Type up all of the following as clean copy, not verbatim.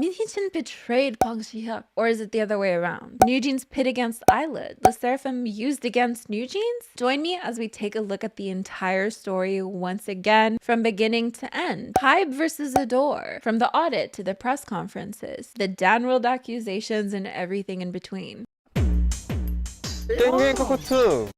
Minhyejin betrayed Bang Si-hyuk, or is it the other way around? NewJeans pit against Illit, the Sserafim used against NewJeans? Join me as we take a look at the entire story once again, from beginning to end. Hybe versus Ador, from the audit to the press conferences, the Dahn world accusations, and everything in between.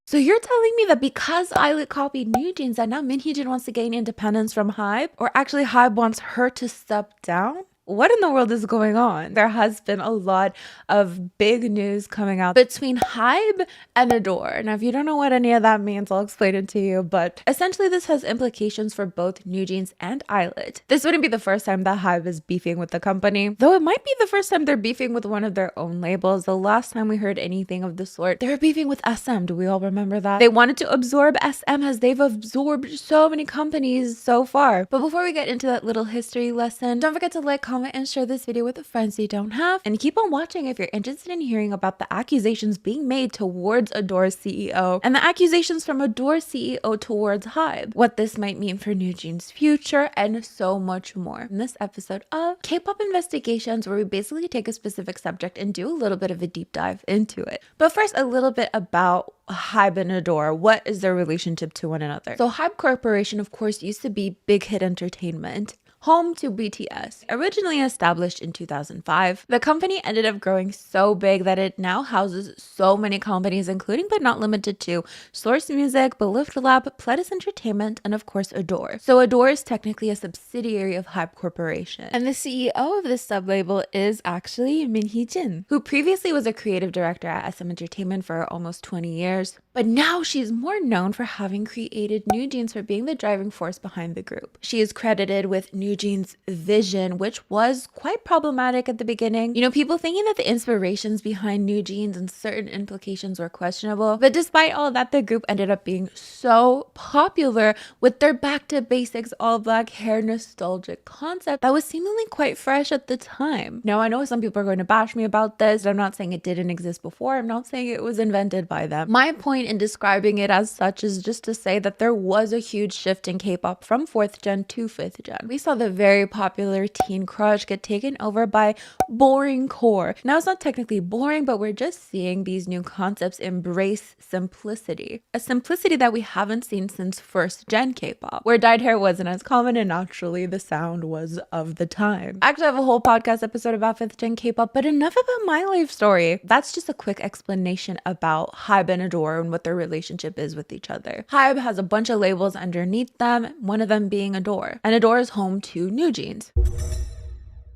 So you're telling me that because Illit copied NewJeans that now Minhyejin wants to gain independence from Hybe? Or actually Hybe wants her to step down? What in the world is going on? There has been a lot of big news coming out between Hybe and Ador. Now, if you don't know what any of that means, I'll explain it to you. But essentially, this has implications for both NewJeans and Illit. This wouldn't be the first time that Hybe is beefing with the company, though it might be the first time they're beefing with one of their own labels. The last time we heard anything of the sort, they were beefing with SM. Do we all remember that? They wanted to absorb SM as they've absorbed so many companies so far. But before we get into that little history lesson, don't forget to like, comment, and share this video with the friends you don't have, and keep on watching if you're interested in hearing about the accusations being made towards Ador's CEO and the accusations from Ador's CEO towards Hybe, what this might mean for NewJeans' future, and so much more in this episode of Kpop Investigations, where we basically take a specific subject and do a little bit of a deep dive into it. But first, a little bit about Hybe and Ador. What is their relationship to one another? So Hybe Corporation, of course, used to be Big Hit Entertainment, home to BTS. Originally established in 2005, the company ended up growing so big that it now houses so many companies, including but not limited to Source Music, Belift Lab, Pledis Entertainment, and of course Ador. So Ador is technically a subsidiary of Hybe Corporation. And the CEO of this sub-label is actually Minhyejin, who previously was a creative director at SM Entertainment for almost 20 years. But now she's more known for having created NewJeans, for being the driving force behind the group. She is credited with NewJeans' vision, which was quite problematic at the beginning. You know, people thinking that the inspirations behind NewJeans and certain implications were questionable. But despite all that, the group ended up being so popular with their back to basics, all black hair nostalgic concept that was seemingly quite fresh at the time. Now, I know some people are going to bash me about this. I'm not saying it didn't exist before. I'm not saying it was invented by them. My point in describing it as such is just to say that there was a huge shift in K-pop from 4th gen to 5th gen. We saw the very popular teen crush get taken over by boring core. Now, it's not technically boring, but we're just seeing these new concepts embrace simplicity. A simplicity that we haven't seen since 1st gen K-pop, where dyed hair wasn't as common and naturally the sound was of the time. I actually have a whole podcast episode about 5th gen K-pop, but enough about my life story. That's just a quick explanation about Hybe and Ador and what their relationship is with each other. Hybe has a bunch of labels underneath them, one of them being Ador, and Ador is home to NewJeans.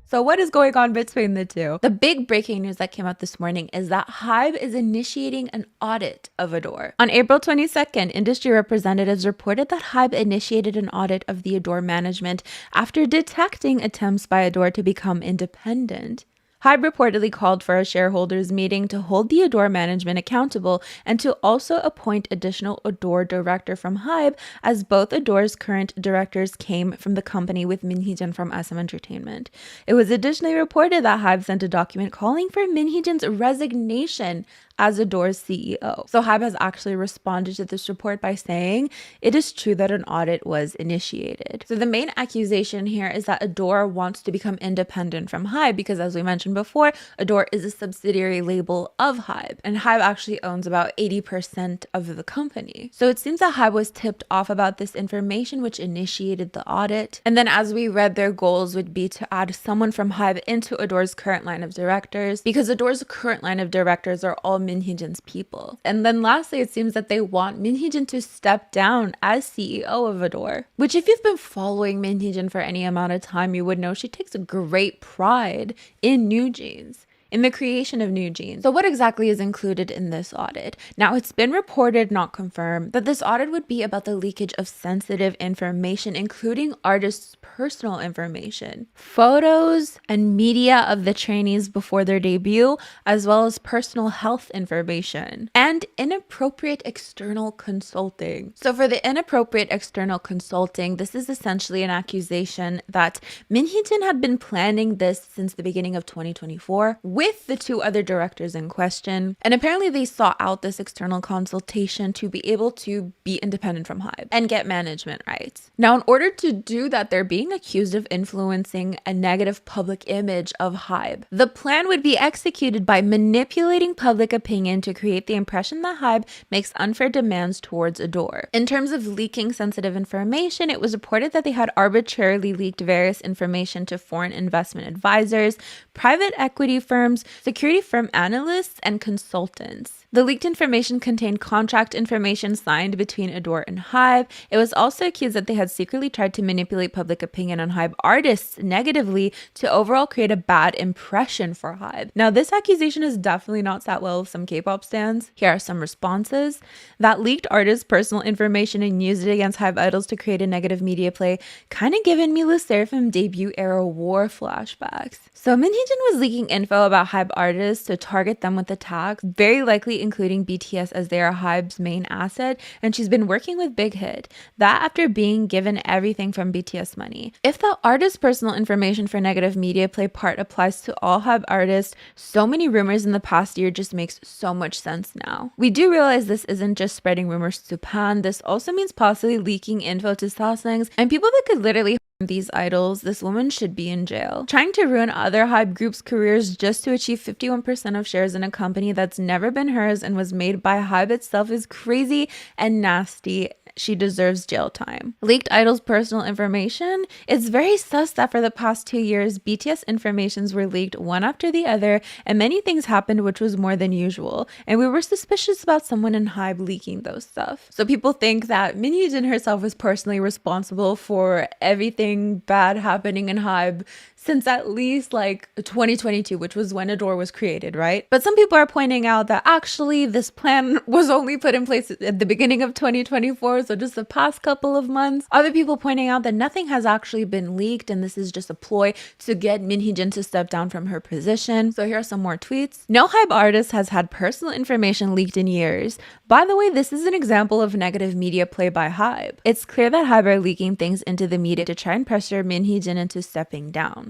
So what is going on between the two? The big breaking news that came out this morning is that Hybe is initiating an audit of Ador. On April 22nd, industry representatives reported that Hybe initiated an audit of the Ador management after detecting attempts by Ador to become independent. Hybe reportedly called for a shareholders meeting to hold the Ador management accountable and to also appoint additional Ador director from Hybe, as both Ador's current directors came from the company with Minhyejin from SM Entertainment. It was additionally reported that Hybe sent a document calling for Minhyejin's resignation as Ador's CEO. So Hybe has actually responded to this report by saying it is true that an audit was initiated. So the main accusation here is that Ador wants to become independent from Hybe because, as we mentioned before, Ador is a subsidiary label of Hybe, and Hybe actually owns about 80% of the company. So it seems that Hybe was tipped off about this information, which initiated the audit. And then, as we read, their goals would be to add someone from Hybe into Ador's current line of directors, because Ador's current line of directors are all Minhyejin's people. And then lastly, it seems that they want Minhyejin to step down as CEO of Ador, which, if you've been following Minhyejin for any amount of time, you would know she takes a great pride in NewJeans, in the creation of NewJeans. So what exactly is included in this audit? Now, it's been reported, not confirmed, that this audit would be about the leakage of sensitive information, including artists' personal information, photos and media of the trainees before their debut, as well as personal health information, and inappropriate external consulting. So for the inappropriate external consulting, this is essentially an accusation that Minhyejin had been planning this since the beginning of 2024 with the two other directors in question. And apparently they sought out this external consultation to be able to be independent from Hybe and get management rights. Now, in order to do that, they're being accused of influencing a negative public image of Hybe. The plan would be executed by manipulating public opinion to create the impression that Hybe makes unfair demands towards Ador. In terms of leaking sensitive information, it was reported that they had arbitrarily leaked various information to foreign investment advisors, private equity firms, security firm analysts, and consultants. The leaked information contained contract information signed between Ador and Hybe. It was also accused that they had secretly tried to manipulate public opinion on Hybe artists negatively to overall create a bad impression for Hybe. Now, this accusation has definitely not sat well with some K-pop stans. Here are some responses. That leaked artists' personal information and used it against Hybe idols to create a negative media play, kind of giving me the Sserafim debut era war flashbacks. So MHJ was leaking info about Hybe artists to target them with attacks, very likely including BTS as they are Hybe's main asset, and she's been working with Big Hit. That after being given everything from BTS money. If the artist's personal information for negative media play part applies to all Hybe artists, so many rumors in the past year just makes so much sense now. We do realize this isn't just spreading rumors to Japan, this also means possibly leaking info to Sasaengs and people that could literally these idols. This woman should be in jail. Trying to ruin other Hybe groups' careers just to achieve 51% of shares in a company that's never been hers and was made by Hybe itself is crazy and nasty. She deserves jail time. Leaked idols' personal information? It's very sus that for the past 2 years, BTS informations were leaked one after the other, and many things happened which was more than usual, and we were suspicious about someone in Hybe leaking those stuff. So people think that MHJ herself was personally responsible for everything bad happening in Hybe since at least like 2022, which was when Ador was created, right? But some people are pointing out that actually this plan was only put in place at the beginning of 2024, so just the past couple of months. Other people pointing out that nothing has actually been leaked and this is just a ploy to get MHJ to step down from her position. So here are some more tweets. No Hybe artist has had personal information leaked in years. By the way, this is an example of negative media play by Hybe. It's clear that Hybe are leaking things into the media to try and pressure MHJ into stepping down.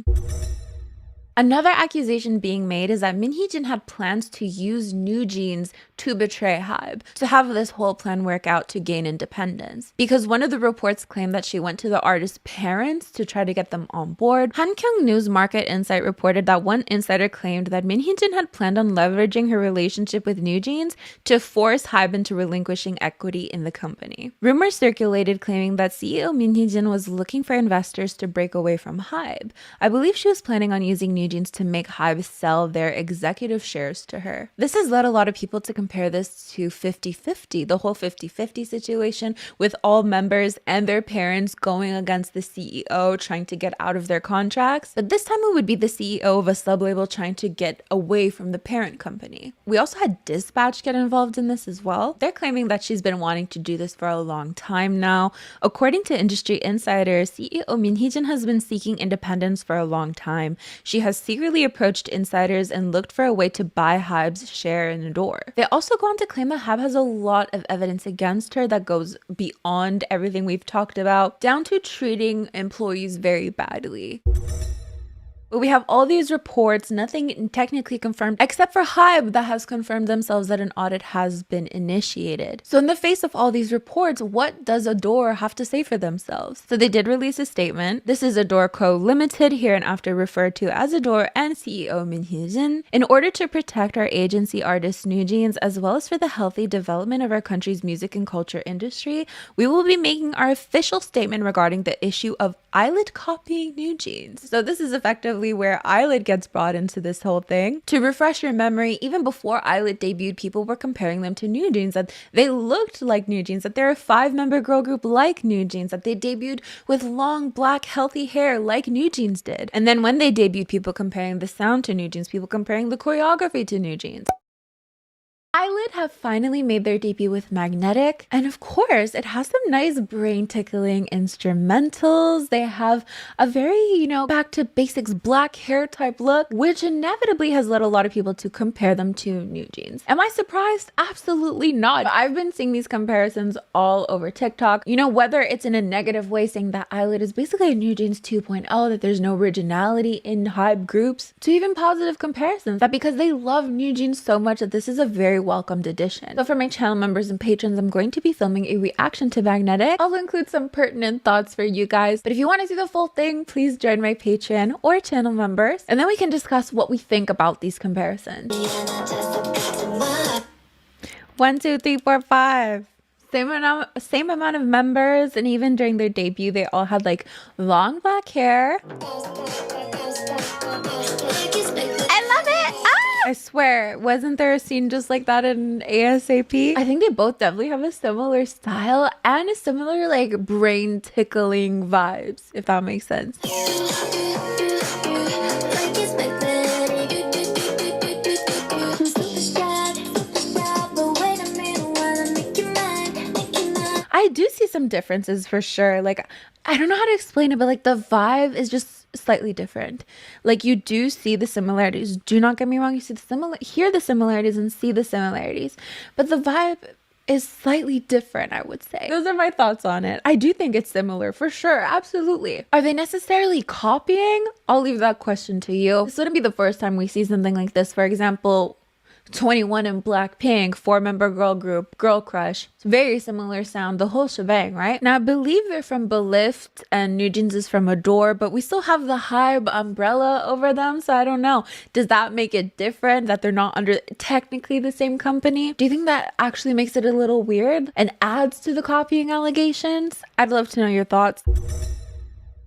Another accusation being made is that MHJ had plans to use NewJeans to betray Hybe, to have this whole plan work out to gain independence. Because one of the reports claimed that she went to the artist's parents to try to get them on board. Hankyung News Market Insight reported that one insider claimed that MHJ had planned on leveraging her relationship with NewJeans to force Hybe into relinquishing equity in the company. Rumors circulated claiming that CEO MHJ was looking for investors to break away from Hybe. I believe she was planning on using NewJeans to make Hybe sell their executive shares to her. This has led a lot of people to compare this to 50-50, the whole 50-50 situation with all members and their parents going against the CEO trying to get out of their contracts. But this time it would be the CEO of a sublabel trying to get away from the parent company. We also had Dispatch get involved in this as well. They're claiming that she's been wanting to do this for a long time now. According to industry insiders, CEO MHJ has been seeking independence for a long time. She has secretly approached insiders and looked for a way to buy Hybe's share in Ador. They also go on to claim that Hybe has a lot of evidence against her that goes beyond everything we've talked about, down to treating employees very badly. But we have all these reports, nothing technically confirmed, except for Hybe that has confirmed themselves that an audit has been initiated. So in the face of all these reports, what does Ador have to say for themselves? So they did release a statement. This is Ador Co. Limited, here and after referred to as Ador, and CEO MHJ. In order to protect our agency artists NewJeans, as well as for the healthy development of our country's music and culture industry, we will be making our official statement regarding the issue of Illit copying NewJeans. So this is effectively where Illit gets brought into this whole thing. To refresh your memory, even before Illit debuted, people were comparing them to NewJeans, that they looked like NewJeans, that they're a 5-member girl group like NewJeans, that they debuted with long, black, healthy hair like NewJeans did. And then when they debuted, people comparing the sound to NewJeans, people comparing the choreography to NewJeans. Illit have finally made their debut with Magnetic, and of course it has some nice brain tickling instrumentals. They have a very, back to basics black hair type look, which inevitably has led a lot of people to compare them to NewJeans. Am I surprised? Absolutely not. I've been seeing these comparisons all over TikTok, whether it's in a negative way saying that Illit is basically a NewJeans 2.0, that there's no originality in Hybe groups, to even positive comparisons that because they love NewJeans so much that this is a very welcomed addition. So for my channel members and patrons, I'm going to be filming a reaction to Magnetic. I'll include some pertinent thoughts for you guys, but if you want to see the full thing, please join my Patreon or channel members, and then we can discuss what we think about these comparisons. 1, 2, 3, 4, 5. Same amount of members, and even during their debut, they all had like long black hair. I swear, wasn't there a scene just like that in ASAP? I think they both definitely have a similar style and a similar like brain tickling vibes, if that makes sense. I do see some differences for sure. Like, I don't know how to explain it, but like the vibe is just slightly different. Like, you do see the similarities. Do not get me wrong. You see hear the similarities and see the similarities, but the vibe is slightly different, I would say. Those are my thoughts on it. I do think it's similar for sure. Absolutely. Are they necessarily copying? I'll leave that question to you. This wouldn't be the first time we see something like this. For example, 21 in Blackpink, 4-member girl group, Girl Crush. It's very similar sound, the whole shebang, right? Now, I believe they're from Belift and NewJeans is from Ador, but we still have the Hybe umbrella over them, so I don't know. Does that make it different that they're not under technically the same company? Do you think that actually makes it a little weird and adds to the copying allegations? I'd love to know your thoughts.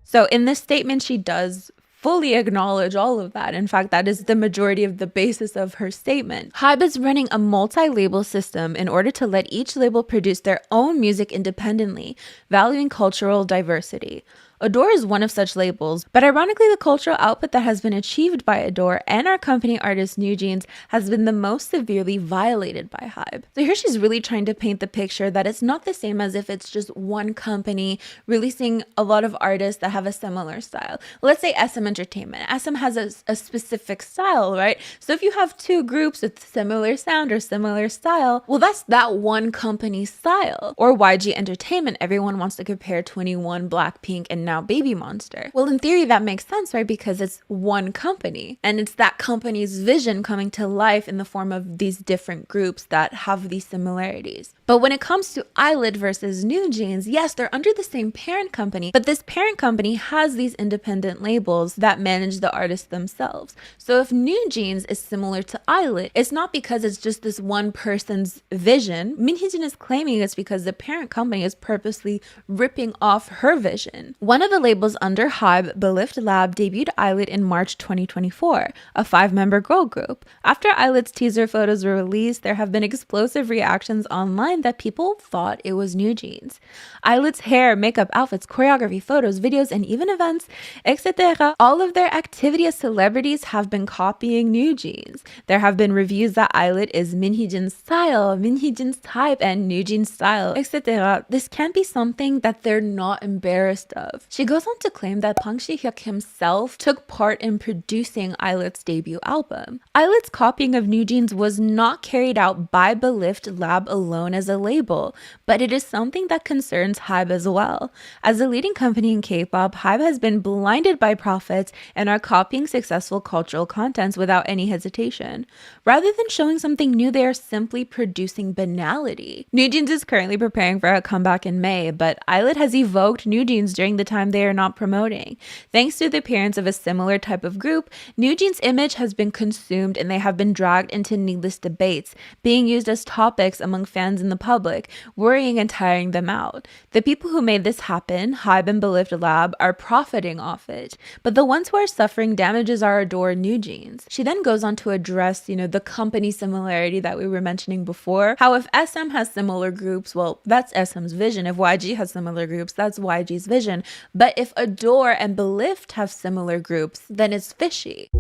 So in this statement, she does fully acknowledge all of that. In fact, that is the majority of the basis of her statement. Hybe is running a multi-label system in order to let each label produce their own music independently, valuing cultural diversity. Ador is one of such labels, but ironically, the cultural output that has been achieved by Ador and our company artist NewJeans has been the most severely violated by Hybe. So here she's really trying to paint the picture that it's not the same as if it's just one company releasing a lot of artists that have a similar style. Let's say SM Entertainment. SM has a specific style, right? So if you have two groups with similar sound or similar style, well, that's that one company's style. Or YG Entertainment, everyone wants to compare 21, Blackpink, and now Baby Monster. Well, in theory, that makes sense, right? Because it's one company and it's that company's vision coming to life in the form of these different groups that have these similarities. But when it comes to Illit versus NewJeans, yes, they're under the same parent company, but this parent company has these independent labels that manage the artists themselves. So if NewJeans is similar to Illit, it's not because it's just this one person's vision. Minhyejin is claiming it's because the parent company is purposely ripping off her vision. One of the labels under Hybe, Belift Lab, debuted Illit in March 2024, a 5-member girl group. After Illit's teaser photos were released, there have been explosive reactions online that people thought it was NewJeans. Illit's hair, makeup, outfits, choreography, photos, videos, and even events, etc. All of their activity as celebrities have been copying NewJeans. There have been reviews that Illit is Minhyejin's style, Minhyejin's type, and NewJeans style, etc. This can't be something that they're not embarrassed of. She goes on to claim that Park Ji-hyuk himself took part in producing Illit's debut album. Illit's copying of NewJeans was not carried out by Belift Lab alone as a label, but it is something that concerns Hybe as well. As a leading company in K-pop, Hybe has been blinded by profits and are copying successful cultural contents without any hesitation. Rather than showing something new, they are simply producing banality. NewJeans is currently preparing for a comeback in May, but Illit has evoked NewJeans during the time they are not promoting. Thanks to the appearance of a similar type of group, NewJeans' image has been consumed and they have been dragged into needless debates, being used as topics among fans in the public, worrying and tiring them out. The people who made this happen, Hybe and Belift Lab, are profiting off it, but the ones who are suffering damages are Ador and NewJeans. She then goes on to address, the company similarity that we were mentioning before, how if SM has similar groups, well, that's SM's vision. If YG has similar groups, that's YG's vision. But if Ador and Belift have similar groups, then it's fishy.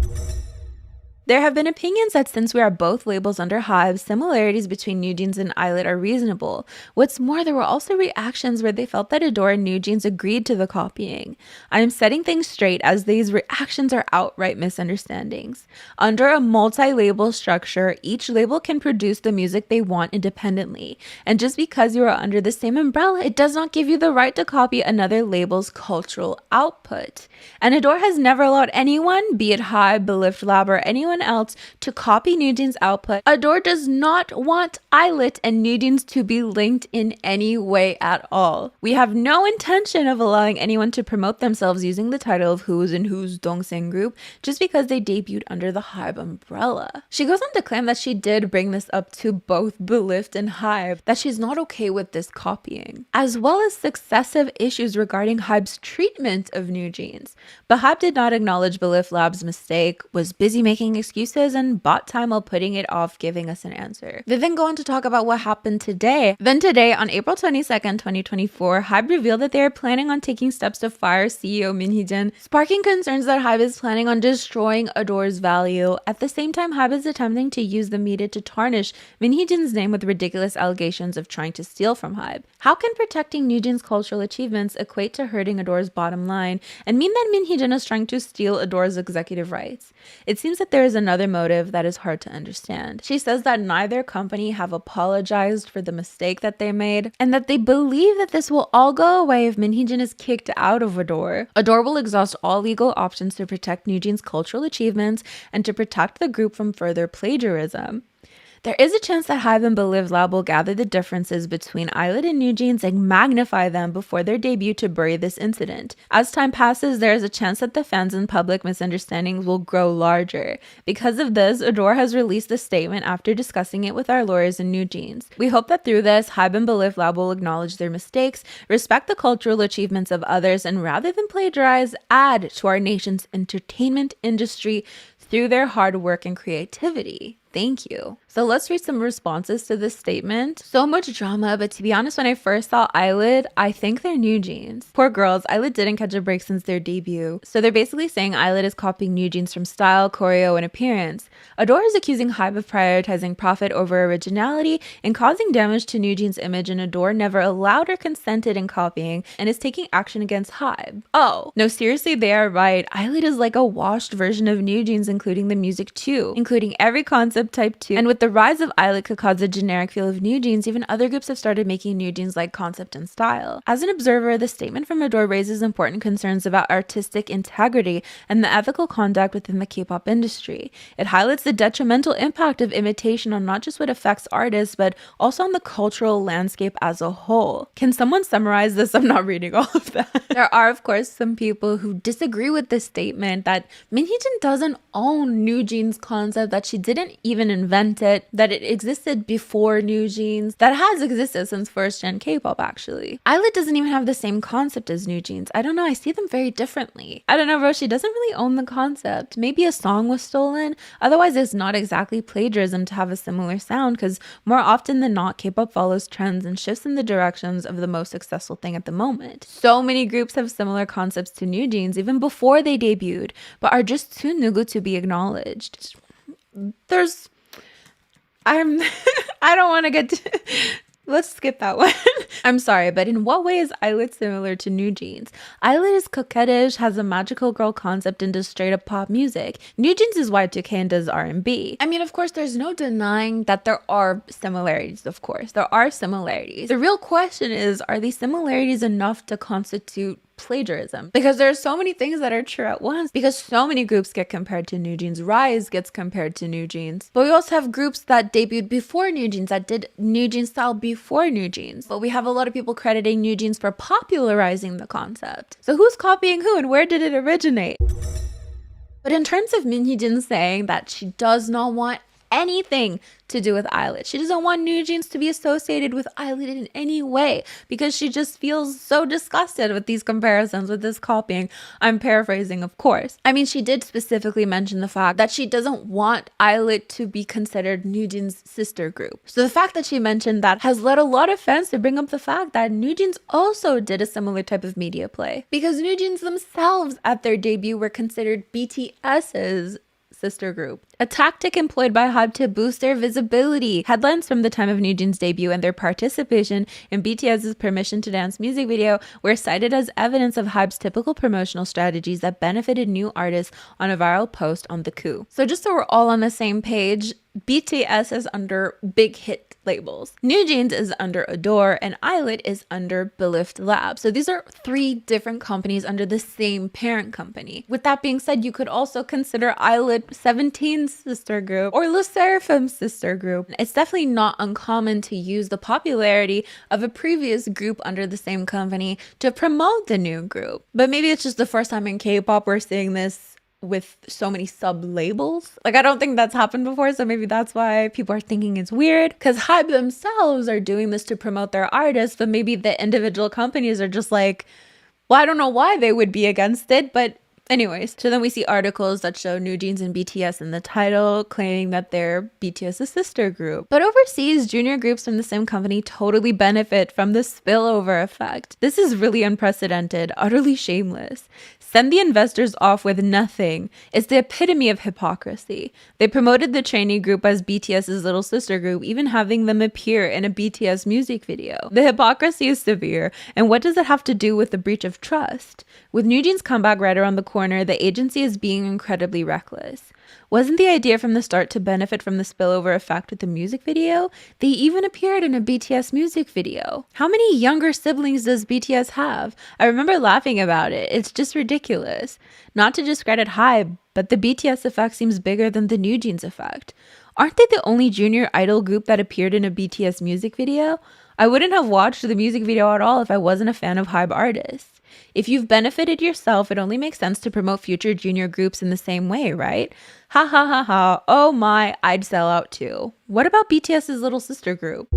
There have been opinions that since we are both labels under Hybe, similarities between NewJeans and Illit are reasonable. What's more, there were also reactions where they felt that Ador and NewJeans agreed to the copying. I am setting things straight as these reactions are outright misunderstandings. Under a multi-label structure, each label can produce the music they want independently. And just because you are under the same umbrella, it does not give you the right to copy another label's cultural output. And Ador has never allowed anyone, be it Hybe, Belift Lab, or anyone else, to copy NewJeans' output. Ador does not want Illit and NewJeans to be linked in any way at all. We have no intention of allowing anyone to promote themselves using the title of Who's and Who's Dongseng group just because they debuted under the Hybe umbrella. She goes on to claim that she did bring this up to both Belift and Hybe, that she's not okay with this copying, as well as successive issues regarding Hybe's treatment of NewJeans. But Hybe did not acknowledge Belift Lab's mistake, was busy making excuses, and bought time while putting it off giving us an answer. They then go on to talk about what happened today. Then today, on April 22nd, 2024, Hybe revealed that they are planning on taking steps to fire CEO Min Hee-jin, sparking concerns that Hybe is planning on destroying Ador's value. At the same time, Hybe is attempting to use the media to tarnish Min Hee-jin's name with ridiculous allegations of trying to steal from Hybe. How can protecting NewJeans' cultural achievements equate to hurting Ador's bottom line and mean that Min Hee-jin is trying to steal Ador's executive rights? It seems that there is another motive that is hard to understand. She says that neither company have apologized for the mistake that they made, and that they believe that this will all go away if Min Hee-jin is kicked out of Ador. Ador will exhaust all legal options to protect NewJeans' cultural achievements and to protect the group from further plagiarism. There is a chance that Hybe and Belift Lab will gather the differences between Illit and NewJeans and magnify them before their debut to bury this incident. As time passes, there is a chance that the fans and public misunderstandings will grow larger. Because of this, Ador has released a statement after discussing it with our lawyers in NewJeans. We hope that through this, Hybe and Belift Lab will acknowledge their mistakes, respect the cultural achievements of others, and rather than plagiarize, add to our nation's entertainment industry through their hard work and creativity. Thank you. So let's read some responses to this statement. So much drama, but to be honest, when I first saw Illit, I think they're NewJeans. Poor girls, Illit didn't catch a break since their debut. So they're basically saying Illit is copying NewJeans from style, choreo, and appearance. Ador is accusing Hybe of prioritizing profit over originality and causing damage to NewJeans' image, and Ador never allowed or consented in copying and is taking action against Hybe. Oh, no, seriously, they are right. Illit is like a washed version of NewJeans, including the music too, including every concept type 2. And with the rise of Illit could cause a generic feel of NewJeans, even other groups have started making NewJeans like concept and style. As an observer, the statement from Ador raises important concerns about artistic integrity and the ethical conduct within the K-pop industry. It highlights the detrimental impact of imitation on not just what affects artists, but also on the cultural landscape as a whole. Can someone summarize this? I'm not reading all of that. There are, of course, some people who disagree with this statement that Min Hee-jin doesn't own NewJeans' concept, that she didn't even invent it, that it existed before NewJeans, that has existed since first gen K-pop actually. Illit doesn't even have the same concept as NewJeans. I don't know, I see them very differently. I don't know, bro, she doesn't really own the concept. Maybe a song was stolen, otherwise it's not exactly plagiarism to have a similar sound, because more often than not, K-pop follows trends and shifts in the directions of the most successful thing at the moment. So many groups have similar concepts to NewJeans even before they debuted, but are just too nugu to be acknowledged. I don't want to get to, let's skip that one. I'm sorry, but in what way is Illit similar to NewJeans? Illit is coquettish, has a magical girl concept, and does straight up pop music. NewJeans is Y2K and does R&B. I mean, of course, there's no denying that there are similarities, of course. There are similarities. The real question is, are these similarities enough to constitute plagiarism? Because there are so many things that are true at once, because so many groups get compared to NewJeans. Rise gets compared to NewJeans, but we also have groups that debuted before NewJeans, that did NewJeans style before NewJeans, but we have a lot of people crediting NewJeans for popularizing the concept. So who's copying who and where did it originate? But in terms of Min Hee-jin saying that she does not want anything to do with Illit. She doesn't want NewJeans to be associated with Illit in any way because she just feels so disgusted with these comparisons, with this copying. I'm paraphrasing, of course. I mean, she did specifically mention the fact that she doesn't want Illit to be considered NewJeans' sister group. So the fact that she mentioned that has led a lot of fans to bring up the fact that NewJeans also did a similar type of media play, because NewJeans themselves at their debut were considered BTS's sister group, a tactic employed by Hybe to boost their visibility. Headlines from the time of NewJeans' debut and their participation in BTS's Permission to Dance music video were cited as evidence of Hybe's typical promotional strategies that benefited new artists on a viral post on the coup. So just so we're all on the same page, BTS is under big hit labels. NewJeans is under Ador and Illit is under Belift Labs. So these are 3 different companies under the same parent company. With that being said, you could also consider Illit 17's sister group or Sserafim's sister group. It's definitely not uncommon to use the popularity of a previous group under the same company to promote the new group. But maybe it's just the first time in K-pop we're seeing this with so many sub-labels. Like, I don't think that's happened before, so maybe that's why people are thinking it's weird, because Hybe themselves are doing this to promote their artists, but maybe the individual companies are just like, well, I don't know why they would be against it, but anyways. So then we see articles that show NewJeans and BTS in the title, claiming that they're BTS's sister group. But overseas, junior groups from the same company totally benefit from the spillover effect. This is really unprecedented, utterly shameless. Send the investors off with nothing. It's the epitome of hypocrisy. They promoted the trainee group as BTS's little sister group, even having them appear in a BTS music video. The hypocrisy is severe, and what does it have to do with the breach of trust? With NewJeans' comeback right around the corner, the agency is being incredibly reckless. Wasn't the idea from the start to benefit from the spillover effect with the music video? They even appeared in a BTS music video. How many younger siblings does BTS have? I remember laughing about it. It's just ridiculous. Not to discredit Hybe, but the BTS effect seems bigger than the NewJeans effect. Aren't they the only junior idol group that appeared in a BTS music video? I wouldn't have watched the music video at all if I wasn't a fan of Hybe artists. If you've benefited yourself, it only makes sense to promote future junior groups in the same way, right? Ha ha ha ha. Oh my, I'd sell out too. What about BTS's little sister group?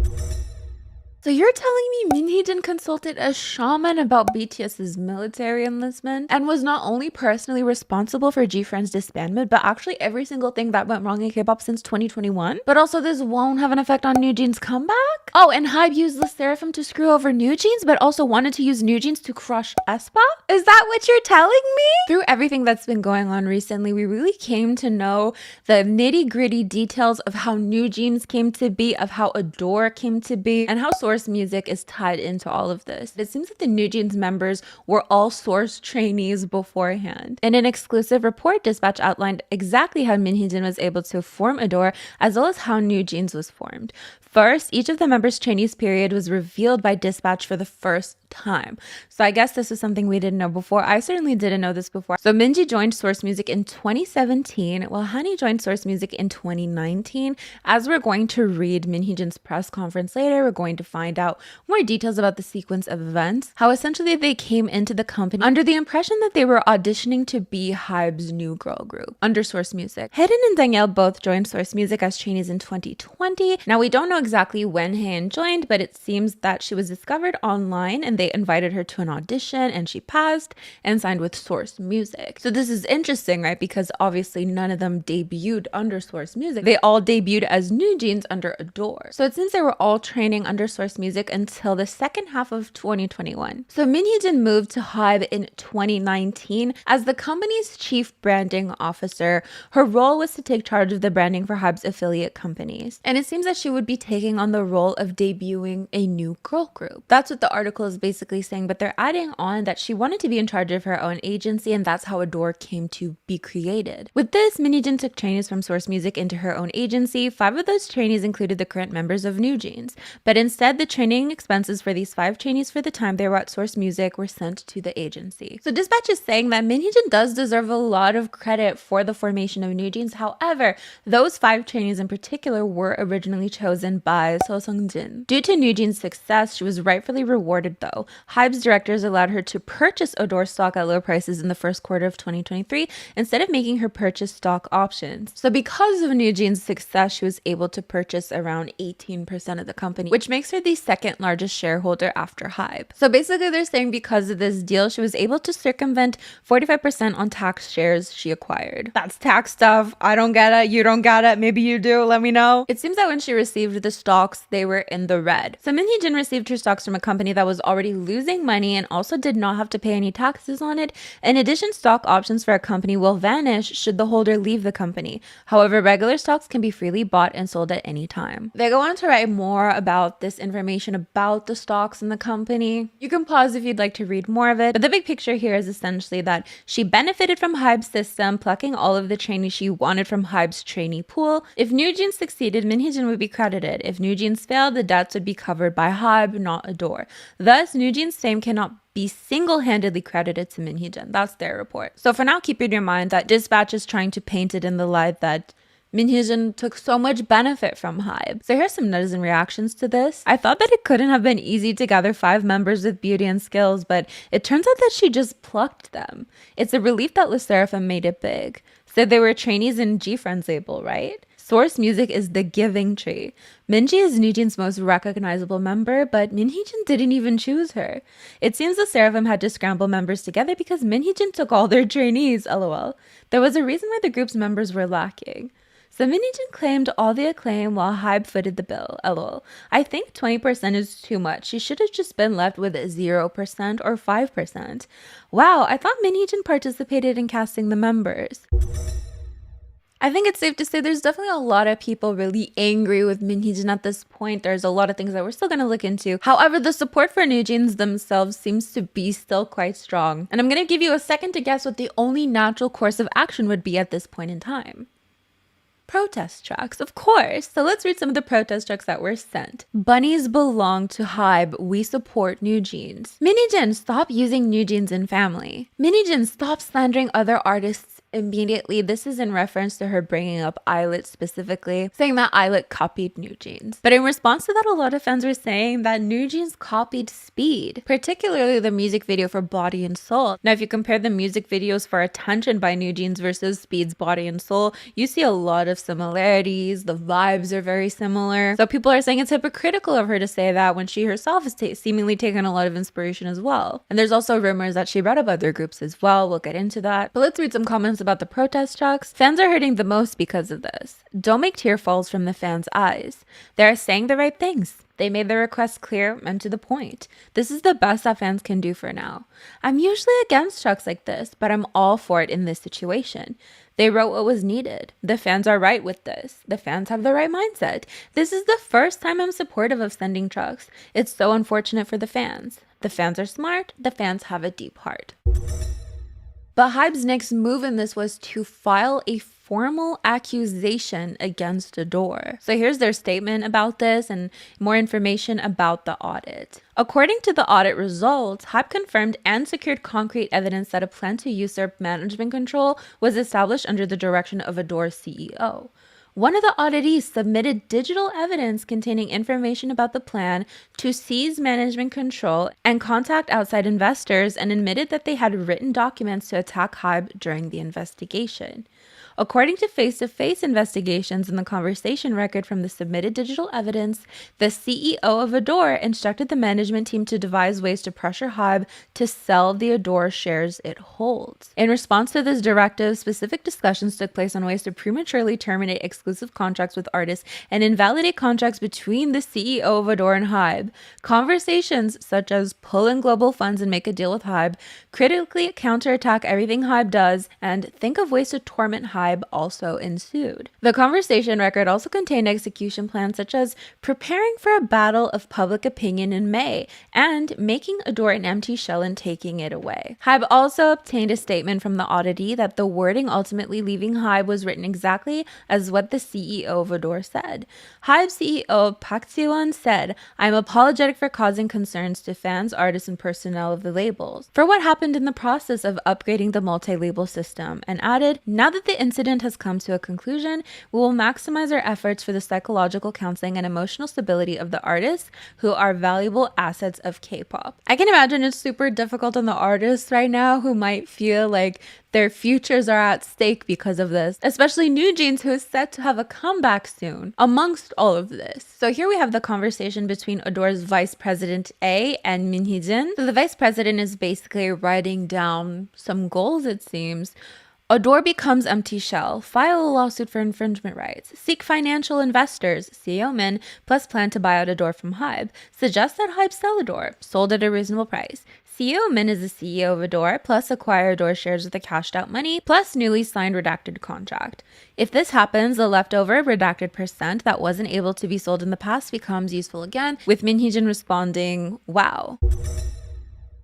So you're telling me Minhyejin consulted a shaman about BTS's military enlistment and was not only personally responsible for G-Friend's disbandment, but actually every single thing that went wrong in K-pop since 2021? But also this won't have an effect on NewJeans' comeback? Oh, and Hybe used the Sserafim to screw over NewJeans, but also wanted to use NewJeans to crush aespa? Is that what you're telling me? Through everything that's been going on recently, we really came to know the nitty-gritty details of how NewJeans came to be, of how Ador came to be, and how Source Music is tied into all of this. It seems that the NewJeans members were all Source trainees beforehand. In an exclusive report, Dispatch outlined exactly how Minhyejin was able to form Ador, as well as how NewJeans was formed. First, each of the members' trainees period was revealed by Dispatch for the first time. So I guess this is something we didn't know before. I certainly didn't know this before. So Minji joined Source Music in 2017, while Hani joined Source Music in 2019. As we're going to read Minhyejin's press conference later, we're going to find out more details about the sequence of events, how essentially they came into the company under the impression that they were auditioning to be Hybe's new girl group under Source Music. Hidden and Danielle both joined Source Music as trainees in 2020. Now we don't know exactly when Wonhee joined, but it seems that she was discovered online and they invited her to an audition and she passed and signed with Source Music. So this is interesting, right? Because obviously none of them debuted under Source Music. They all debuted as NewJeans under Ador. So it seems they were all training under Source Music until the second half of 2021. So Minhyejin moved to Hybe in 2019 as the company's chief branding officer. Her role was to take charge of the branding for Hybe's affiliate companies. And it seems that she would be taking on the role of debuting a new girl group. That's what the article is basically saying, but they're adding on that she wanted to be in charge of her own agency, and that's how Ador came to be created. With this, Minhyejin took trainees from Source Music into her own agency. 5 of those trainees included the current members of NewJeans, but instead the training expenses for these 5 trainees for the time they were at Source Music were sent to the agency. So Dispatch is saying that Minhyejin does deserve a lot of credit for the formation of NewJeans. However, those 5 trainees in particular were originally chosen by So Sung-jin. Due to NewJeans' success, she was rightfully rewarded though. Hybe's directors allowed her to purchase Ador stock at low prices in the first quarter of 2023 instead of making her purchase stock options. So because of NewJeans' success, she was able to purchase around 18% of the company, which makes her the second largest shareholder after Hybe. So basically they're saying because of this deal, she was able to circumvent 45% on tax shares she acquired. That's tax stuff. I don't get it. You don't get it. Maybe you do. Let me know. It seems that when she received the stocks, they were in the red. So Minhyejin received her stocks from a company that was already already losing money and also did not have to pay any taxes on it. In addition, stock options for a company will vanish should the holder leave the company. However, regular stocks can be freely bought and sold at any time. They go on to write more about this information about the stocks in the company. You can pause if you'd like to read more of it, but the big picture here is essentially that she benefited from Hybe's system, plucking all of the trainees she wanted from Hybe's trainee pool. If NewJeans succeeded, Minhyejin would be credited. If NewJeans failed, the debts would be covered by Hybe, not Ador. Thus, NewJeans' fame cannot be single-handedly credited to Minhyejin. That's their report. So for now, keep in your mind that Dispatch is trying to paint it in the light that Minhyejin took so much benefit from Hybe. So here's some netizen reactions to this. I thought that it couldn't have been easy to gather 5 members with beauty and skills, but it turns out that she just plucked them. It's a relief that Sserafim made it big. Said they were trainees in G-Friend's label, right? Source Music is the giving tree. Minji is NewJeans' most recognizable member, but Minhyejin didn't even choose her. It seems the Sserafim had to scramble members together because Minhyejin took all their trainees, lol. There was a reason why the group's members were lacking. So Minhyejin claimed all the acclaim while Hybe footed the bill, lol. I think 20% is too much. She should have just been left with 0% or 5%. Wow, I thought Minhyejin participated in casting the members. I think it's safe to say there's definitely a lot of people really angry with Minhyejin at this point. There's a lot of things that we're still going to look into. However, the support for NewJeans themselves seems to be still quite strong. And I'm going to give you a second to guess what the only natural course of action would be at this point in time. Protest tracks, of course. So let's read some of the protest tracks that were sent. Bunnies belong to Hybe. We support NewJeans. Minhyejin, stop using NewJeans in family. Minhyejin, stop slandering other artists immediately. This is in reference to her bringing up Illit specifically, saying that Illit copied NewJeans. But in response to that, a lot of fans were saying that NewJeans copied Speed, particularly the music video for Body and Soul. Now, if you compare the music videos for Attention by NewJeans versus Speed's Body and Soul, you see a lot of similarities. The vibes are very similar. So people are saying it's hypocritical of her to say that when she herself has seemingly taken a lot of inspiration as well. And there's also rumors that she brought up other groups as well. We'll get into that. But let's read some comments about the protest tracks. Fans are hurting the most because of this. Don't make tear falls from the fans' eyes. They're saying the right things. They made their request clear and to the point. This is the best that fans can do for now. I'm usually against tracks like this, but I'm all for it in this situation. They wrote what was needed. The fans are right with this. The fans have the right mindset. This is the first time I'm supportive of sending trucks. It's so unfortunate for the fans. The fans are smart. The fans have a deep heart. But Hybe's next move in this was to file a formal accusation against Ador. So here's their statement about this and more information about the audit. According to the audit results, Hybe confirmed and secured concrete evidence that a plan to usurp management control was established under the direction of Ador's CEO. One of the auditees submitted digital evidence containing information about the plan to seize management control and contact outside investors and admitted that they had written documents to attack Hybe during the investigation. According to face-to-face investigations in the conversation record from the submitted digital evidence, the CEO of Ador instructed the management team to devise ways to pressure Hybe to sell the Ador shares it holds. In response to this directive, specific discussions took place on ways to prematurely terminate exclusive contracts with artists and invalidate contracts between the CEO of Ador and Hybe. Conversations such as pull in global funds and make a deal with Hybe, critically counterattack everything Hybe does, and think of ways to torment Hybe also ensued. The conversation record also contained execution plans such as preparing for a battle of public opinion in May and making Ador an empty shell and taking it away. Hybe also obtained a statement from the auditee that the wording ultimately leaving Hybe was written exactly as what the CEO of Ador said. Hybe CEO Park Ji-won said, "I'm apologetic for causing concerns to fans, artists, and personnel of the labels for what happened in the process of upgrading the multi-label system," and added, "Now that the incident has come to a conclusion, we will maximize our efforts for the psychological counseling and emotional stability of the artists who are valuable assets of Kpop." I can imagine it's super difficult on the artists right now who might feel like their futures are at stake because of this, especially NewJeans, who is set to have a comeback soon amongst all of this. So here we have the conversation between Ador's Vice President A and Minhyejin. So the Vice President is basically writing down some goals, it seems, Ador becomes empty shell, file a lawsuit for infringement rights, seek financial investors, CEO Min, plus plan to buy out Ador from Hybe, suggest that Hybe sell Ador, sold at a reasonable price. CEO Min is the CEO of Ador, plus acquire Ador shares with the cashed out money, plus newly signed redacted contract. If this happens, the leftover redacted percent that wasn't able to be sold in the past becomes useful again, with Min Hee-jin responding, wow.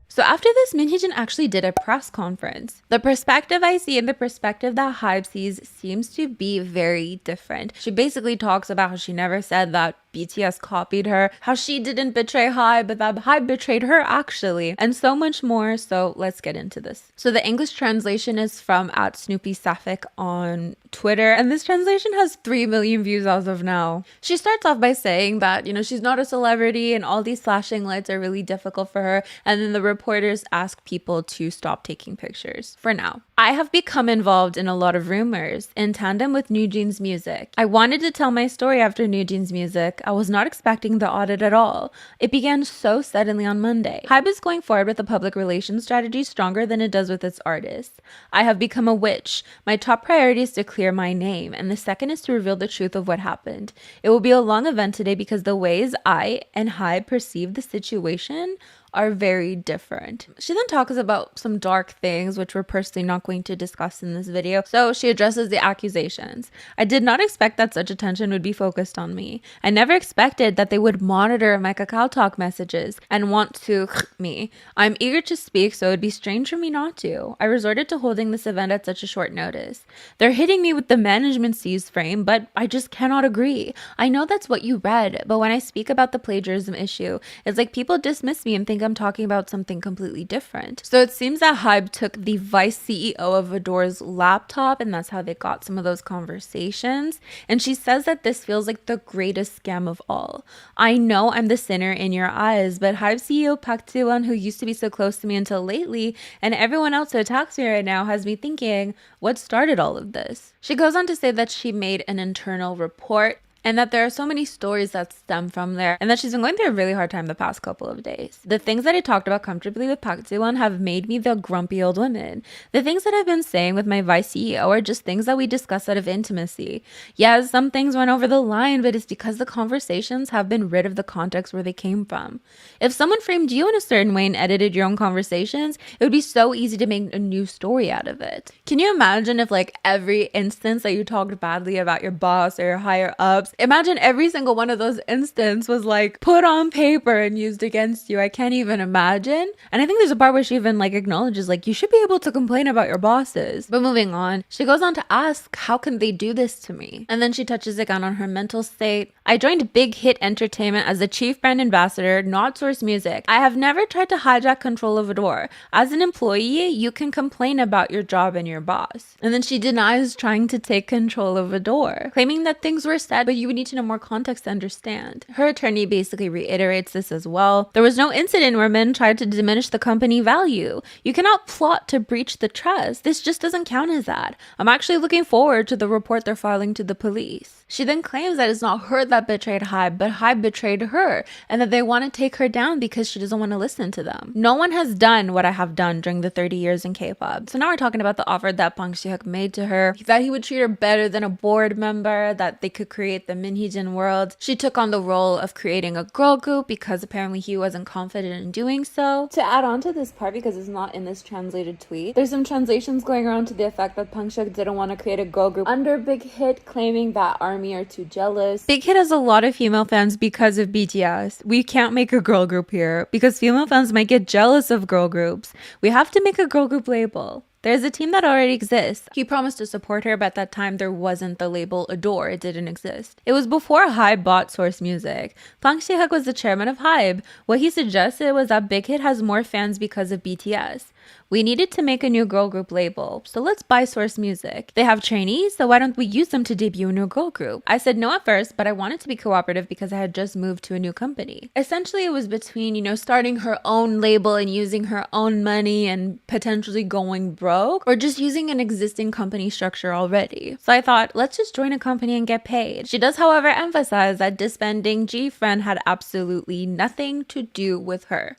So after this, Min Hee-jin actually did a press conference. The perspective I see and the perspective that Hybe sees seems to be very different. She basically talks about how she never said that BTS copied her, how she didn't betray Hybe, but that Hybe betrayed her actually, and so much more. So let's get into this. So the English translation is from @SnoopySapphic on Twitter, and this translation has 3 million views as of now. She starts off by saying that, she's not a celebrity and all these flashing lights are really difficult for her, and then the reporters ask people to stop taking pictures for now. I have become involved in a lot of rumors in tandem with NewJeans music. I wanted to tell my story after NewJeans music. I was not expecting the audit at all. It began so suddenly on Monday. Hybe is going forward with a public relations strategy stronger than it does with its artists. I have become a witch. My top priority is to clear my name, and the second is to reveal the truth of what happened. It will be a long event today because the ways I and Hybe perceive the situation are very different. She then talks about some dark things, which we're personally not going to discuss in this video. So she addresses the accusations. I did not expect that such attention would be focused on me. I never expected that they would monitor my Kakao Talk messages and want to me. I'm eager to speak, so it would be strange for me not to. I resorted to holding this event at such a short notice. They're hitting me with the management sees frame, but I just cannot agree. I know that's what you read, but when I speak about the plagiarism issue, it's like people dismiss me and think I'm talking about something completely different. So it seems that Hybe took the vice CEO of Ador's laptop, and that's how they got some of those conversations. And she says that this feels like the greatest scam of all. I know I'm the sinner in your eyes, but Hybe CEO Park Ji-won, who used to be so close to me until lately, and everyone else who attacks me right now, has me thinking, what started all of this? She goes on to say that she made an internal report and that there are so many stories that stem from there, and that she's been going through a really hard time the past couple of days. The things that I talked about comfortably with Park Ji-won have made me the grumpy old woman. The things that I've been saying with my vice CEO are just things that we discuss out of intimacy. Yes, some things went over the line, but it's because the conversations have been rid of the context where they came from. If someone framed you in a certain way and edited your own conversations, it would be so easy to make a new story out of it. Can you imagine if every instance that you talked badly about your boss or your higher ups, imagine every single one of those instances was put on paper and used against you? I can't even imagine. And I think there's a part where she even acknowledges you should be able to complain about your bosses. But moving on, she goes on to ask, how can they do this to me? And then she touches again on her mental state. I joined Big Hit Entertainment as the chief brand ambassador, not Source Music. I have never tried to hijack control of Ador. As an employee, you can complain about your job and your boss. And then she denies trying to take control of Ador, claiming that things were said, but you would need to know more context to understand. Her attorney basically reiterates this as well. There was no incident where men tried to diminish the company value. You cannot plot to breach the trust. This just doesn't count as that. I'm actually looking forward to the report they're filing to the police. She then claims that it's not her that betrayed Hybe, but Hybe betrayed her, and that they want to take her down because she doesn't want to listen to them. No one has done what I have done during the 30 years in Kpop. So now we're talking about the offer that Bang Si-hyuk made to her, that he would treat her better than a board member, that they could create the Min Hee-jin world. She took on the role of creating a girl group because apparently he wasn't confident in doing so. To add on to this part, because it's not in this translated tweet, there's some translations going around to the effect that Bang Si-hyuk didn't want to create a girl group under Big Hit, claiming that ARMY are too jealous. Big Hit has a lot of female fans because of BTS. We can't make a girl group here because female fans might get jealous of girl groups. We have to make a girl group label. There's a team that already exists. He promised to support her, but at that time there wasn't the label Ador. It didn't exist. It was before Hybe bought Source Music. Bang Si-hyuk was the chairman of Hybe. What he suggested was that Big Hit has more fans because of BTS. We needed to make a new girl group label, so let's buy Source Music. They have trainees, so why don't we use them to debut a new girl group? I said no at first, but I wanted to be cooperative because I had just moved to a new company. Essentially, it was between, starting her own label and using her own money and potentially going broke, or just using an existing company structure already. So I thought, let's just join a company and get paid. She does, however, emphasize that disbanding G-Friend had absolutely nothing to do with her.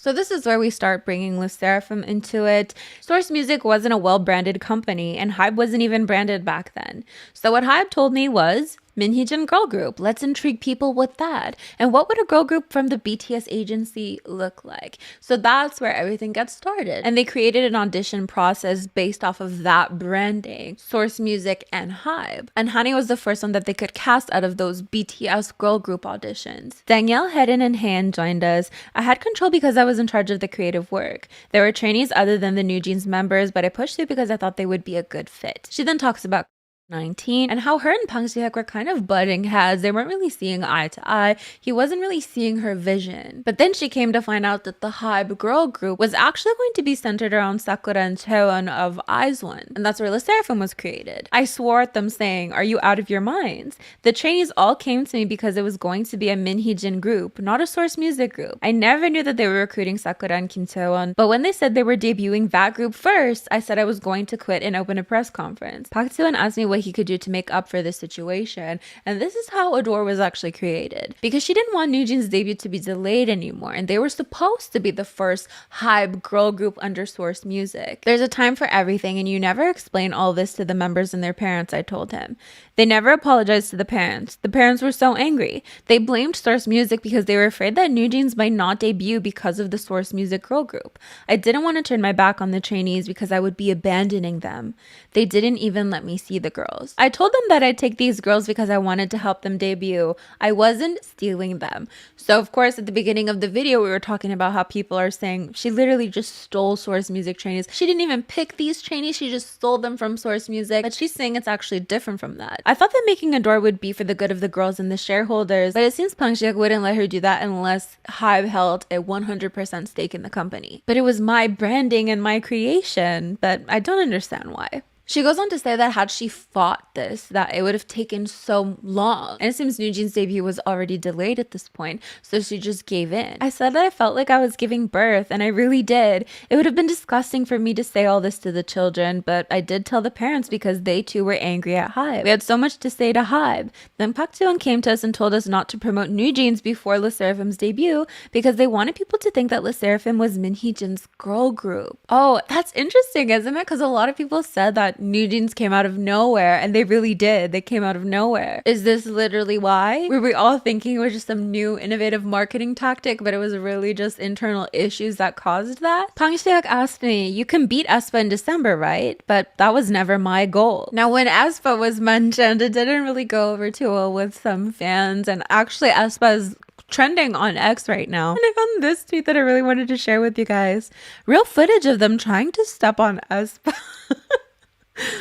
So this is where we start bringing Sserafim into it. Source Music wasn't a well-branded company, and Hybe wasn't even branded back then. So what Hybe told me was, Minhyejin girl group, let's intrigue people with that. And what would a girl group from the BTS agency look like? So that's where everything gets started. And they created an audition process based off of that branding, Source Music and Hybe. And Wonhee was the first one that they could cast out of those BTS girl group auditions. Danielle, Hedin, and Han joined us. I had control because I was in charge of the creative work. There were trainees other than the NewJeans members, but I pushed through because I thought they would be a good fit. She then talks about 19 and how her and Pang Si-hyuk were kind of butting heads. They weren't really seeing eye to eye. He wasn't really seeing her vision. But then she came to find out that the Hybe girl group was actually going to be centered around Sakura and Chaewon of IZ*ONE, and that's where Sserafim was created. I swore at them saying, "Are you out of your minds?" The trainees all came to me because it was going to be a Minhyejin group, not a Source Music group. I never knew that they were recruiting Sakura and Kim Chaewon, but when they said they were debuting that group first, I said I was going to quit and open a press conference. Park Seo-won asked me what he could do to make up for this situation, and this is how Ador was actually created, because she didn't want NewJeans' debut to be delayed anymore, and they were supposed to be the first Hybe girl group under Source Music. There's a time for everything, and you never explain all this to the members and their parents, I told him. They never apologized to the parents. The parents were so angry. They blamed Source Music because they were afraid that NewJeans might not debut because of the Source Music girl group. I didn't want to turn my back on the trainees because I would be abandoning them. They didn't even let me see the girls. I told them that I'd take these girls because I wanted to help them debut. I wasn't stealing them. So of course, at the beginning of the video, we were talking about how people are saying she literally just stole Source Music trainees. She didn't even pick these trainees. She just stole them from Source Music. But she's saying it's actually different from that. I thought that making Ador would be for the good of the girls and the shareholders, but it seems Pang Si-hyuk wouldn't let her do that unless Hybe held a 100% stake in the company. But it was my branding and my creation, but I don't understand why. She goes on to say that had she fought this, that it would have taken so long. And it seems NewJeans' debut was already delayed at this point, so she just gave in. I said that I felt like I was giving birth, and I really did. It would have been disgusting for me to say all this to the children, but I did tell the parents because they too were angry at Hybe. We had so much to say to Hybe. Then Park Seo-won came to us and told us not to promote NewJeans before Sserafim's debut because they wanted people to think that Sserafim was Minhyejin's girl group. Oh, that's interesting, isn't it? Because a lot of people said that NewJeans came out of nowhere, and they really did. They came out of nowhere. Is this literally why? Were we all thinking it was just some new innovative marketing tactic, but it was really just internal issues that caused that? Pang Si-hyuk asked me, "You can beat aespa in December, right?" But that was never my goal. Now, when aespa was mentioned, it didn't really go over too well with some fans, and actually aespa is trending on X right now. And I found this tweet that I really wanted to share with you guys. Real footage of them trying to step on aespa.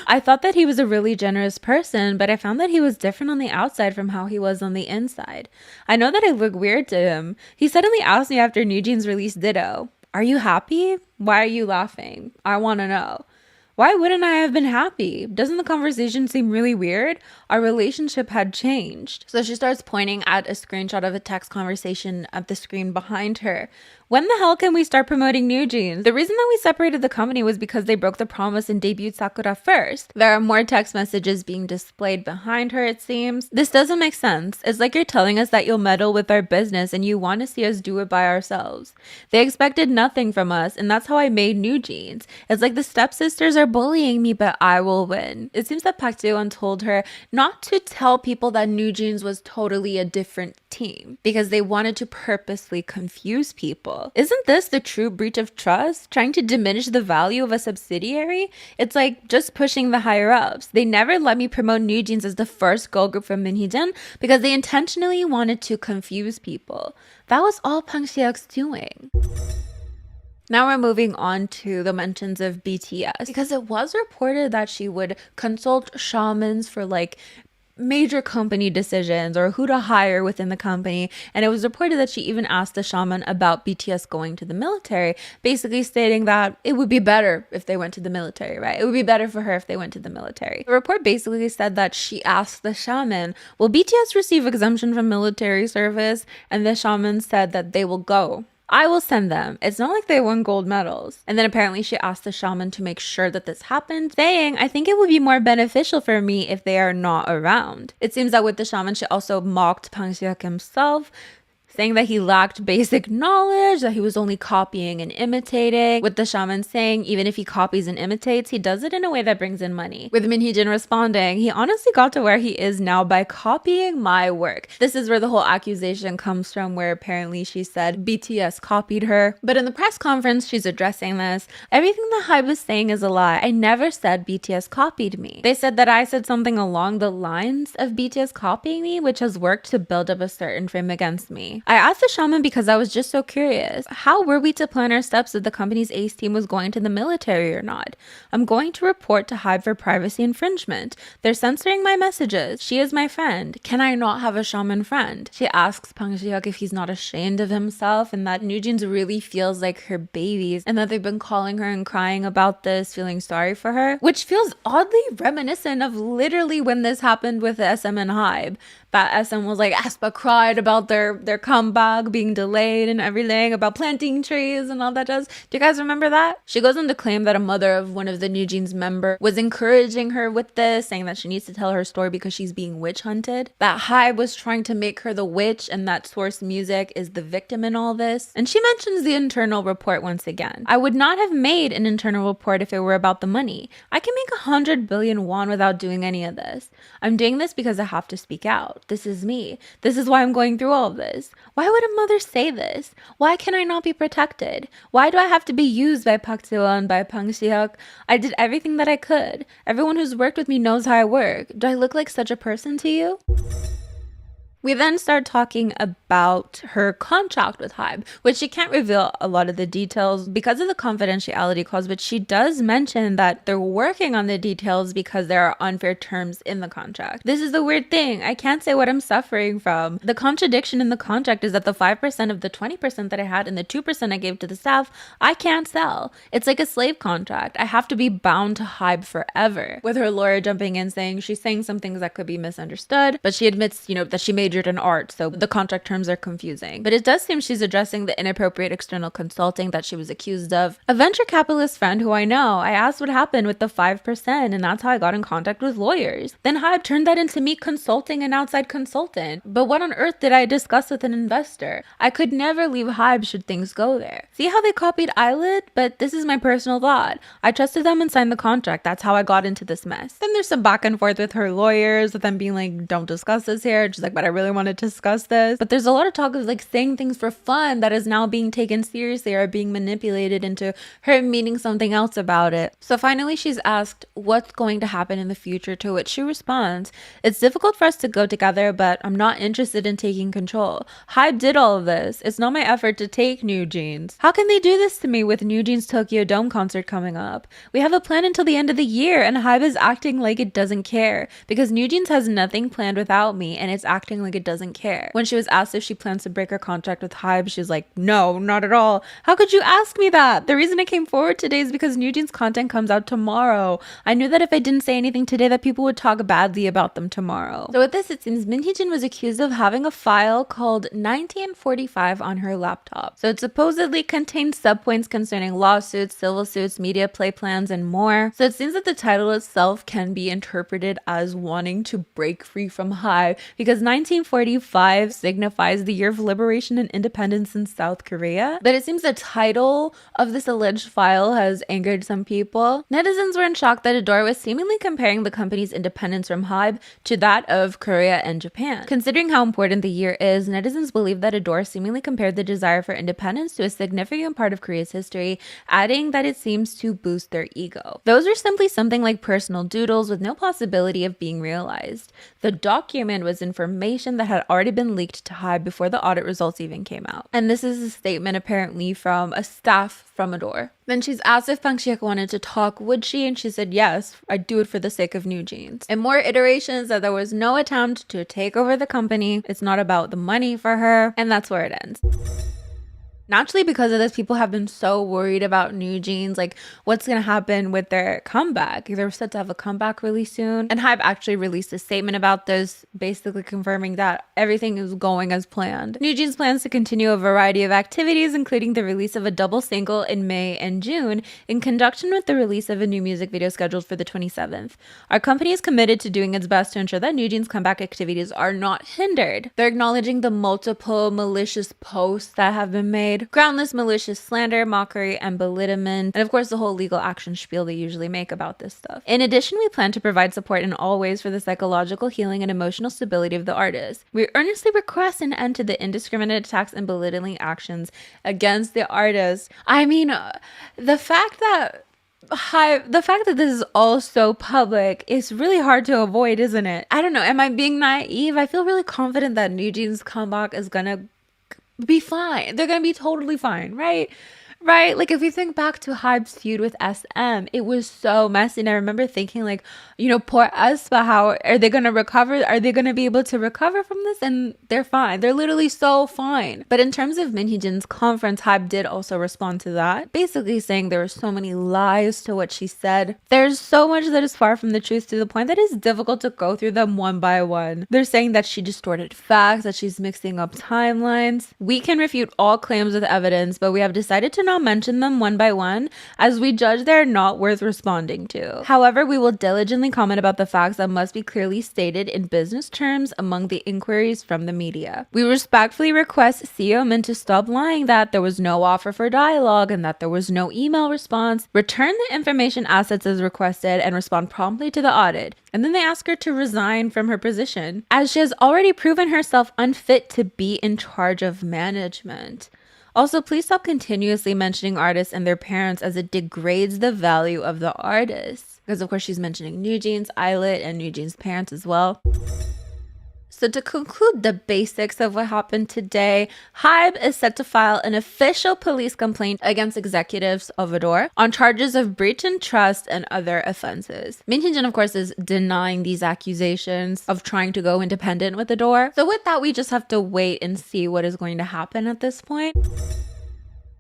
I thought that he was a really generous person, but I found that he was different on the outside from how he was on the inside. I know that I look weird to him. He suddenly asked me after NewJeans released Ditto, "Are you happy? Why are you laughing? I want to know." Why wouldn't I have been happy? Doesn't the conversation seem really weird? Our relationship had changed. So she starts pointing at a screenshot of a text conversation at the screen behind her. When the hell can we start promoting NewJeans? The reason that we separated the company was because they broke the promise and debuted Sakura first. There are more text messages being displayed behind her, it seems. This doesn't make sense. It's like you're telling us that you'll meddle with our business and you want to see us do it by ourselves. They expected nothing from us, and that's how I made NewJeans. It's like the stepsisters are bullying me, but I will win. It seems that Park Seo-won told her not to tell people that NewJeans was totally a different team because they wanted to purposely confuse people. Isn't this the true breach of trust? Trying to diminish the value of a subsidiary? It's like just pushing the higher ups. They never let me promote NewJeans as the first girl group from Minhyejin because they intentionally wanted to confuse people. That was all Pang Si-hyuk's doing. Now we're moving on to the mentions of BTS because it was reported that she would consult shamans for like major company decisions or who to hire within the company, and it was reported that she even asked the shaman about BTS going to the military, basically stating that it would be better if they went to the military, right? It would be better for her if they went to the military. The report basically said that she asked the shaman, "Will BTS receive exemption from military service?" And the shaman said that they will go. "I will send them. It's not like they won gold medals." And then apparently she asked the shaman to make sure that this happened, saying, "I think it would be more beneficial for me if they are not around." It seems that with the shaman, she also mocked Pang Si-hyuk himself, saying that he lacked basic knowledge, that he was only copying and imitating, with the shaman saying even if he copies and imitates, he does it in a way that brings in money. With Minhyejin responding, he honestly got to where he is now by copying my work. This is where the whole accusation comes from, where apparently she said BTS copied her. But in the press conference, she's addressing this. Everything that Hybe is saying is a lie. I never said BTS copied me. They said that I said something along the lines of BTS copying me, which has worked to build up a certain frame against me. I asked the shaman because I was just so curious. How were we to plan our steps if the company's ace team was going to the military or not? I'm going to report to Hybe for privacy infringement. They're censoring my messages. She is my friend. Can I not have a shaman friend? She asks Bang Si-hyuk if he's not ashamed of himself and that NewJeans really feels like her babies and that they've been calling her and crying about this, feeling sorry for her, which feels oddly reminiscent of literally when this happened with SM and Hybe. That SM was like, aespa cried about their comeback being delayed and everything, about planting trees and all that jazz. Do you guys remember that? She goes on to claim that a mother of one of the NewJeans members was encouraging her with this, saying that she needs to tell her story because she's being witch hunted. That Hybe was trying to make her the witch and that Source Music is the victim in all this. And she mentions the internal report once again. I would not have made an internal report if it were about the money. I can make 100 billion won without doing any of this. I'm doing this because I have to speak out. This is me. This is why I'm going through all of this. Why would a mother say this? Why can I not be protected? Why do I have to be used by Park Seo-won, by Bang Si-hyuk? I did everything that I could. Everyone who's worked with me knows how I work. Do I look like such a person to you? We then start talking about her contract with Hybe, which she can't reveal a lot of the details because of the confidentiality clause, but she does mention that they're working on the details because there are unfair terms in the contract. This is the weird thing. I can't say what I'm suffering from. The contradiction in the contract is that the 5% of the 20% that I had and the 2% I gave to the staff, I can't sell. It's like a slave contract. I have to be bound to Hybe forever. With her lawyer jumping in saying she's saying some things that could be misunderstood, but she admits, that she majored in art, so the contract terms are confusing. But it does seem she's addressing the inappropriate external consulting that she was accused of. A venture capitalist friend who I know, I asked what happened with the 5%, and that's how I got in contact with lawyers. Then Hybe turned that into me consulting an outside consultant. But what on earth did I discuss with an investor? I could never leave Hybe should things go there. See how they copied Illit? But this is my personal thought. I trusted them and signed the contract. That's how I got into this mess. Then there's some back and forth with her lawyers, with them being like, don't discuss this here. She's like, but I really want to discuss this. But there's a lot of talk of like saying things for fun that is now being taken seriously or being manipulated into her meaning something else about it. So finally she's asked what's going to happen in the future, to which she responds, it's difficult for us to go together, but I'm not interested in taking control. Hybe did all of this. It's not my effort to take NewJeans. How can they do this to me with NewJeans Tokyo Dome concert coming up? We have a plan until the end of the year and Hybe is acting like it doesn't care because NewJeans has nothing planned without me and it's acting like it doesn't care. When she was asked if she plans to break her contract with Hybe, she's like, no, not at all. How could you ask me that? The reason I came forward today is because NewJeans content comes out tomorrow. I knew that if I didn't say anything today that people would talk badly about them tomorrow. So with this, it seems Minhyejin was accused of having a file called 1945 on her laptop. So it supposedly contains subpoints concerning lawsuits, civil suits, media play plans, and more. So it seems that the title itself can be interpreted as wanting to break free from Hybe because 1945 signifies the year of liberation and independence in South Korea. But it seems the title of this alleged file has angered some people. Netizens were in shock that Ador was seemingly comparing the company's independence from Hybe to that of Korea and Japan. Considering how important the year is, netizens believe that Ador seemingly compared the desire for independence to a significant part of Korea's history, adding that it seems to boost their ego. Those are simply something like personal doodles with no possibility of being realized. The document was information that had already been leaked to Hybe before the audit results even came out. And this is a statement apparently from a staff from Ador. Then she's asked if Bang Si-hyuk wanted to talk, would she? And she said, yes, I'd do it for the sake of NewJeans. And more iterations that there was no attempt to take over the company. It's not about the money for her. And that's where it ends. Naturally, because of this, people have been so worried about NewJeans, like what's going to happen with their comeback. They're set to have a comeback really soon. And Hybe actually released a statement about this, basically confirming that everything is going as planned. NewJeans plans to continue a variety of activities, including the release of a double single in May and June, in conjunction with the release of a new music video scheduled for the 27th. Our company is committed to doing its best to ensure that NewJeans comeback activities are not hindered. They're acknowledging the multiple malicious posts that have been made, groundless malicious slander, mockery, and belittlement, and of course the whole legal action spiel they usually make about this stuff. In addition, we plan to provide support in all ways for the psychological healing and emotional stability of the artist. We earnestly request an end to the indiscriminate attacks and belittling actions against the artist. I mean, the fact that this is all so public is really hard to avoid, isn't it? I don't know. Am I being naive? I feel really confident that NewJeans' comeback is gonna be fine. They're gonna be totally fine, right? Right? Like if you think back to Hybe's feud with SM, it was so messy. And I remember thinking like, you know, poor aespa, how are they going to recover? Are they going to be able to recover from this? And they're fine. They're literally so fine. But in terms of Minhyejin's conference, Hybe did also respond to that, basically saying there were so many lies to what she said. There's so much that is far from the truth to the point that it's difficult to go through them one by one. They're saying that she distorted facts, that she's mixing up timelines. We can refute all claims with evidence, but we have decided to not mention them one by one as we judge they're not worth responding to. However, we will diligently comment about the facts that must be clearly stated in business terms among the inquiries from the media. We respectfully request CEO Min to stop lying that there was no offer for dialogue and that there was no email response, return the information assets as requested, and respond promptly to the audit. And then they ask her to resign from her position, as she has already proven herself unfit to be in charge of management. Also, please stop continuously mentioning artists and their parents as it degrades the value of the artists. Because of course she's mentioning NewJeans, Illit, and NewJeans' parents as well. So to conclude the basics of what happened today, Hybe is set to file an official police complaint against executives of Ador on charges of breach in trust and other offenses. Minhyejin, of course, is denying these accusations of trying to go independent with Ador. So with that, we just have to wait and see what is going to happen at this point.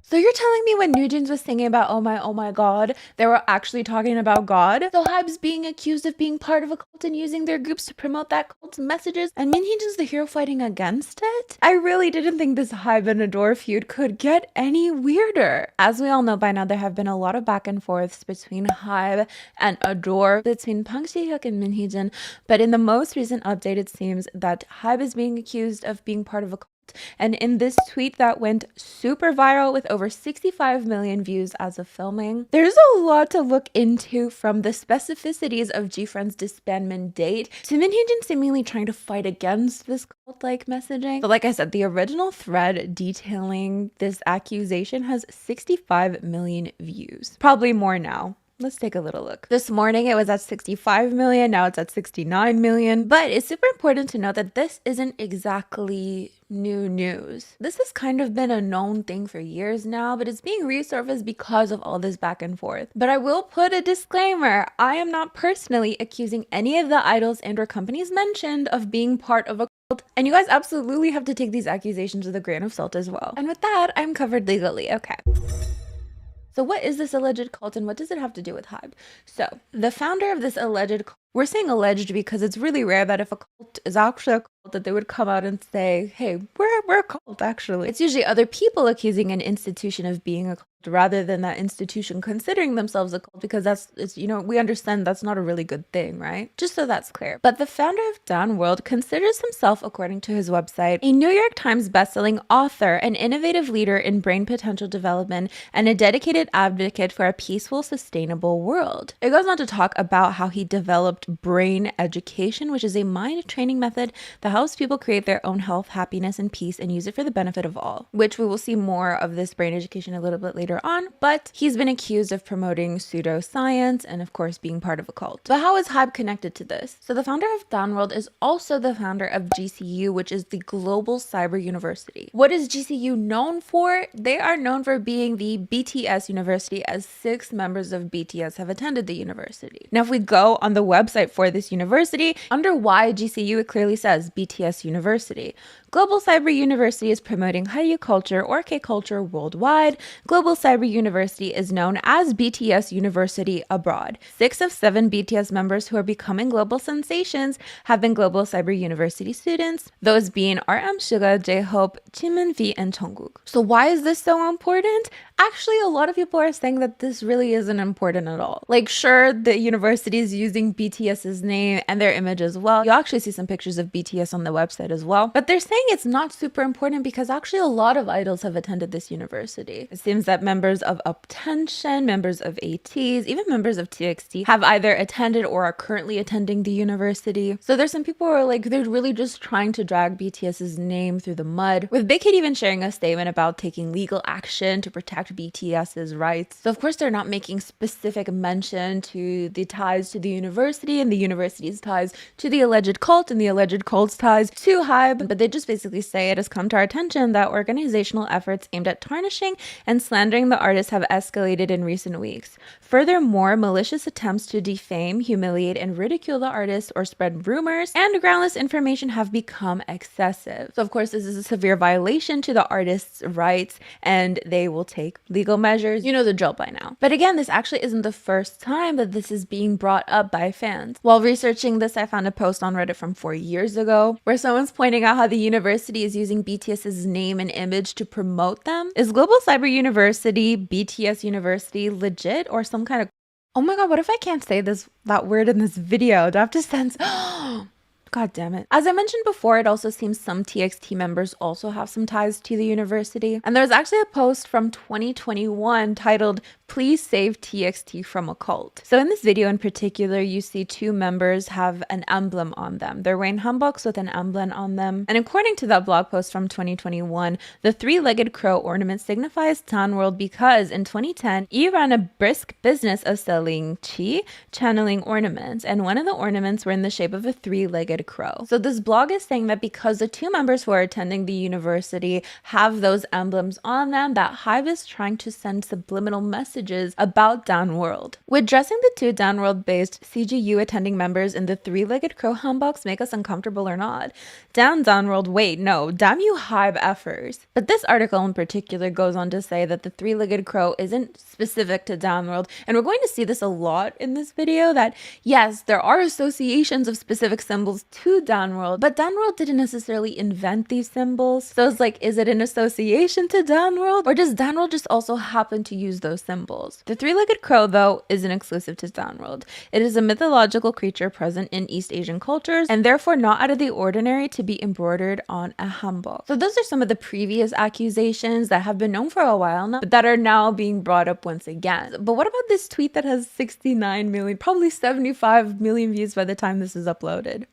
So you're telling me when NewJeans was singing about oh my god, they were actually talking about God? So Hybe's being accused of being part of a cult and using their groups to promote that cult's messages, and Minhyejin's the hero fighting against it? I really didn't think this Hybe and Ador feud could get any weirder. As we all know by now, there have been a lot of back and forths between Hybe and Ador, between Park Ji-hyuk and Minhyejin, but in the most recent update, it seems that Hybe is being accused of being part of a cult. And in this tweet that went super viral with over 65 million views as of filming, there's a lot to look into, from the specificities of GFriend's disbandment date to Minhyejin seemingly trying to fight against this cult-like messaging. So like I said, the original thread detailing this accusation has 65 million views. Probably more now. Let's take a little look. This morning it was at 65 million, now it's at 69 million. But it's super important to note that this isn't exactly new news. This has kind of been a known thing for years now, but it's being resurfaced because of all this back and forth. But I will put a disclaimer. I am not personally accusing any of the idols and or companies mentioned of being part of a cult, and you guys absolutely have to take these accusations with a grain of salt as well. And with that, I'm covered legally. Okay. So what is this alleged cult and what does it have to do with Hybe? So the founder of this alleged cult, we're saying alleged because it's really rare that if a cult is actually a cult that they would come out and say, hey, we're a cult actually. It's usually other people accusing an institution of being a cult rather than that institution considering themselves a cult, because we understand that's not a really good thing, right? Just so that's clear. But the founder of Dahn World considers himself, according to his website, a New York Times bestselling author, an innovative leader in brain potential development, and a dedicated advocate for a peaceful, sustainable world. It goes on to talk about how he developed brain education, which is a mind training method that helps people create their own health, happiness, and peace and use it for the benefit of all, which we will see more of this brain education a little bit later later on, but he's been accused of promoting pseudoscience and of course being part of a cult. But how is Hybe connected to this? So the founder of Dahn is also the founder of GCU, which is the Global Cyber University. What is GCU known for? They are known for being the BTS university, as 6 members of BTS have attended the university. Now, if we go on the website for this university, under why GCU, it clearly says BTS University. Global Cyber University is promoting Hallyu culture or K-culture worldwide. Global Cyber University is known as BTS University abroad. 6 of 7 BTS members who are becoming global sensations have been Global Cyber University students, those being RM Suga, J-Hope, Jimin V, and Jungkook. So why is this so important? Actually, a lot of people are saying that this really isn't important at all. Like, sure, the university is using BTS's name and their image as well. You'll actually see some pictures of BTS on the website as well. But they're saying it's not super important because actually a lot of idols have attended this university. It seems that members of Uptension, members of ATEEZ, even members of TXT have either attended or are currently attending the university. So there's some people who are like, they're really just trying to drag BTS's name through the mud, with Big Hit even sharing a statement about taking legal action to protect BTS's rights. So of course they're not making specific mention to the ties to the university and the university's ties to the alleged cult and the alleged cult's ties to Hybe, but they just basically say it has come to our attention that organizational efforts aimed at tarnishing and slandering the artist have escalated in recent weeks. Furthermore, malicious attempts to defame, humiliate, and ridicule the artist or spread rumors and groundless information have become excessive. So of course this is a severe violation to the artist's rights and they will take legal measures. You know the drill by now. But again, this actually isn't the first time that this is being brought up by fans. While researching this, I found a post on Reddit from 4 years ago where someone's pointing out how the university is using BTS's name and image to promote them. Is Global Cyber University, BTS University, legit or some kind of... Oh my god, what if I can't say that word in this video? Do I have to censor? God damn it. As I mentioned before, it also seems some TXT members also have some ties to the university. And there was actually a post from 2021 titled, "Please Save TXT from a Cult." So in this video in particular, you see 2 members have an emblem on them. They're wearing hanboks with an emblem on them. And according to that blog post from 2021, the 3-legged crow ornament signifies Dahn because in 2010, he ran a brisk business of selling chi, channeling ornaments, and one of the ornaments were in the shape of a 3-legged crow. So this blog is saying that because the 2 members who are attending the university have those emblems on them, that Hybe is trying to send subliminal messages about Dahn. Would dressing the 2 Dahn based CGU attending members in the 3-legged crow hanboks make us uncomfortable or not? Dahn, wait, no, damn you Hybe effers. But this article in particular goes on to say that the 3-legged crow isn't specific to Dahn, and we're going to see this a lot in this video, that yes, there are associations of specific symbols to Dahn, but Dahn didn't necessarily invent these symbols. So it's like, is it an association to Dahn, or does Dahn just also happen to use those symbols? The 3-legged crow, though, isn't exclusive to Dahn. It is a mythological creature present in East Asian cultures and therefore not out of the ordinary to be embroidered on a hanbok. So those are some of the previous accusations that have been known for a while now, but that are now being brought up once again. But what about this tweet that has 69 million, probably 75 million views by the time this is uploaded?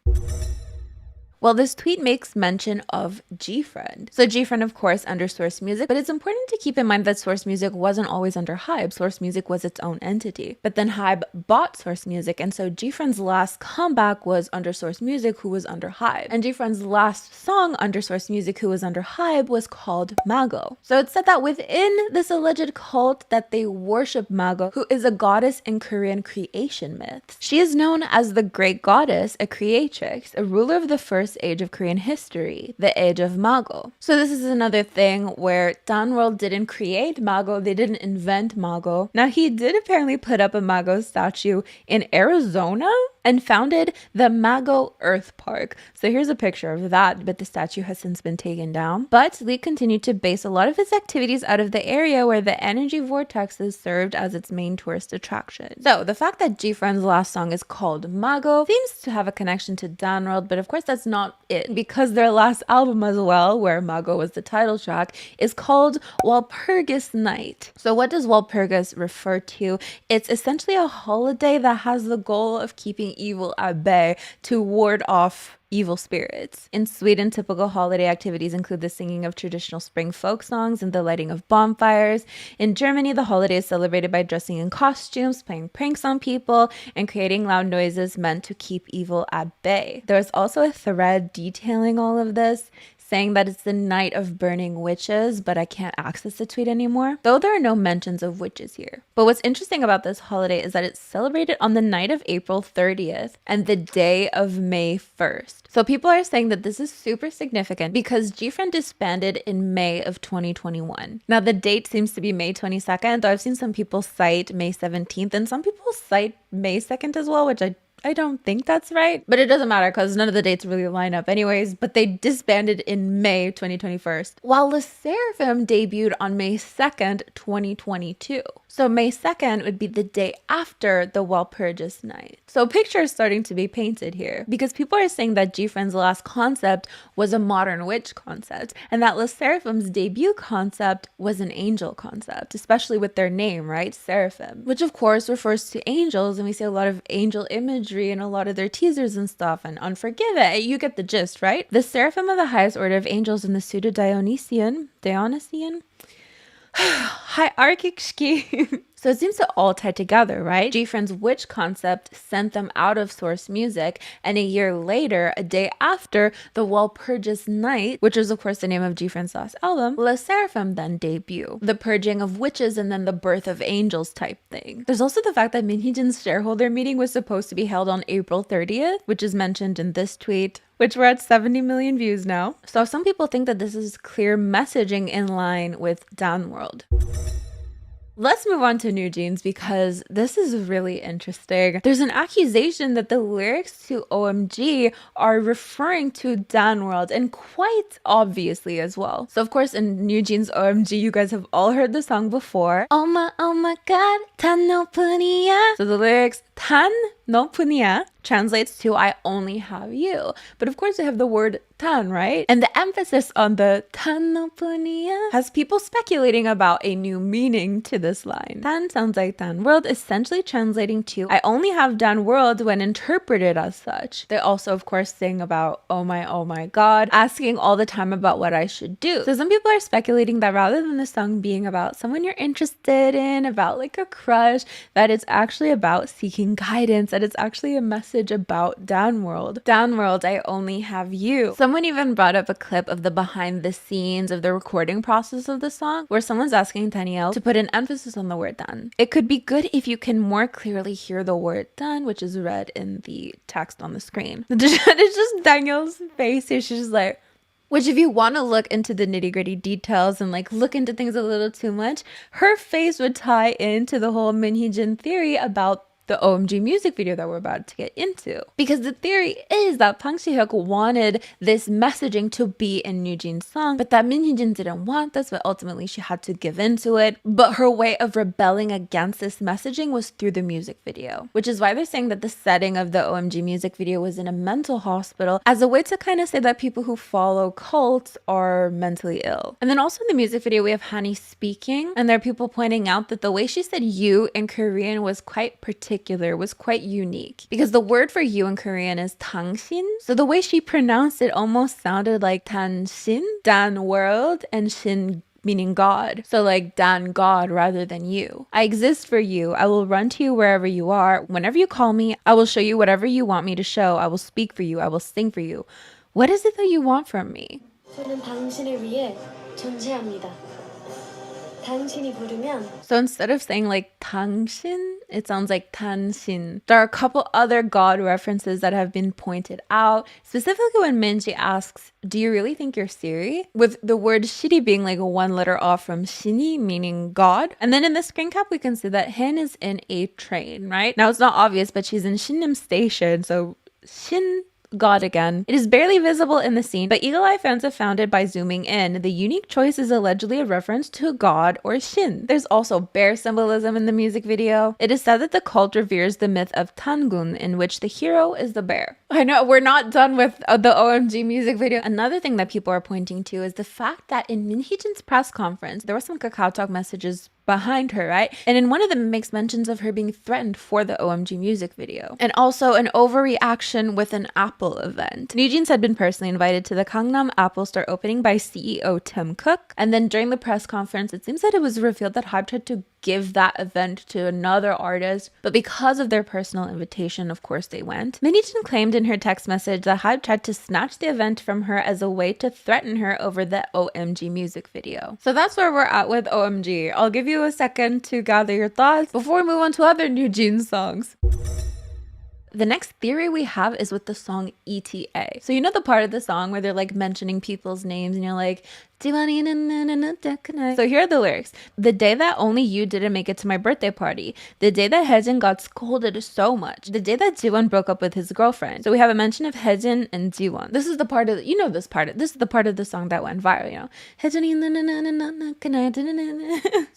Well, this tweet makes mention of GFriend. So GFriend, of course, under Source Music, but it's important to keep in mind that Source Music wasn't always under Hybe. Source Music was its own entity. But then Hybe bought Source Music, and so GFriend's last comeback was under Source Music, who was under Hybe. And GFriend's last song under Source Music, who was under Hybe, was called Mago. So it's said that within this alleged cult that they worship Mago, who is a goddess in Korean creation myths. She is known as the Great Goddess, a creatrix, a ruler of the first age of Korean history, the age of Mago. So this is another thing where Dahn didn't create Mago, they didn't invent Mago. Now he did apparently put up a Mago statue in Arizona and founded the Mago Earth Park. So here's a picture of that, but the statue has since been taken down. But Lee continued to base a lot of his activities out of the area where the energy vortexes served as its main tourist attraction. So the fact that GFriend's last song is called Mago seems to have a connection to Dahn, but of course that's not it, because their last album as well, where Mago was the title track, is called Walpurgis Night. So what does Walpurgis refer to? It's essentially a holiday that has the goal of keeping evil at bay to ward off evil spirits. In Sweden, typical holiday activities include the singing of traditional spring folk songs and the lighting of bonfires. In Germany, the holiday is celebrated by dressing in costumes, playing pranks on people, and creating loud noises meant to keep evil at bay. There's also a thread detailing all of this, saying that it's the night of burning witches, but I can't access the tweet anymore, though there are no mentions of witches here. But what's interesting about this holiday is that it's celebrated on the night of April 30th and the day of May 1st. So people are saying that this is super significant because GFriend disbanded in May of 2021. Now the date seems to be May 22nd, though I've seen some people cite May 17th and some people cite May 2nd as well, which I don't think that's right, but it doesn't matter because none of the dates really line up anyways, but they disbanded in May 2021, while the Sserafim debuted on May 2nd, 2022. So May 2nd would be the day after the Walpurgis night. So a picture is starting to be painted here because people are saying that GFriend's last concept was a modern witch concept and that Le Sserafim's debut concept was an angel concept, especially with their name, right? Seraphim, which of course refers to angels, and we see a lot of angel imagery in a lot of their teasers and stuff, and Unforgive It. You get the gist, right? The Seraphim are the highest order of angels in the Pseudo-Dionysian hierarchy. So it seems to all tie together, right? GFriend's witch concept sent them out of source music, and a year later, a day after the Walpurgis night, which is of course the name of GFriend's last album, Le Sserafim then debut. The purging of witches and then the birth of angels type thing. There's also the fact that MHJ's shareholder meeting was supposed to be held on April 30th, which is mentioned in this tweet, which we're at 70 million views now. So some people think that this is clear messaging in line with Dahn World. Let's move on to NewJeans because this is really interesting. There's an accusation that the lyrics to OMG are referring to Dahn World, and quite obviously as well. So of course in NewJeans OMG, you guys have all heard the song before. Oh my god, tan no punya. So the lyrics, tan no punya, translates to I only have you. But of course we have the word tan, right? And the emphasis on the tan no punya has people speculating about a new meaning to this line. Tan sounds like Dahn World, essentially translating to I only have Dahn World when interpreted as such. They also of course sing about oh my god, asking all the time about what I should do. So some people are speculating that rather than the song being about someone you're interested in, about like a crush, that it's actually about seeking guidance, that it's actually a message about Dahn World. Dahn World, I only have you. Someone even brought up a clip of the behind the scenes of the recording process of the song where someone's asking Danielle to put an emphasis on the word Dahn. It could be good if you can more clearly hear the word Dahn, which is read in the text on the screen. It's just Danielle's face here. She's just like, which if you want to look into the nitty-gritty details and like look into things a little too much, her face would tie into the whole Minhyejin theory about the OMG music video that we're about to get into. Because the theory is that Bang Si-hyuk wanted this messaging to be in NewJeans' song, but that Minhyejin didn't want this, but ultimately she had to give into it. But her way of rebelling against this messaging was through the music video, which is why they're saying that the setting of the OMG music video was in a mental hospital as a way to kind of say that people who follow cults are mentally ill. And then also in the music video, we have Hani speaking, and there are people pointing out that the way she said you in Korean was quite particular, was quite unique because the word for you in Korean is 당신. So the way she pronounced it almost sounded like 당신, Dahn World, and shin meaning God. So like Dahn God rather than you. I exist for you. I will run to you wherever you are. Whenever you call me, I will show you whatever you want me to show. I will speak for you. I will sing for you. What is it that you want from me? 저는 당신을 위해 존재합니다. 당신이 부르면. So instead of saying like 당신, it sounds like 단신. There are a couple other God references that have been pointed out, specifically when Minji asks, do you really think you're Siri? With the word shiri being like one letter off from shini, meaning God. And then in the screen cap, we can see that Hin is in a train, right? Now it's not obvious, but she's in Shinnim Station, so Shin, God again. It is barely visible in the scene, but Eagle Eye fans have found it by zooming in. The unique choice is allegedly a reference to God or Shin. There's also bear symbolism in the music video. It is said that the cult reveres the myth of Tangun, in which the hero is the bear. I know, we're not done with the OMG music video. Another thing that people are pointing to is the fact that in Minhyejin's press conference, there were some KakaoTalk messages behind her, right? And in one of them, it makes mentions of her being threatened for the OMG music video. And also an overreaction with an Apple event. NewJeans had been personally invited to the Gangnam Apple store opening by CEO Tim Cook. And then during the press conference, it seems that it was revealed that Hybe tried to give that event to another artist, but because of their personal invitation, of course they went. Minhyejin claimed in her text message that Hybe tried to snatch the event from her as a way to threaten her over the OMG music video. So that's where we're at with OMG. I'll give you a second to gather your thoughts before we move on to other NewJeans songs. The next theory we have is with the song ETA. So you know the part of the song where they're like mentioning people's names and you're like, so here are the lyrics. The day that only you didn't make it to my birthday party. The day that Haejin got scolded so much. The day that Jiwon broke up with his girlfriend. So we have a mention of Haejin and Jiwon. This is the part of, you know this part. This is the part of the song that went viral, you know. So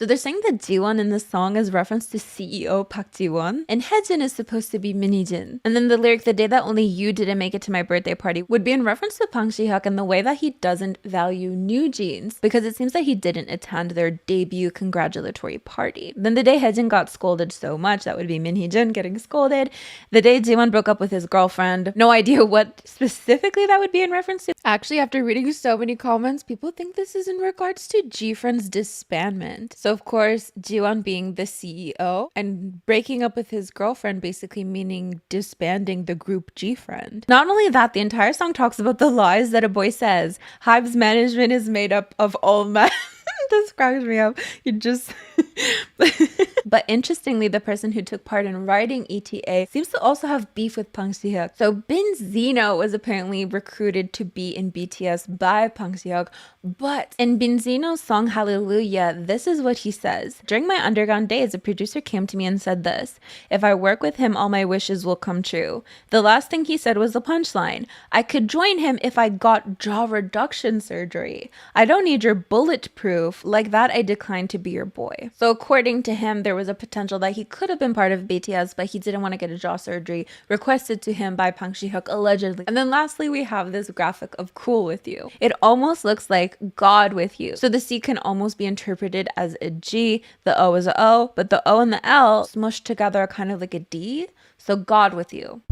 they're saying that Jiwon in this song is reference to CEO Park Jiwon. And Haejin is supposed to be Minhyejin. And then the lyric, the day that only you didn't make it to my birthday party, would be in reference to Bang Si-hyuk and the way that he doesn't value NewJeans, because it seems that he didn't attend their debut congratulatory party. Then the day Haejin got scolded so much, that would be Minhyejin getting scolded. The day Jiwon broke up with his girlfriend, no idea what specifically that would be in reference to. Actually, after reading so many comments, people think this is in regards to G-Friend's disbandment. So of course, Jiwon being the CEO and breaking up with his girlfriend basically meaning disbanding the group G-Friend. Not only that, the entire song talks about the lies that a boy says. Hybe's management is made up of all men. This cracks me up. You just... But interestingly, the person who took part in writing ETA seems to also have beef with Bang Si-hyuk. So Bin Zeno was apparently recruited to be in BTS by Bang Si-hyuk, but in Bin Zeno's song Hallelujah, this is what he says. During my underground days, a producer came to me and said this: if I work with him, all my wishes will come true. The last thing he said was the punchline. I could join him if I got jaw reduction surgery. I don't need your bulletproof. Like that, I declined to be your boy. So according to him, there was a potential that he could have been part of BTS, but he didn't want to get a jaw surgery requested to him by Bang Si-hyuk allegedly. And then lastly, we have this graphic of Cool With You. It almost looks like God with you. So the C can almost be interpreted as a G, the O is a O, but the O and the L smushed together are kind of like a D. So God with you.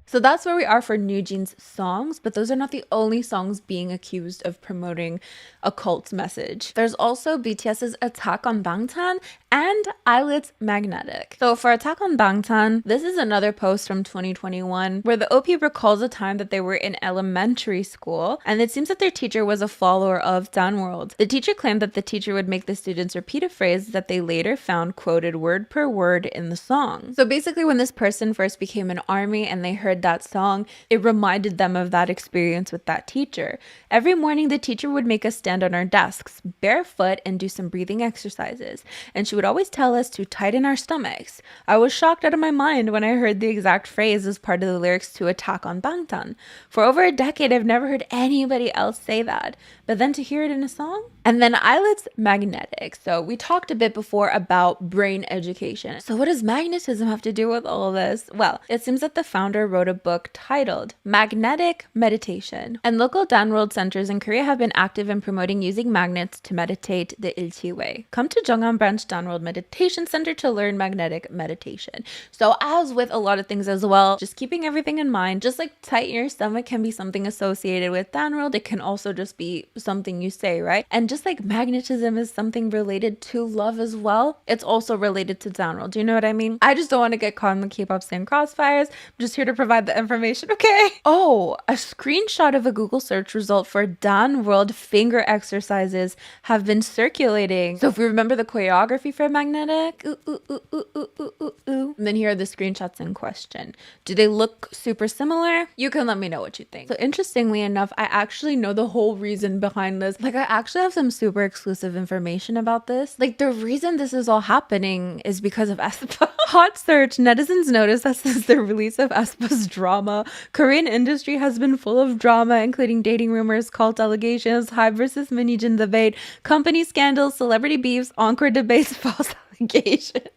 So that's where we are for NewJeans songs, but those are not the only songs being accused of promoting a cult message. There's also BTS's Attack on Bangtan and Illit's Magnetic. So for Attack on Bangtan, this is another post from 2021 where the OP recalls a time that they were in elementary school, and it seems that their teacher was a follower of Dahn. The teacher claimed that the teacher would make the students repeat a phrase that they later found quoted word per word in the song. So basically, when this person first became an ARMY and they heard that song, it reminded them of that experience with that teacher. Every morning, the teacher would make us stand on our desks, barefoot, and do some breathing exercises. And she would always tell us to tighten our stomachs. I was shocked out of my mind when I heard the exact phrase as part of the lyrics to Attack on Bangtan. For over a decade, I've never heard anybody else say that. But then to hear it in a song? And then Illit's Magnetic. So we talked a bit before about brain education. So what does magnetism have to do with all of this? Well, it seems that the founder wrote a book titled Magnetic Meditation. And local Dahn centers in Korea have been active in promoting using magnets to meditate the Illit way. Come to Jeongam Branch Dahn Meditation Center to learn magnetic meditation. So as with a lot of things as well, just keeping everything in mind, just like tighten your stomach can be something associated with Dahn, it can also just be something you say, right? And just like magnetism is something related to love as well, it's also related to Dahn. Do you know what I mean? I just don't want to get caught in the Kpop stan crossfires. I'm just here to provide the information, okay? Oh, a screenshot of a Google search result for Dahn finger exercises have been circulating. So if we remember the choreography for Magnetic, ooh, ooh, ooh, ooh, ooh, ooh, ooh, ooh. And then here are the screenshots in question. Do they look super similar? You can let me know what you think. So interestingly enough, I actually know the whole reason behind this. Like, I actually have some super exclusive information about this. Like, the reason this is all happening is because of aespa. Hot search, netizens notice that since the release of aespa's drama, Korean industry has been full of drama, including dating rumors, cult allegations, Hybe versus Minhyejin debate, company scandals, celebrity beefs, encore debates, false allegations. Allegations.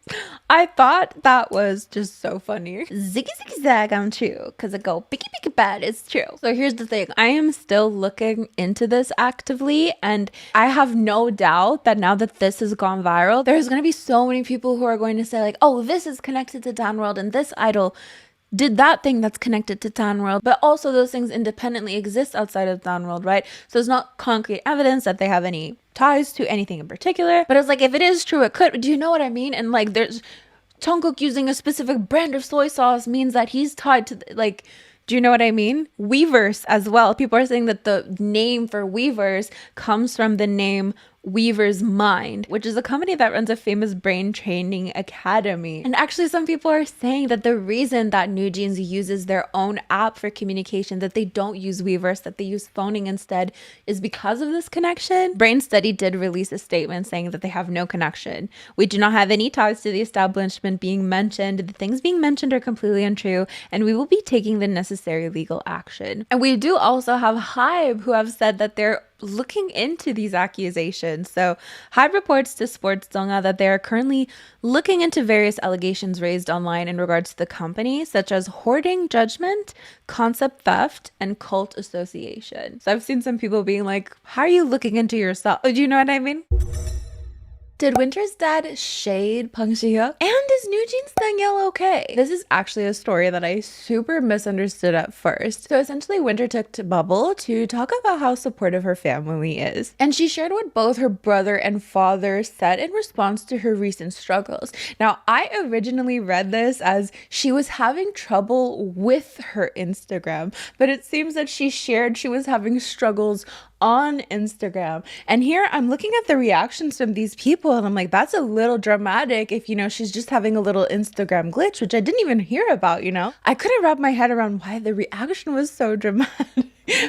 I thought that was just so funny. Ziggy ziggy zag, I'm true. Because I go picky picky bad, it's true. So here's the thing. I am still looking into this actively. And I have no doubt that now that this has gone viral, there's going to be so many people who are going to say like, oh, this is connected to Dahn World and this idol did that thing that's connected to Dahn World, but also those things independently exist outside of Dahn World, right? So it's not concrete evidence that they have any ties to anything in particular, but it's like, if it is true, it could. Do you know what I mean? And like, there's Jungkook using a specific brand of soy sauce means that he's tied to like, do you know what I mean? Weavers as well. People are saying that the name for Weavers comes from the name Weaver's Mind, which is a company that runs a famous brain training academy. And actually some people are saying that the reason that NewJeans uses their own app for communication, that they don't use Weavers, that they use phoning instead, is because of this connection. Brain Study did release a statement saying that they have no connection. We do not have any ties to the establishment being mentioned. The things being mentioned are completely untrue, and we will be taking the necessary legal action. And we do also have Hybe, who have said that they're looking into these accusations. So Hybe reports to Sports Donga that they are currently looking into various allegations raised online in regards to the company, such as hoarding judgment, concept theft, and cult association. So I've seen some people being like, how are you looking into yourself? Do you know what I mean? Did Winter's dad shade Pang Si-hyuk? And is NewJeans Danielle okay? This is actually a story that I super misunderstood at first. So essentially, Winter took to Bubble to talk about how supportive her family is. And she shared what both her brother and father said in response to her recent struggles. Now, I originally read this as she was having trouble with her Instagram, but it seems that she shared she was having struggles on Instagram. And here I'm looking at the reactions from these people and I'm like, that's a little dramatic if, you know, she's just having a little Instagram glitch, which I didn't even hear about, you know? I couldn't wrap my head around why the reaction was so dramatic.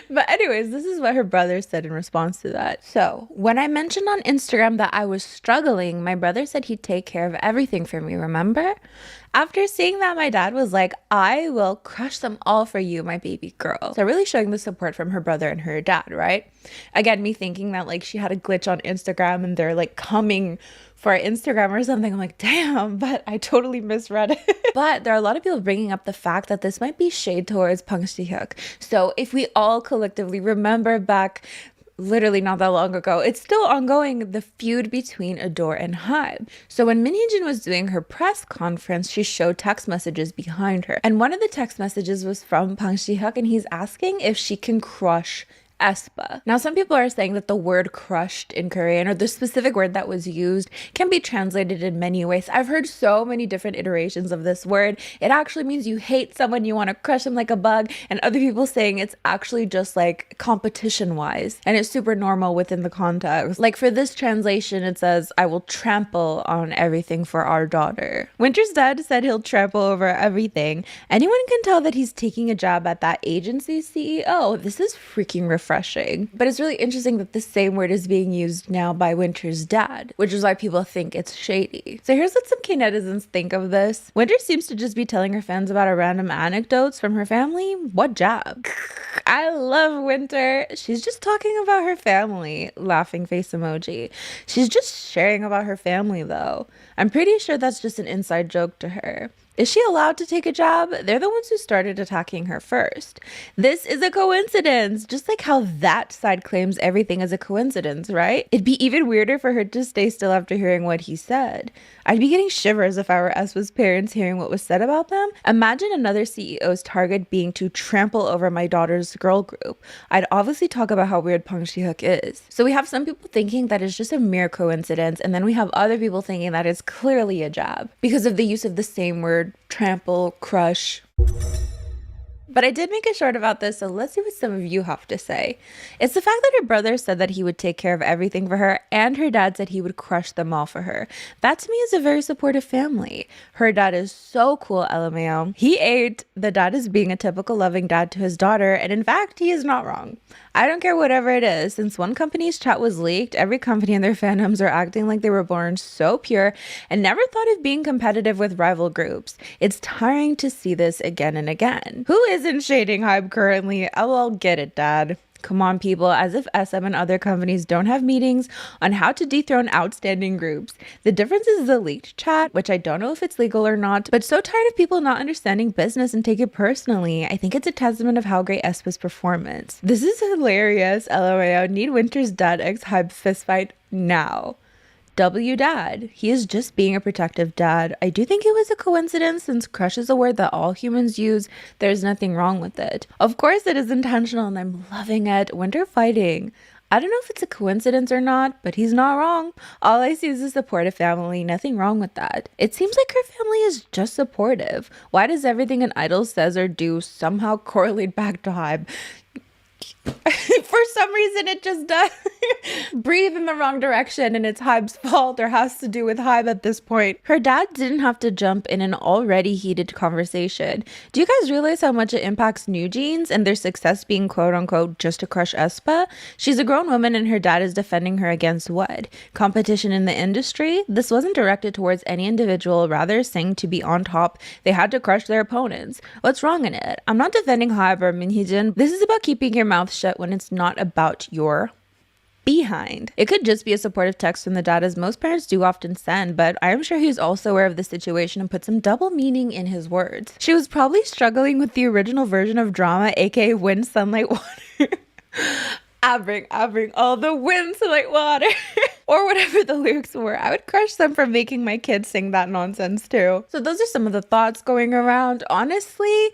But anyways, this is what her brother said in response to that. So when I mentioned on Instagram that I was struggling, my brother said he'd take care of everything for me, remember? After seeing that, my dad was like, I will crush them all for you, my baby girl. So really showing the support from her brother and her dad, right? Again, me thinking that like she had a glitch on Instagram and they're like coming for Instagram or something. I'm like, damn, but I totally misread it. But there are a lot of people bringing up the fact that this might be shade towards Pang Si-hyuk. So if we all collectively remember back literally not that long ago, it's still ongoing, the feud between Ador and Hybe. So when Min Hee-jin was doing her press conference, she showed text messages behind her. And one of the text messages was from Pang Si-hyuk, and he's asking if she can crush aespa. Now, some people are saying that the word crushed in Korean, or the specific word that was used, can be translated in many ways. I've heard so many different iterations of this word. It actually means you hate someone, you want to crush them like a bug, and other people saying it's actually just like competition wise, and it's super normal within the context. Like for this translation, it says, I will trample on everything for our daughter. Winter's dad said he'll trample over everything. Anyone can tell that he's taking a jab at that agency's CEO. This is freaking refreshing. But it's really interesting that the same word is being used now by Winter's dad, which is why people think it's shady. So here's what some K netizens think of this. Winter seems to just be telling her fans about a random anecdotes from her family. What jab? I love Winter. She's just talking about her family. Laughing face emoji. She's just sharing about her family though. I'm pretty sure that's just an inside joke to her. Is she allowed to take a jab? They're the ones who started attacking her first. This is a coincidence, just like how that side claims everything is a coincidence, right? It'd be even weirder for her to stay still after hearing what he said. I'd be getting shivers if I were aespa's parents hearing what was said about them. Imagine another CEO's target being to trample over my daughter's girl group. I'd obviously talk about how weird Pang Si-hyuk is. So we have some people thinking that it's just a mere coincidence, and then we have other people thinking that it's clearly a jab because of the use of the same word, trample, crush. But I did make a short about this, so let's see what some of you have to say. It's the fact that her brother said that he would take care of everything for her, and her dad said he would crush them all for her. That to me is a very supportive family. Her dad is so cool, LMAO. He ate. The dad is being a typical loving dad to his daughter, and in fact, he is not wrong. I don't care whatever it is. Since one company's chat was leaked, every company and their fandoms are acting like they were born so pure and never thought of being competitive with rival groups. It's tiring to see this again and again. Who isn't shading Hybe currently? LOL, get it, dad. Come on, people, as if SM and other companies don't have meetings on how to dethrone outstanding groups. The difference is the leaked chat, which I don't know if it's legal or not, but so tired of people not understanding business and take it personally. I think it's a testament of how great aespa's performance. This is hilarious, LMAO. Need Winter's dad ex Hybe fistfight now. W dad. He is just being a protective dad. I do think it was a coincidence since crush is a word that all humans use. There's nothing wrong with it. Of course it is intentional and I'm loving it. Winter fighting. I don't know if it's a coincidence or not, but he's not wrong. All I see is a supportive family. Nothing wrong with that. It seems like her family is just supportive. Why does everything an idol says or do somehow correlate back to Hybe? For some reason it just does. Breathe in the wrong direction and it's Hybe's fault or has to do with Hybe at this point. Her dad didn't have to jump in an already heated conversation. Do you guys realize how much it impacts NewJeans and their success being quote unquote just to crush aespa? She's a grown woman and her dad is defending her against what? Competition in the industry? This wasn't directed towards any individual, rather saying to be on top, they had to crush their opponents. What's wrong in it? I'm not defending Hybe or Minhyejin. This is about keeping your mouth shut when it's not about your behind. It could just be a supportive text from the dad, as most parents do often send, but I am sure he's also aware of the situation and put some double meaning in his words. She was probably struggling with the original version of drama, aka wind, sunlight, water. I bring all the wind, sunlight, water. Or whatever the lyrics were. I would crush them for making my kids sing that nonsense too. So those are some of the thoughts going around. Honestly,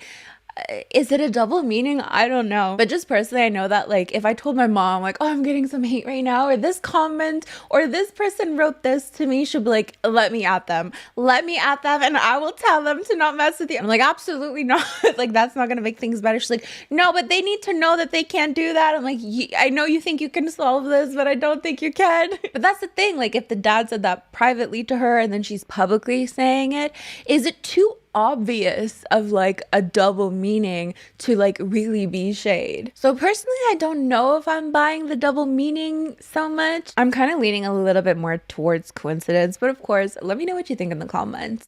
is it a double meaning? I don't know. But just personally, I know that like if I told my mom like, oh, I'm getting some hate right now, or this comment, or this person wrote this to me, she'll be like, let me at them. Let me at them and I will tell them to not mess with you. I'm like, absolutely not. Like, that's not going to make things better. She's like, no, but they need to know that they can't do that. I'm like, I know you think you can solve this, but I don't think you can. But that's the thing. Like if the dad said that privately to her and then she's publicly saying it, is it too obvious of like a double meaning to like really be shade? So personally, I don't know if I'm buying the double meaning so much. I'm kind of leaning a little bit more towards coincidence, but of course, let me know what you think in the comments.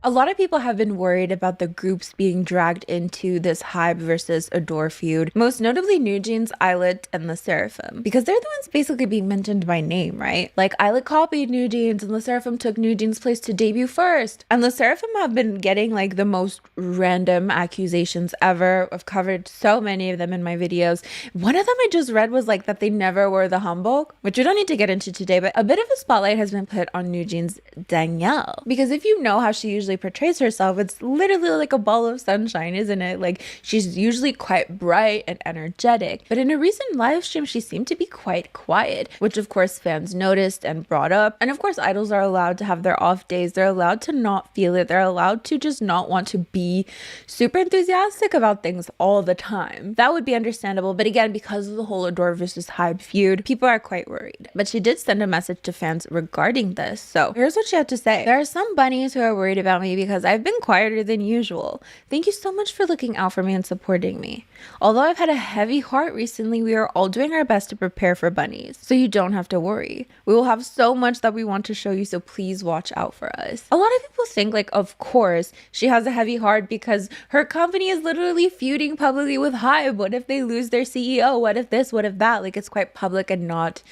A lot of people have been worried about the groups being dragged into this Hybe versus Ador feud, most notably NewJeans, Illit, and the Sserafim, because they're the ones basically being mentioned by name, right? Like Illit copied NewJeans and the Sserafim took NewJeans' place to debut first. And the Sserafim have been getting like the most random accusations ever. I've covered so many of them in my videos. One of them I just read was like that they never were the Humbug, which we don't need to get into today, but a bit of a spotlight has been put on NewJeans' Danielle, because if you know how she usually portrays herself, it's literally like a ball of sunshine, isn't it? Like she's usually quite bright and energetic, but in a recent live stream she seemed to be quite quiet, which of course fans noticed and brought up. And of course idols are allowed to have their off days. They're allowed to not feel it. They're allowed to just not want to be super enthusiastic about things all the time. That would be understandable, but again, because of the whole Ador versus Hybe feud, people are quite worried. But she did send a message to fans regarding this, so here's what she had to say. There are some bunnies who are worried about me because I've been quieter than usual. Thank you so much for looking out for me and supporting me. Although I've had a heavy heart recently, we are all doing our best to prepare for bunnies, so you don't have to worry. We will have so much that we want to show you, so please watch out for us. A lot of people think like, of course, she has a heavy heart because her company is literally feuding publicly with Hybe. What if they lose their CEO? What if this? What if that? Like, it's quite public and not...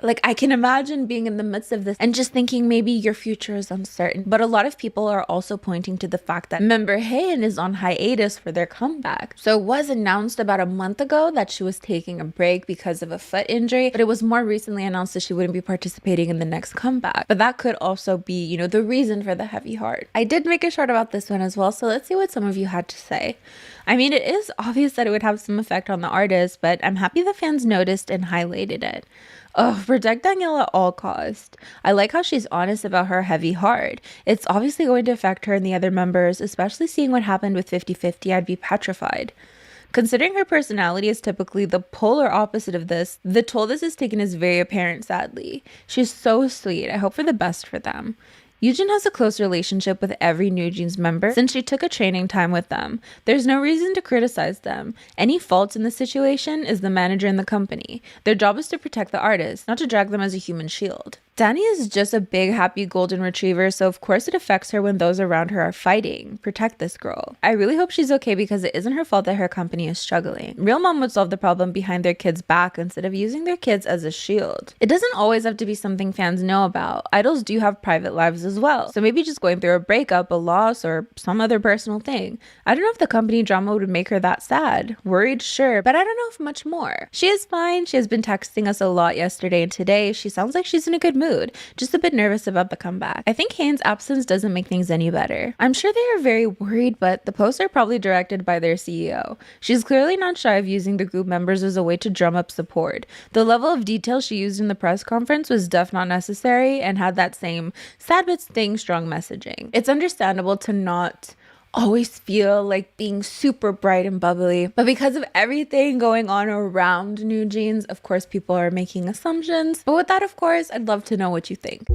Like, I can imagine being in the midst of this and just thinking maybe your future is uncertain. But a lot of people are also pointing to the fact that member Hyun is on hiatus for their comeback. So it was announced about a month ago that she was taking a break because of a foot injury, but it was more recently announced that she wouldn't be participating in the next comeback. But that could also be, you know, the reason for the heavy heart. I did make a short about this one as well, so let's see what some of you had to say. I mean, it is obvious that it would have some effect on the artist, but I'm happy the fans noticed and highlighted it. Oh, protect Danielle at all costs. I like how she's honest about her heavy heart. It's obviously going to affect her and the other members, especially seeing what happened with 50/50. I'd be petrified. Considering her personality is typically the polar opposite of this, the toll this is taken is very apparent, sadly. She's so sweet. I hope for the best for them. Yujin has a close relationship with every NewJeans member since she took a training time with them. There's no reason to criticize them. Any faults in the situation is the manager and the company. Their job is to protect the artist, not to drag them as a human shield. Danny is just a big happy golden retriever, so of course it affects her when those around her are fighting. Protect this girl. I really hope she's okay because it isn't her fault that her company is struggling. Real mom would solve the problem behind their kids' back instead of using their kids as a shield. It doesn't always have to be something fans know about. Idols do have private lives as well, so maybe just going through a breakup, a loss, or some other personal thing. I don't know if the company drama would make her that sad. Worried, sure, but I don't know if much more. She is fine. She has been texting us a lot yesterday and today. She sounds like she's in a good mood, just a bit nervous about the comeback. I think Hane's absence doesn't make things any better. I'm sure they are very worried, but the posts are probably directed by their CEO. She's clearly not shy of using the group members as a way to drum up support. The level of detail she used in the press conference was definitely not necessary and had that same sad but staying strong messaging. It's understandable to not always feel like being super bright and bubbly, but because of everything going on around NewJeans, of course people are making assumptions. But with that, of course, I'd love to know what you think.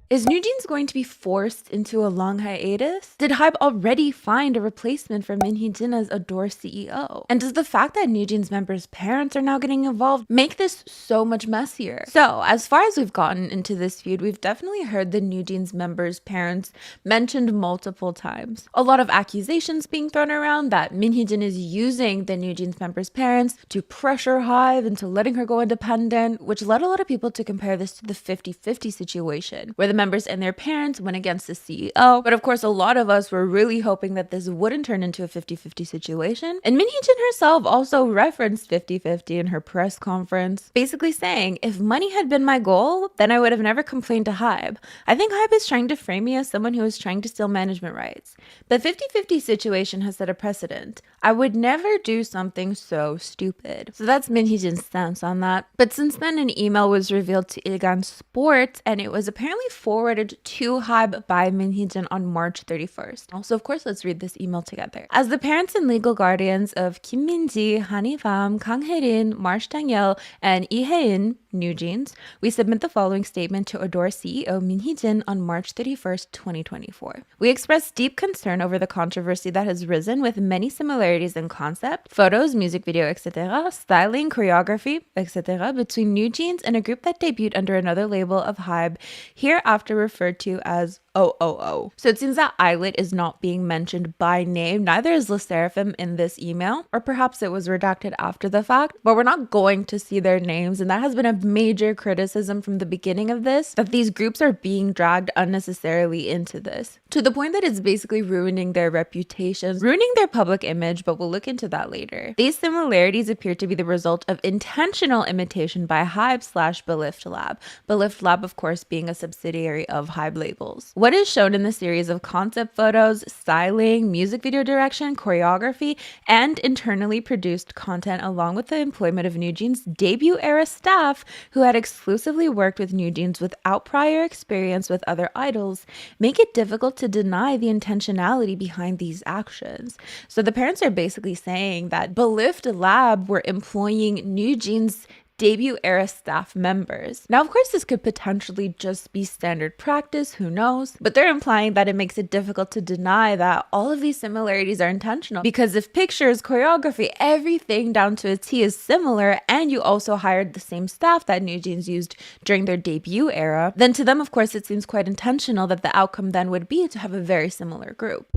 Is NewJeans going to be forced into a long hiatus? Did Hybe already find a replacement for Jin as Ador CEO? And does the fact that NewJeans members' parents are now getting involved make this so much messier? So, as far as we've gotten into this feud, we've definitely heard the NewJeans members' parents mentioned multiple times. A lot of accusations being thrown around that Jin is using the NewJeans members' parents to pressure Hybe into letting her go independent, which led a lot of people to compare this to the 50-50 situation, where the members and their parents went against the CEO. But of course, a lot of us were really hoping that this wouldn't turn into a 50-50 situation. And Jin herself also referenced 50-50 in her press conference, basically saying, if money had been my goal, then I would have never complained to Hybe. I think Hybe is trying to frame me as someone who is trying to steal management rights. The 50-50 situation has set a precedent. I would never do something so stupid. So that's Jin's stance on that. But since then, an email was revealed to Ilgan Sports, and it was apparently forwarded to Hybe by Jin on March 31st. Also, of course, let's read this email together. As the parents and legal guardians of Kim Min-ji, Hani Pham, Kang Hae-rin, Marsh Danielle, and Lee Hae-in, NewJeans, we submit the following statement to Ador CEO Jin on March 31st, 2024. We express deep concern over the controversy that has risen with many similarities in concept, photos, music video, etc., styling, choreography, etc., between NewJeans and a group that debuted under another label of Hybe, hereafter referred to as OOO. So it seems that Illit is not being mentioned by name. Neither is Sserafim in this email, or perhaps it was redacted after the fact, but we're not going to see their names. And that has been a major criticism from the beginning of this, that these groups are being dragged unnecessarily into this, to the point that it's basically ruining their reputations, ruining their public image, but we'll look into that later. These similarities appear to be the result of intentional imitation by Hybe/Belift Lab. Belift Lab, of course, being a subsidiary of Hybe labels. What is shown in the series of concept photos, styling, music video direction, choreography, and internally produced content, along with the employment of NewJeans' debut-era staff who had exclusively worked with NewJeans without prior experience with other idols, make it difficult to deny the intentionality behind these actions. So the parents are basically saying that Belift Lab were employing NewJeans' debut era staff members. Now, of course, this could potentially just be standard practice, who knows? But they're implying that it makes it difficult to deny that all of these similarities are intentional. Because if pictures, choreography, everything down to a T is similar, and you also hired the same staff that NewJeans used during their debut era, then to them, of course, it seems quite intentional that the outcome then would be to have a very similar group.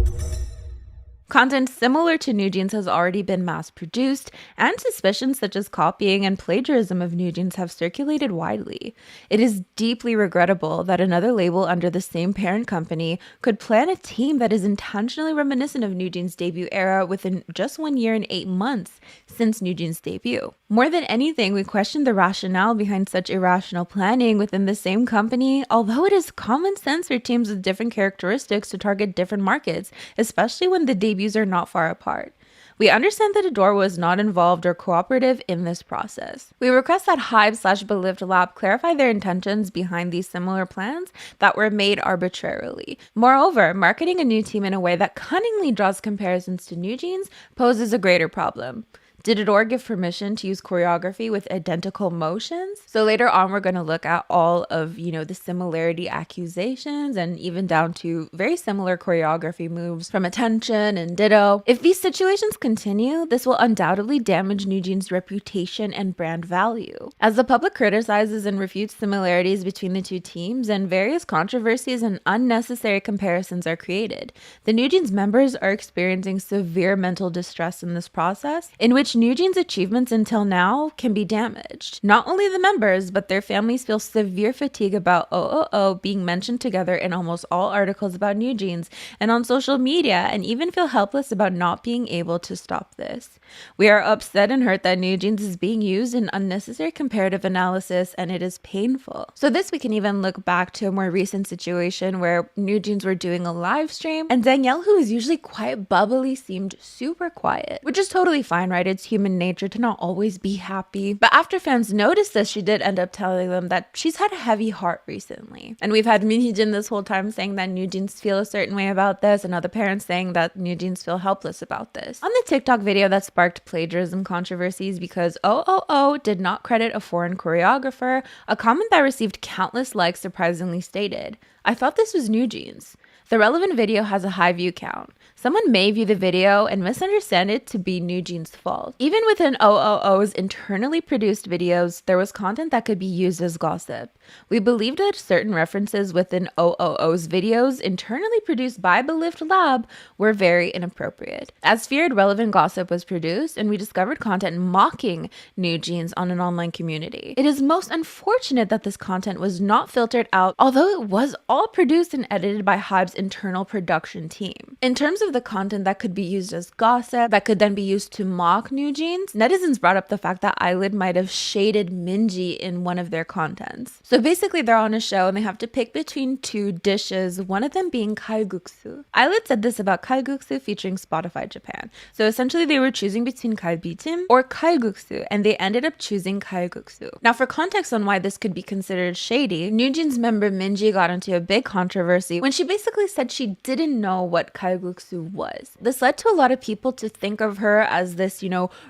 Content similar to NewJeans has already been mass-produced, and suspicions such as copying and plagiarism of NewJeans have circulated widely. It is deeply regrettable that another label under the same parent company could plan a team that is intentionally reminiscent of NewJeans' debut era within just 1 year and 8 months since NewJeans' debut. More than anything, we question the rationale behind such irrational planning within the same company, although it is common sense for teams with different characteristics to target different markets, especially when the debuts are not far apart. We understand that Ador was not involved or cooperative in this process. We request that Hybe/Belift Lab clarify their intentions behind these similar plans that were made arbitrarily. Moreover, marketing a new team in a way that cunningly draws comparisons to NewJeans poses a greater problem. Did Ador give permission to use choreography with identical motions? So later on, we're going to look at all of, the similarity accusations and even down to very similar choreography moves from Attention and Ditto. If these situations continue, this will undoubtedly damage NewJeans' reputation and brand value. As the public criticizes and refutes similarities between the two teams and various controversies and unnecessary comparisons are created, the NewJeans members are experiencing severe mental distress in this process, in which NewJeans' achievements until now can be damaged. Not only the members, but their families feel severe fatigue about OOO being mentioned together in almost all articles about NewJeans and on social media, and even feel helpless about not being able to stop this. We are upset and hurt that NewJeans is being used in unnecessary comparative analysis, and it is painful. So this we can even look back to a more recent situation where NewJeans were doing a live stream, and Danielle, who is usually quite bubbly, seemed super quiet, which is totally fine, right? It's human nature to not always be happy. But after fans noticed this, she did end up telling them that she's had a heavy heart recently. And we've had Minhyejin this whole time saying that NewJeans feel a certain way about this, and other parents saying that NewJeans feel helpless about this. On the TikTok video that sparked plagiarism controversies because OOO did not credit a foreign choreographer, a comment that received countless likes surprisingly stated, "I thought this was NewJeans. The relevant video has a high view count. Someone may view the video and misunderstand it to be NewJeans' fault. Even within OOO's internally produced videos, there was content that could be used as gossip. We believe that certain references within OOO's videos internally produced by Belift Lab were very inappropriate. As feared, relevant gossip was produced, and we discovered content mocking NewJeans on an online community. It is most unfortunate that this content was not filtered out, although it was all produced and edited by Hybe's internal production team. In terms of the content that could be used as gossip, that could then be used to mock NewJeans, netizens brought up the fact that Illit might have shaded Minji in one of their contents. So basically they're on a show and they have to pick between two dishes, one of them being kalguksu. Illit said this about kalguksu featuring Spotify Japan. So essentially they were choosing between kalbitim or kalguksu, and they ended up choosing kalguksu. Now for context on why this could be considered shady, NewJeans member Minji got into a big controversy when she basically said she didn't know what kalguksu was. This led to a lot of people to think of her as this,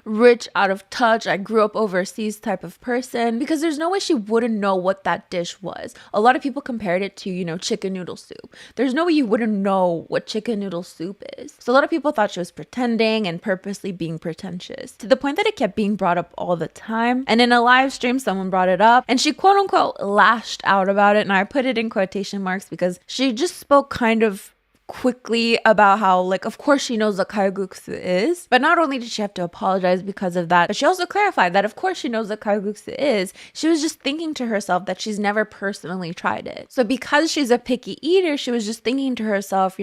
rich, out of touch, I grew up overseas type of person, because there's no way she wouldn't know what that dish was. A lot of people compared it to, chicken noodle soup. There's no way you wouldn't know what chicken noodle soup is. So a lot of people thought she was pretending and purposely being pretentious, to the point that it kept being brought up all the time. And in a live stream, someone brought it up and she quote unquote lashed out about it. And I put it in quotation marks because she just spoke kind of quickly about how, of course she knows what kalguksu is, but not only did she have to apologize because of that, but she also clarified that of course she knows what kalguksu is. She was just thinking to herself that she's never personally tried it. So because she's a picky eater, she was just thinking to herself,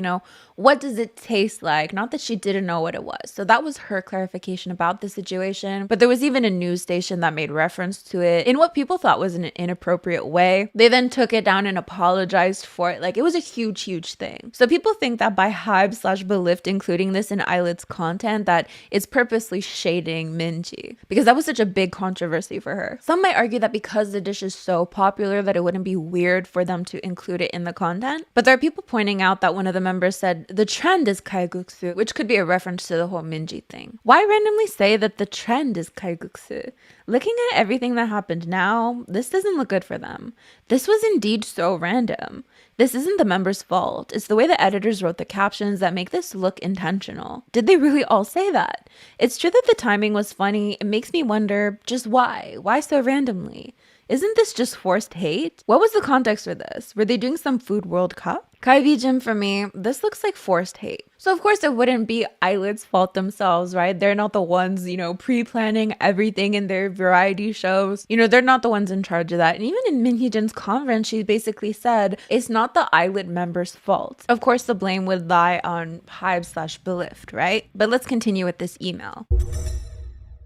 what does it taste like? Not that she didn't know what it was. So that was her clarification about the situation. But there was even a news station that made reference to it in what people thought was an inappropriate way. They then took it down and apologized for it. It was a huge, huge thing. So people think that by Hybe/Belift including this in Illit's content, that it's purposely shading Minji, because that was such a big controversy for her. Some might argue that because the dish is so popular that it wouldn't be weird for them to include it in the content. But there are people pointing out that one of the members said the trend is kalguksu, which could be a reference to the whole Minji thing. Why randomly say that the trend is kalguksu? Looking at everything that happened now, this doesn't look good for them. This was indeed so random. This isn't the members' fault. It's the way the editors wrote the captions that make this look intentional. Did they really all say that? It's true that the timing was funny. It makes me wonder just why? Why so randomly? Isn't this just forced hate? What was the context for this? Were they doing some Food World Cup? Kaibijin for me, this looks like forced hate. So of course it wouldn't be Illit's fault themselves, right? They're not the ones, pre-planning everything in their variety shows. They're not the ones in charge of that. And even in Minhyejin's conference, she basically said it's not the Illit members' fault. Of course, the blame would lie on Hybe/Belift, right? But let's continue with this email.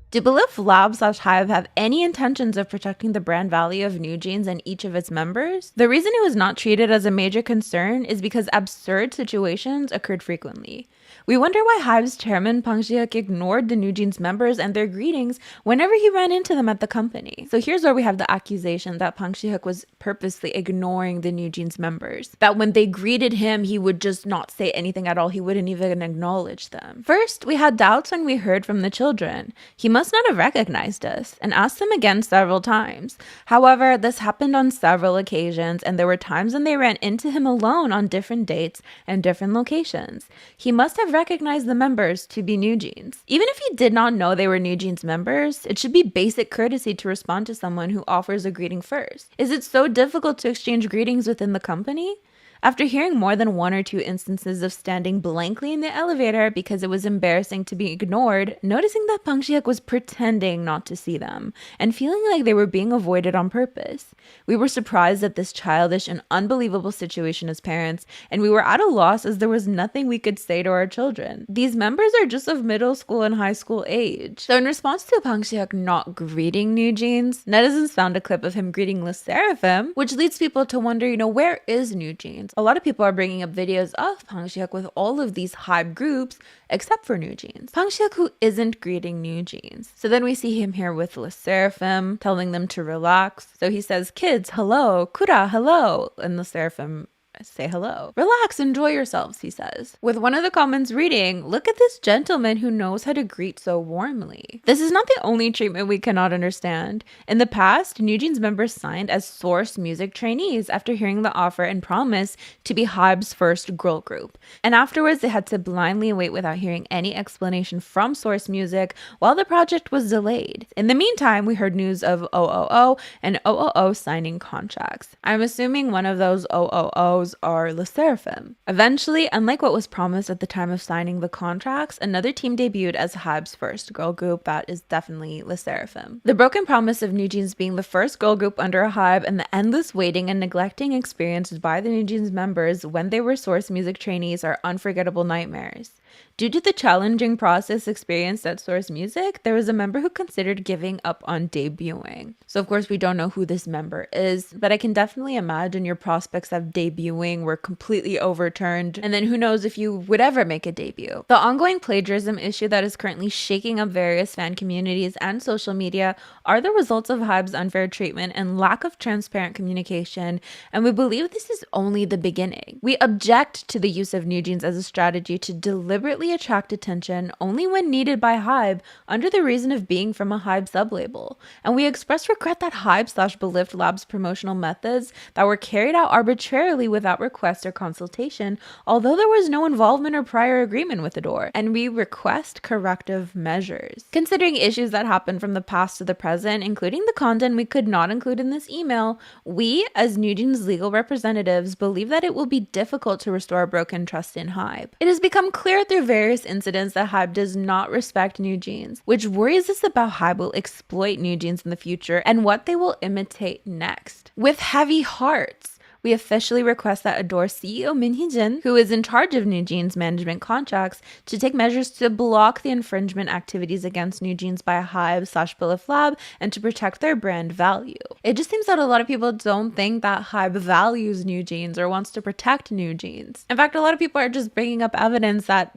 Do Belift Lab/Hybe have any intentions of protecting the brand value of NewJeans and each of its members? The reason it was not treated as a major concern is because absurd situations occurred frequently. We wonder why Hybe's chairman Bang Si-hyuk ignored the NewJeans members and their greetings whenever he ran into them at the company. So here's where we have the accusation that Bang Si-hyuk was purposely ignoring the NewJeans members. That when they greeted him, he would just not say anything at all. He wouldn't even acknowledge them. First, we had doubts when we heard from the children. He must not have recognized us and asked them again several times. However, this happened on several occasions, and there were times when they ran into him alone on different dates and different locations. He must have recognized the members to be NewJeans. Even if he did not know they were NewJeans members, it should be basic courtesy to respond to someone who offers a greeting first. Is it so difficult to exchange greetings within the company? After hearing more than 1 or 2 instances of standing blankly in the elevator because it was embarrassing to be ignored, noticing that Bang Si-hyuk was pretending not to see them, and feeling like they were being avoided on purpose, we were surprised at this childish and unbelievable situation as parents, and we were at a loss as there was nothing we could say to our children. These members are just of middle school and high school age. So in response to Bang Si-hyuk not greeting NewJeans, netizens found a clip of him greeting Sserafim, which leads people to wonder, where is NewJeans? A lot of people are bringing up videos of Bang Si-hyuk with all of these Hybe groups, except for NewJeans. Bang Si-hyuk who isn't greeting NewJeans. So then we see him here with Sserafim, telling them to relax. So he says, kids, hello, Kura, hello. And Sserafim say hello. Relax, enjoy yourselves, he says. With one of the comments reading, look at this gentleman who knows how to greet so warmly. This is not the only treatment we cannot understand. In the past, NewJeans members signed as Source Music trainees after hearing the offer and promise to be Hybe's first girl group. And afterwards, they had to blindly wait without hearing any explanation from Source Music while the project was delayed. In the meantime, we heard news of OOO and OOO signing contracts. I'm assuming one of those OOOs are Sserafim. Eventually, unlike what was promised at the time of signing the contracts, another team debuted as Hybe's first girl group. That is definitely Sserafim. The broken promise of NewJeans being the first girl group under a Hybe and the endless waiting and neglecting experienced by the NewJeans members when they were Source Music trainees are unforgettable nightmares. Due to the challenging process experienced at Source Music, there was a member who considered giving up on debuting. So of course we don't know who this member is, but I can definitely imagine your prospects of debuting were completely overturned, and then who knows if you would ever make a debut. The ongoing plagiarism issue that is currently shaking up various fan communities and social media are the results of Hybe's unfair treatment and lack of transparent communication, and we believe this is only the beginning. We object to the use of NewJeans as a strategy to deliberately attract attention only when needed by Hybe under the reason of being from a Hybe sublabel, and we express regret that Hybe/Belift Labs promotional methods that were carried out arbitrarily without request or consultation, although there was no involvement or prior agreement with Ador, and we request corrective measures. Considering issues that happened from the past to the present, including the content we could not include in this email, we, as NewJeans legal representatives, believe that it will be difficult to restore broken trust in Hybe. It has become clear through various incidents that Hybe does not respect NewJeans, which worries us about Hybe will exploit NewJeans in the future and what they will imitate next. With heavy hearts, we officially request that Ador CEO Min Hee-jin, who is in charge of NewJeans management contracts, to take measures to block the infringement activities against NewJeans by Hybe/Belift Lab and to protect their brand value. It just seems that a lot of people don't think that Hybe values NewJeans or wants to protect NewJeans. In fact, a lot of people are just bringing up evidence that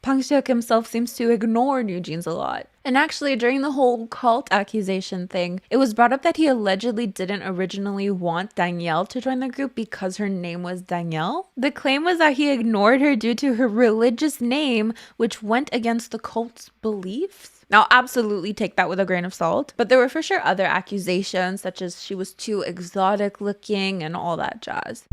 Bang Si-hyuk himself seems to ignore NewJeans a lot. And actually, during the whole cult accusation thing, it was brought up that he allegedly didn't originally want Danielle to join the group because her name was Danielle. The claim was that he ignored her due to her religious name, which went against the cult's beliefs. Now, absolutely take that with a grain of salt, but there were for sure other accusations, such as she was too exotic looking and all that jazz.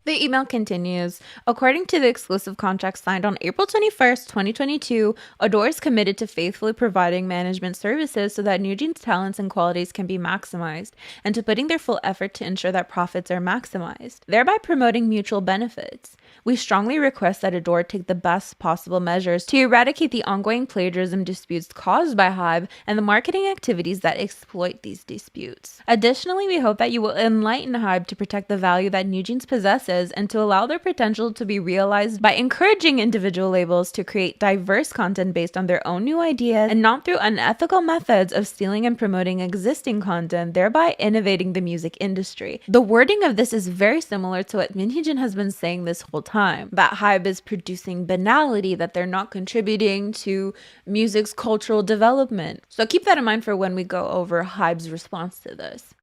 The email continues, according to the exclusive contract signed on April 21st, 2022, Ador is committed to faithfully providing management services so that NewJeans' talents and qualities can be maximized, and to putting their full effort to ensure that profits are maximized, thereby promoting mutual benefits. We strongly request that Ador take the best possible measures to eradicate the ongoing plagiarism disputes caused by Hybe and the marketing activities that exploit these disputes. Additionally, we hope that you will enlighten Hybe to protect the value that NewJeans possesses and to allow their potential to be realized by encouraging individual labels to create diverse content based on their own new ideas and not through unethical methods of stealing and promoting existing content, thereby innovating the music industry. The wording of this is very similar to what Min Hee-jin has been saying this whole time. That Hybe is producing banality, that they're not contributing to music's cultural development. So keep that in mind for when we go over Hybe's response to this.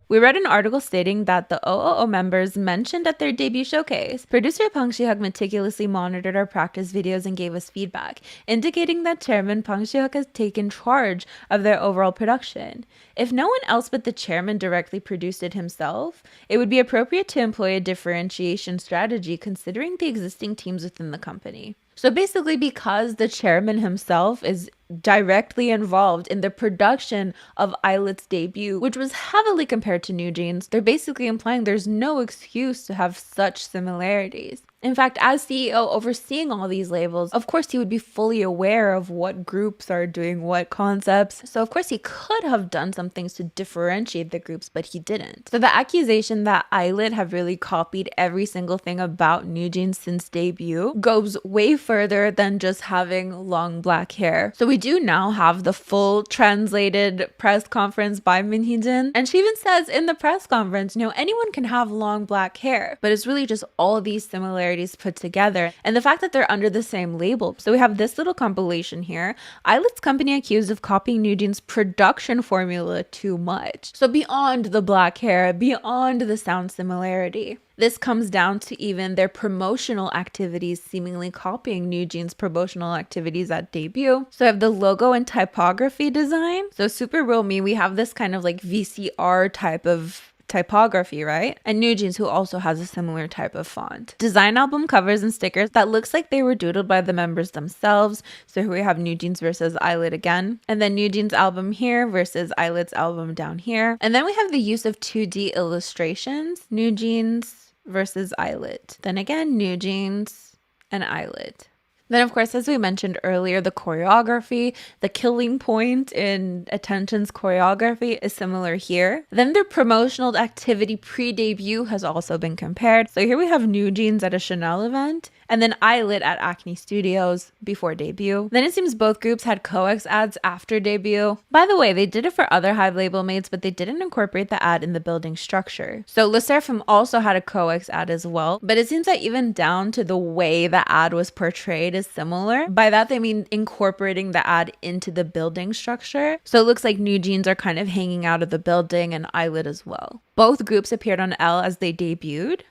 We read an article stating that the OOO members mentioned at their debut showcase, producer Pang Si-hyuk meticulously monitored our practice videos and gave us feedback, indicating that chairman Pang Si-hyuk has taken charge of their overall production. If no one else but the chairman directly produced it himself, it would be appropriate to employ a differentiation strategy considering the existing teams within the company. So basically, because the chairman himself is directly involved in the production of Illit's debut, which was heavily compared to NewJeans, they're basically implying there's no excuse to have such similarities. In fact, as CEO overseeing all these labels, of course he would be fully aware of what groups are doing what concepts. So of course he could have done some things to differentiate the groups, but he didn't. So the accusation that Illit have really copied every single thing about NewJeans since debut goes way further than just having long black hair. So we do now have the full translated press conference by Min Hee-jin, and she even says in the press conference, anyone can have long black hair, but it's really just all these similarities put together and the fact that they're under the same label. So we have this little compilation here. Illit's company accused of copying NewJeans' production formula too much. So beyond the black hair, beyond the sound similarity, this comes down to even their promotional activities seemingly copying NewJeans' promotional activities at debut. So I have the logo and typography design. So Super Real Me, we have this kind of like VCR type of typography, right? And NewJeans, who also has a similar type of font. Design album covers and stickers that looks like they were doodled by the members themselves. So here we have NewJeans versus Illit again. And then NewJeans album here versus Illit's album down here. And then we have the use of 2D illustrations. NewJeans versus Illit. Then again, NewJeans and Illit. Then, of course, as we mentioned earlier, the choreography, the killing point in Attention's choreography is similar here. Then their promotional activity pre-debut has also been compared. So here we have NewJeans at a Chanel event, and then Illit at Acne Studios before debut. Then it seems both groups had coax ads after debut. By the way, they did it for other Hybe label mates, but they didn't incorporate the ad in the building structure. So Sserafim also had a coax ad as well, but it seems that even down to the way the ad was portrayed is similar. By that, they mean incorporating the ad into the building structure. So it looks like NewJeans are kind of hanging out of the building and Illit as well. Both groups appeared on L as they debuted.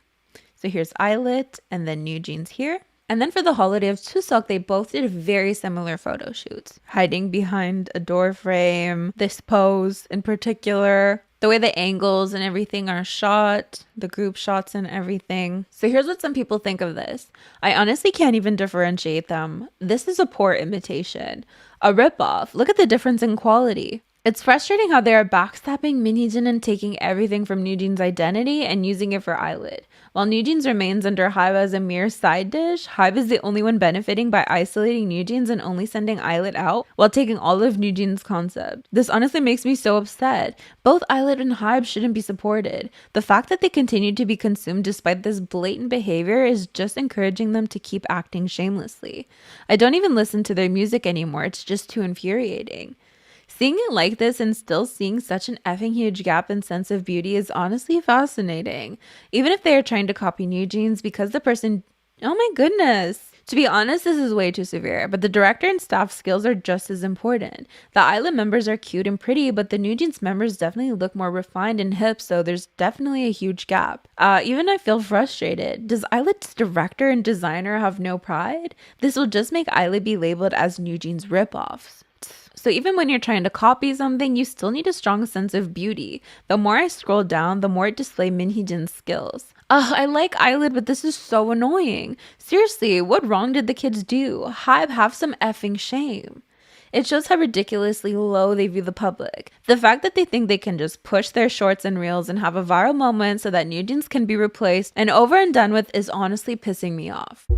So here's Illit and then NewJeans here. And then for the holiday of Chuseok, they both did very similar photo shoots, hiding behind a door frame, this pose in particular, the way the angles and everything are shot, the group shots and everything. So here's what some people think of this. I honestly can't even differentiate them. This is a poor imitation, a ripoff. Look at the difference in quality. It's frustrating how they are backstabbing Min Hee-jin and taking everything from NewJeans' identity and using it for Illit. While NewJeans remains under Hybe as a mere side dish, Hybe is the only one benefiting by isolating NewJeans and only sending Illit out while taking all of NewJeans' concept. This honestly makes me so upset. Both Illit and Hybe shouldn't be supported. The fact that they continue to be consumed despite this blatant behavior is just encouraging them to keep acting shamelessly. I don't even listen to their music anymore. It's just too infuriating. Seeing it like this and still seeing such an effing huge gap in sense of beauty is honestly fascinating. Even if they are trying to copy NewJeans because the person... Oh my goodness. To be honest, this is way too severe, but the director and staff skills are just as important. The Illit members are cute and pretty, but the NewJeans members definitely look more refined and hip, so there's definitely a huge gap. Even I feel frustrated. Does Illit's director and designer have no pride? This will just make Illit be labeled as NewJeans ripoffs. So even when you're trying to copy something, you still need a strong sense of beauty. The more I scroll down, the more it displays Min Hee-jin's skills. I like Illit, but this is so annoying. Seriously, what wrong did the kids do? Hybe, have some effing shame. It shows how ridiculously low they view the public. The fact that they think they can just push their shorts and reels and have a viral moment so that NewJeans can be replaced and over and done with is honestly pissing me off.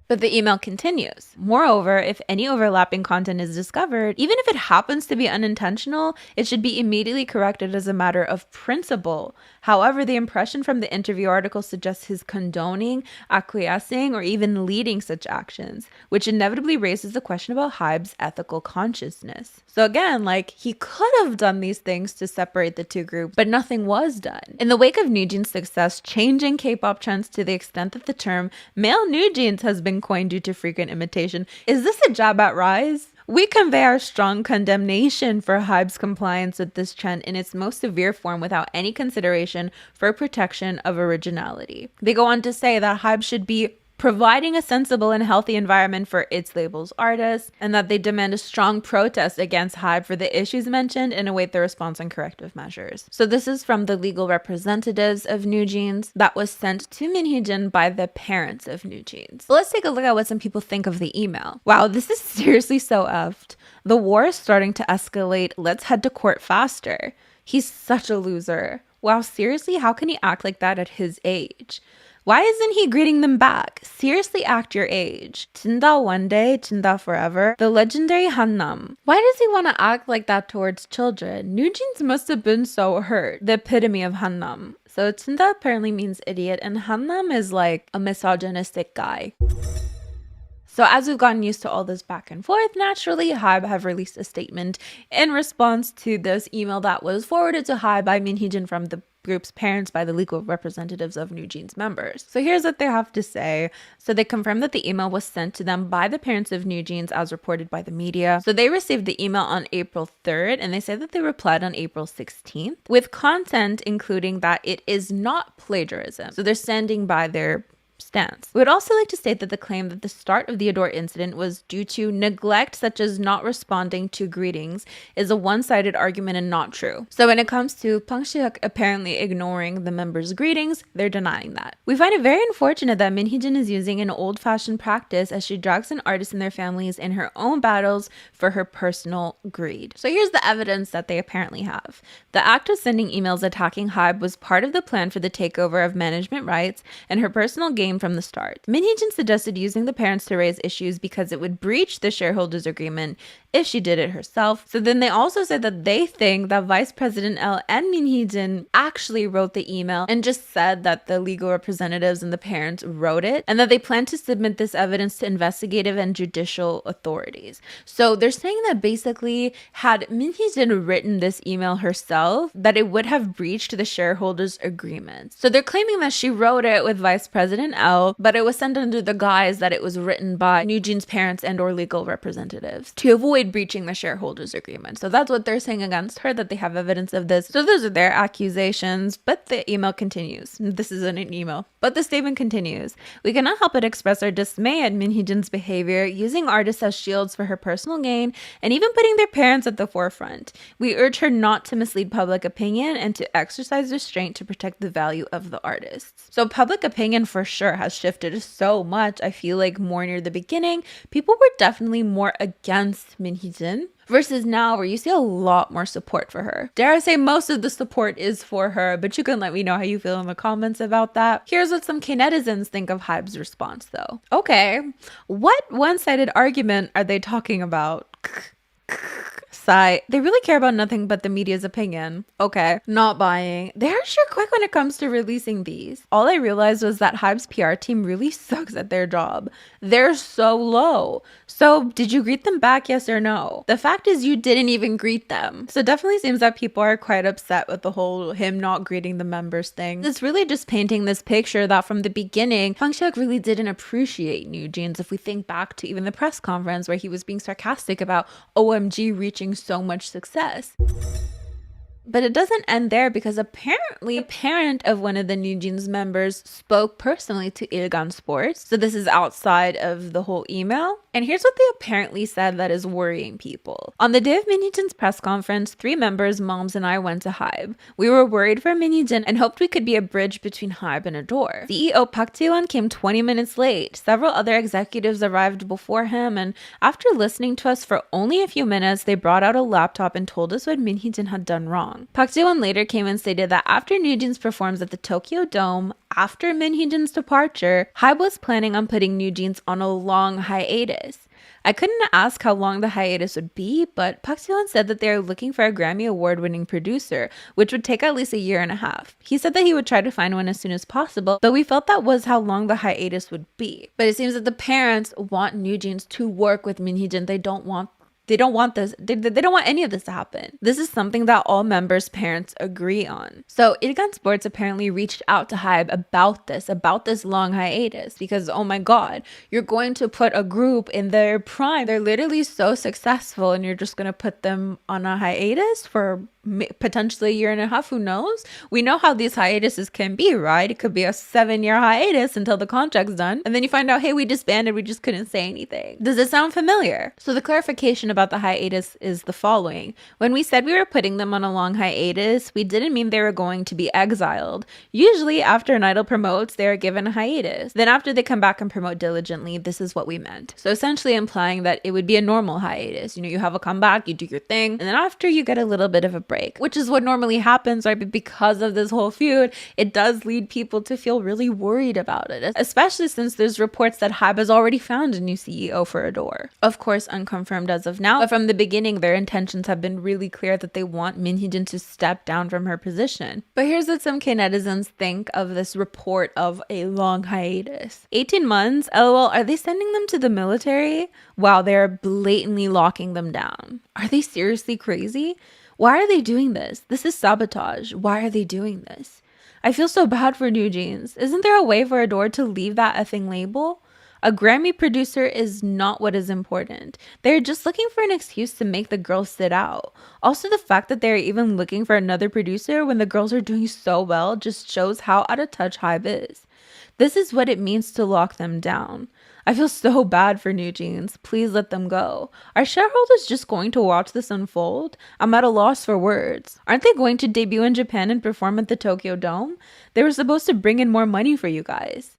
But the email continues. Moreover, if any overlapping content is discovered, even if it happens to be unintentional, it should be immediately corrected as a matter of principle. However, the impression from the interview article suggests his condoning, acquiescing, or even leading such actions, which inevitably raises the question about Hybe's ethical consciousness. So again, like, he could have done these things to separate the two groups, but nothing was done. In the wake of NewJeans' success changing K-pop trends to the extent that the term male NewJeans has been coined due to frequent imitation, is this a jab at Rise? We convey our strong condemnation for Hybe's compliance with this trend in its most severe form without any consideration for protection of originality. They go on to say that Hybe should be providing a sensible and healthy environment for its label's artists, and that they demand a strong protest against Hybe for the issues mentioned and await their response and corrective measures. So this is from the legal representatives of NewJeans that was sent to Minhyejin by the parents of NewJeans. So let's take a look at what some people think of the email. Wow, this is seriously so effed. The war is starting to escalate. Let's head to court faster. He's such a loser. Wow, seriously, how can he act like that at his age? Why isn't he greeting them back? Seriously, act your age. 진다 one day, 진다 forever. The legendary Hannam. Why does he want to act like that towards children? NewJeans must have been so hurt. The epitome of Hannam. So 진다 apparently means idiot, and Hannam is like a misogynistic guy. So as we've gotten used to all this back and forth, naturally, Hybe have released a statement in response to this email that was forwarded to Hybe by Minhyejin from the group's parents by the legal representatives of NewJeans members. So here's what they have to say. So they confirm that the email was sent to them by the parents of NewJeans as reported by the media. So they received the email on April 3rd, and they say that they replied on April 16th with content including that it is not plagiarism. So they're standing by their stance. We would also like to state that the claim that the start of the Ador incident was due to neglect, such as not responding to greetings, is a one-sided argument and not true. So when it comes to Pang Si-hyuk apparently ignoring the members' greetings, they're denying that. We find it very unfortunate that Minhyejin is using an old-fashioned practice as she drags in artists and their families in her own battles for her personal greed. So here's the evidence that they apparently have. The act of sending emails attacking Hybe was part of the plan for the takeover of management rights and her personal gain from the start. Minhyejin suggested using the parents to raise issues because it would breach the shareholders agreement if she did it herself. So then they also said that they think that Vice President L and Minhyejin actually wrote the email and just said that the legal representatives and the parents wrote it, and that they plan to submit this evidence to investigative and judicial authorities. So they're saying that basically had Minhyejin written this email herself, that it would have breached the shareholders agreement. So they're claiming that she wrote it with Vice President L, but it was sent under the guise that it was written by NewJeans' parents and or legal representatives to avoid breaching the shareholders agreement. So that's what they're saying against her, that they have evidence of this. So those are their accusations, but the email continues. This isn't an email, but the statement continues. We cannot help but express our dismay at Minhyejin's behavior, using artists as shields for her personal gain, and even putting their parents at the forefront. We urge her not to mislead public opinion and to exercise restraint to protect the value of the artists. So public opinion for sure has shifted so much. I feel like more near the beginning, people were definitely more against Minhyejin versus now where you see a lot more support for her. Dare I say most of the support is for her, but you can let me know how you feel in the comments about that. Here's what some K-netizens think of Hybe's response though. Okay, what one-sided argument are they talking about? Sigh. They really care about nothing but the media's opinion. Okay, not buying. They're sure quick when it comes to releasing these. All I realized was that Hybe's PR team really sucks at their job. They're so low. So did you greet them back, yes or no? The fact is you didn't even greet them. So it definitely seems that people are quite upset with the whole him not greeting the members thing. It's really just painting this picture that from the beginning, Pang Si-hyuk really didn't appreciate NewJeans. If we think back to even the press conference where he was being sarcastic about OMG reaching so much success. But it doesn't end there, because apparently a parent of one of the NewJeans members spoke personally to Ilgan Sports. So this is outside of the whole email. And here's what they apparently said that is worrying people. On the day of Minhyejin's press conference, 3 members, moms, and I went to Hybe. We were worried for Minhyejin and hoped we could be a bridge between Hybe and Ador. CEO Park Tae-won came 20 minutes late. Several other executives arrived before him, and after listening to us for only a few minutes, they brought out a laptop and told us what Minhyejin had done wrong. wrong. Park Ji-won later came and stated that after NewJeans performs at the Tokyo Dome, after Min Hee-jin's departure, Hybe was planning on putting NewJeans on a long hiatus. I couldn't ask how long the hiatus would be, but Park Ji-won said that they are looking for a Grammy Award-winning producer, which would take at least a year and a half. He said that he would try to find one as soon as possible, though we felt that was how long the hiatus would be. But it seems that the parents want NewJeans to work with Min Hee-jin. They don't want this. They don't want any of this to happen. This is something that all members' parents agree on. So Illit Sports apparently reached out to Hybe about this long hiatus, because oh my god, you're going to put a group in their prime. They're literally so successful, and you're just going to put them on a hiatus for potentially a year and a half. Who knows? We know how these hiatuses can be, right? It could be a 7-year hiatus until the contract's done, and then you find out, hey, we disbanded, we just couldn't say anything. Does it sound familiar? So the clarification about the hiatus is the following. When we said we were putting them on a long hiatus, we didn't mean they were going to be exiled. Usually after an idol promotes, they are given a hiatus. Then after they come back and promote diligently, this is what we meant. So essentially implying that it would be a normal hiatus. You know, you have a comeback, you do your thing, and then after you get a little bit of a break, which is what normally happens, right? But because of this whole feud, it does lead people to feel really worried about it, especially since there's reports that Hybe has already found a new CEO for Ador. Of course, unconfirmed as of now, but from the beginning, their intentions have been really clear that they want Min Hee-jin to step down from her position. But here's what some K netizens think of this report of a long hiatus. 18 months? LOL, are they sending them to the military? Wow, they're blatantly locking them down. Are they seriously crazy? Why are they doing this? This is sabotage. Why are they doing this? I feel so bad for NewJeans. Isn't there a way for Ador to leave that effing label? A Grammy producer is not what is important. They're just looking for an excuse to make the girls sit out. Also, the fact that they're even looking for another producer when the girls are doing so well just shows how out of touch Hybe is. This is what it means to lock them down. I feel so bad for NewJeans. Please let them go. Are shareholders just going to watch this unfold? I'm at a loss for words. Aren't they going to debut in Japan and perform at the Tokyo Dome? They were supposed to bring in more money for you guys.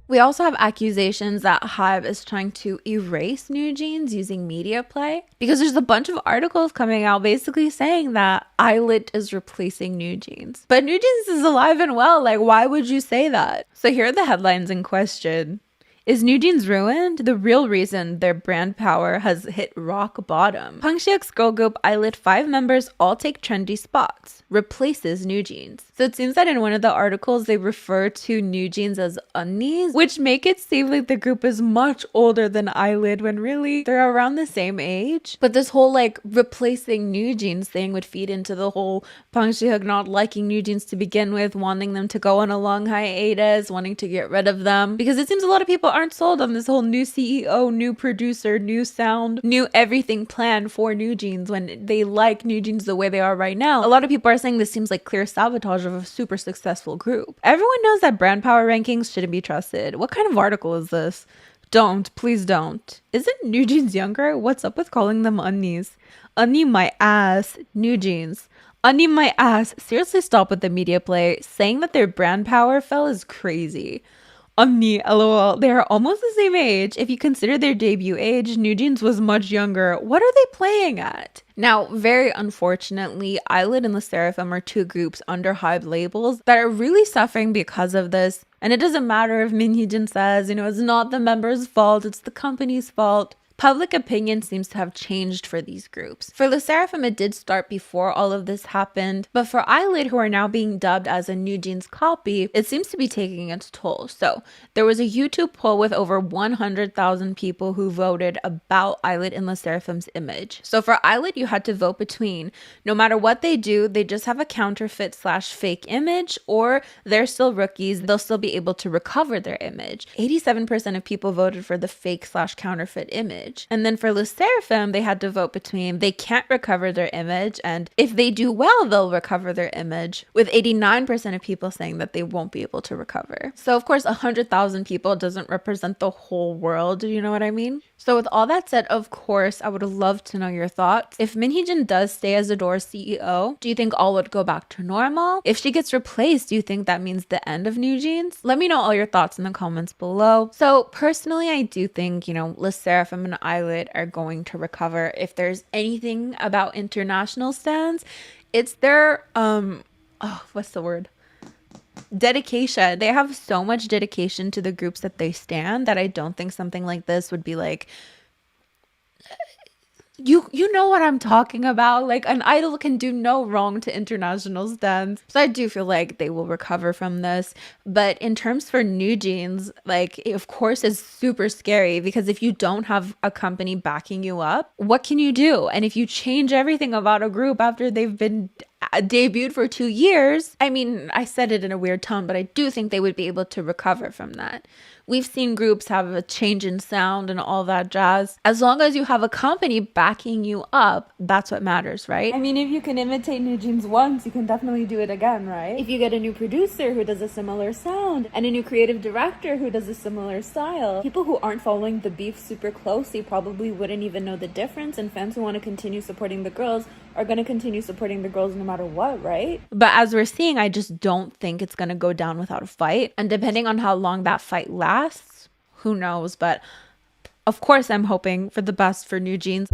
We also have accusations that Hybe is trying to erase NewJeans using media play, because there's a bunch of articles coming out basically saying that Illit is replacing NewJeans. But NewJeans is alive and well. Like, why would you say that? So here are the headlines in question. Is NewJeans ruined? The real reason their brand power has hit rock bottom. Bang Si-hyuk's girl group Illit 5 members all take trendy spots. Replaces NewJeans. So it seems that in one of the articles they refer to NewJeans as unnies, which make it seem like the group is much older than Illit when really they're around the same age. But this whole like replacing NewJeans thing would feed into the whole Bang Si-hyuk not liking NewJeans to begin with, wanting them to go on a long hiatus, wanting to get rid of them, because it seems a lot of people aren't sold on this whole new CEO, new producer, new sound, new everything plan for NewJeans when they like NewJeans the way they are right now. A lot of people are saying this seems like clear sabotage of a super successful group. Everyone knows that brand power rankings shouldn't be trusted. What kind of article is this? Don't, please don't. Isn't NewJeans younger? What's up with calling them unnies? Unnie my ass, NewJeans. Unnie my ass. Seriously, stop with the media play. Saying that their brand power fell is crazy. Unnie, lol. They are almost the same age. If you consider their debut age, NewJeans was much younger. What are they playing at? Now, very unfortunately, Illit and the Sserafim are two groups under Hybe labels that are really suffering because of this. And it doesn't matter if Min Hee-jin says, you know, it's not the members' fault, it's the company's fault. Public opinion seems to have changed for these groups. For the Sserafim, it did start before all of this happened, but for Illit, who are now being dubbed as a NewJeans copy, it seems to be taking its toll. So there was a YouTube poll with over 100,000 people who voted about Illit and the Seraphim's image. So for Illit, you had to vote between, no matter what they do, they just have a counterfeit / fake image, or they're still rookies, they'll still be able to recover their image. 87% of people voted for the fake / counterfeit image. And then for the Sserafim, they had to vote between they can't recover their image, and if they do well, they'll recover their image, with 89% of people saying that they won't be able to recover. So of course, 100,000 people doesn't represent the whole world, you know what I mean? So with all that said, of course, I would love to know your thoughts. If Min Hee-jin does stay as Ador's CEO, do you think all would go back to normal? If she gets replaced, do you think that means the end of NewJeans? Let me know all your thoughts in the comments below. So personally, I do think, you know, Le Sserafim and Illit are going to recover. If there's anything about international stands, It's their what's the word? Dedication. They have so much dedication to the groups that they stand that I don't think something like this would be like, you know what I'm talking about. Like, an idol can do no wrong to international stands. So I do feel like they will recover from this. But in terms for NewJeans, like, of course, it's super scary because if you don't have a company backing you up, what can you do? And if you change everything about a group after they've been debuted for 2 years, I mean, I said it in a weird tone, but I do think they would be able to recover from that. We've seen groups have a change in sound and all that jazz. As long as you have a company backing you up, that's what matters, right? I mean, if you can imitate NewJeans once, you can definitely do it again, right? If you get a new producer who does a similar sound and a new creative director who does a similar style, people who aren't following the beef super closely probably wouldn't even know the difference, and fans who want to continue supporting the girls are going to continue supporting the girls no matter what, right? But as we're seeing, I just don't think it's going to go down without a fight. And depending on how long that fight lasts, who knows? But of course, I'm hoping for the best for NewJeans.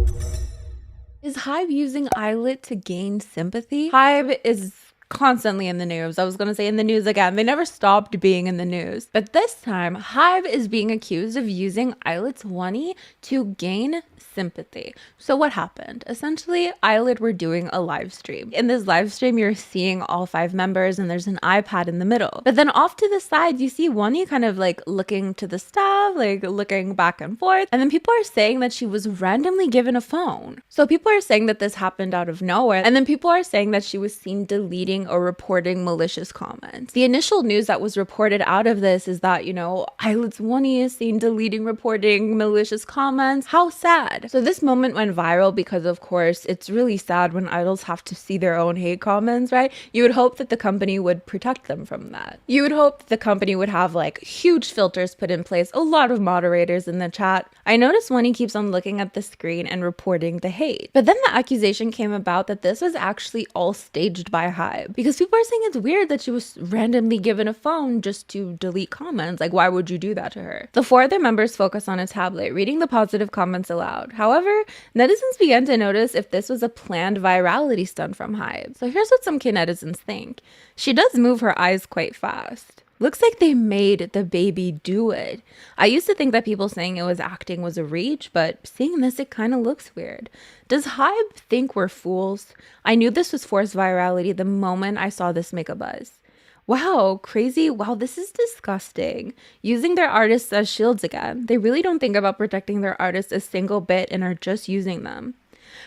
Is Hybe using Illit to gain sympathy? Hybe is constantly in the news. I was going to say in the news again. They never stopped being in the news. But this time, Hybe is being accused of using Illit's Wonhee to gain sympathy. So what happened? Essentially, Illit were doing a live stream. In this live stream, you're seeing all 5 members and there's an iPad in the middle. But then off to the side, you see Wonhee kind of like looking to the staff, like looking back and forth. And then people are saying that she was randomly given a phone. So people are saying that this happened out of nowhere. And then people are saying that she was seen deleting or reporting malicious comments. The initial news that was reported out of this is that, you know, Illit's Wonhee is seen deleting, reporting malicious comments. How sad. So this moment went viral because, of course, it's really sad when idols have to see their own hate comments, right? You would hope that the company would protect them from that. You would hope the company would have like huge filters put in place, a lot of moderators in the chat. I noticed Wonhee keeps on looking at the screen and reporting the hate. But then the accusation came about that this was actually all staged by Hybe, because people are saying it's weird that she was randomly given a phone just to delete comments. Like, why would you do that to her? The 4 other members focus on a tablet, reading the positive comments aloud. However, netizens began to notice if this was a planned virality stunt from Hybe. So here's what some netizens think. She does move her eyes quite fast. Looks like they made the baby do it. I used to think that people saying it was acting was a reach, but seeing this, it kind of looks weird. Does Hybe think we're fools? I knew this was forced virality the moment I saw this make a buzz. Wow, crazy. Wow, this is disgusting. Using their artists as shields again. They really don't think about protecting their artists a single bit and are just using them.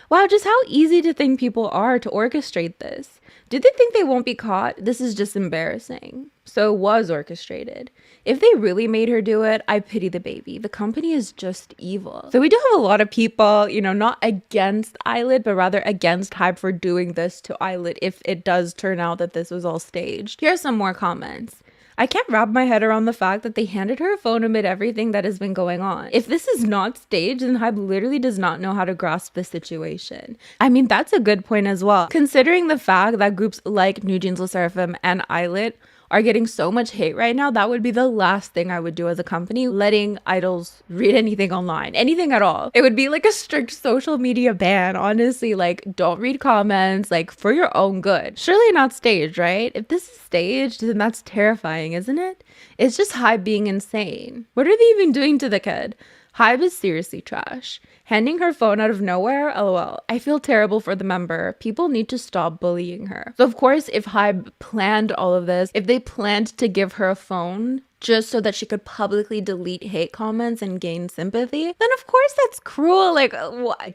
Wow, just how easy to think people are to orchestrate this. Do they think they won't be caught? This is just embarrassing. So it was orchestrated. If they really made her do it, I pity the baby. The company is just evil. So we do have a lot of people, you know, not against Illit, but rather against Hybe for doing this to Illit if it does turn out that this was all staged. Here are some more comments. I can't wrap my head around the fact that they handed her a phone amid everything that has been going on. If this is not staged, then Hybe literally does not know how to grasp the situation. I mean, that's a good point as well. Considering the fact that groups like NewJeans, Sserafim, and Illit are getting so much hate right now, that would be the last thing I would do as a company, letting idols read anything online, anything at all. It would be like a strict social media ban, honestly. Like, don't read comments, like, for your own good. Surely not staged, right? If this is staged, then that's terrifying, isn't it? It's just Hybe being insane. What are they even doing to the kid? Hybe is seriously trash. Handing her phone out of nowhere? LOL. I feel terrible for the member. People need to stop bullying her. So of course, if Hybe planned all of this, if they planned to give her a phone just so that she could publicly delete hate comments and gain sympathy, then of course that's cruel. Like,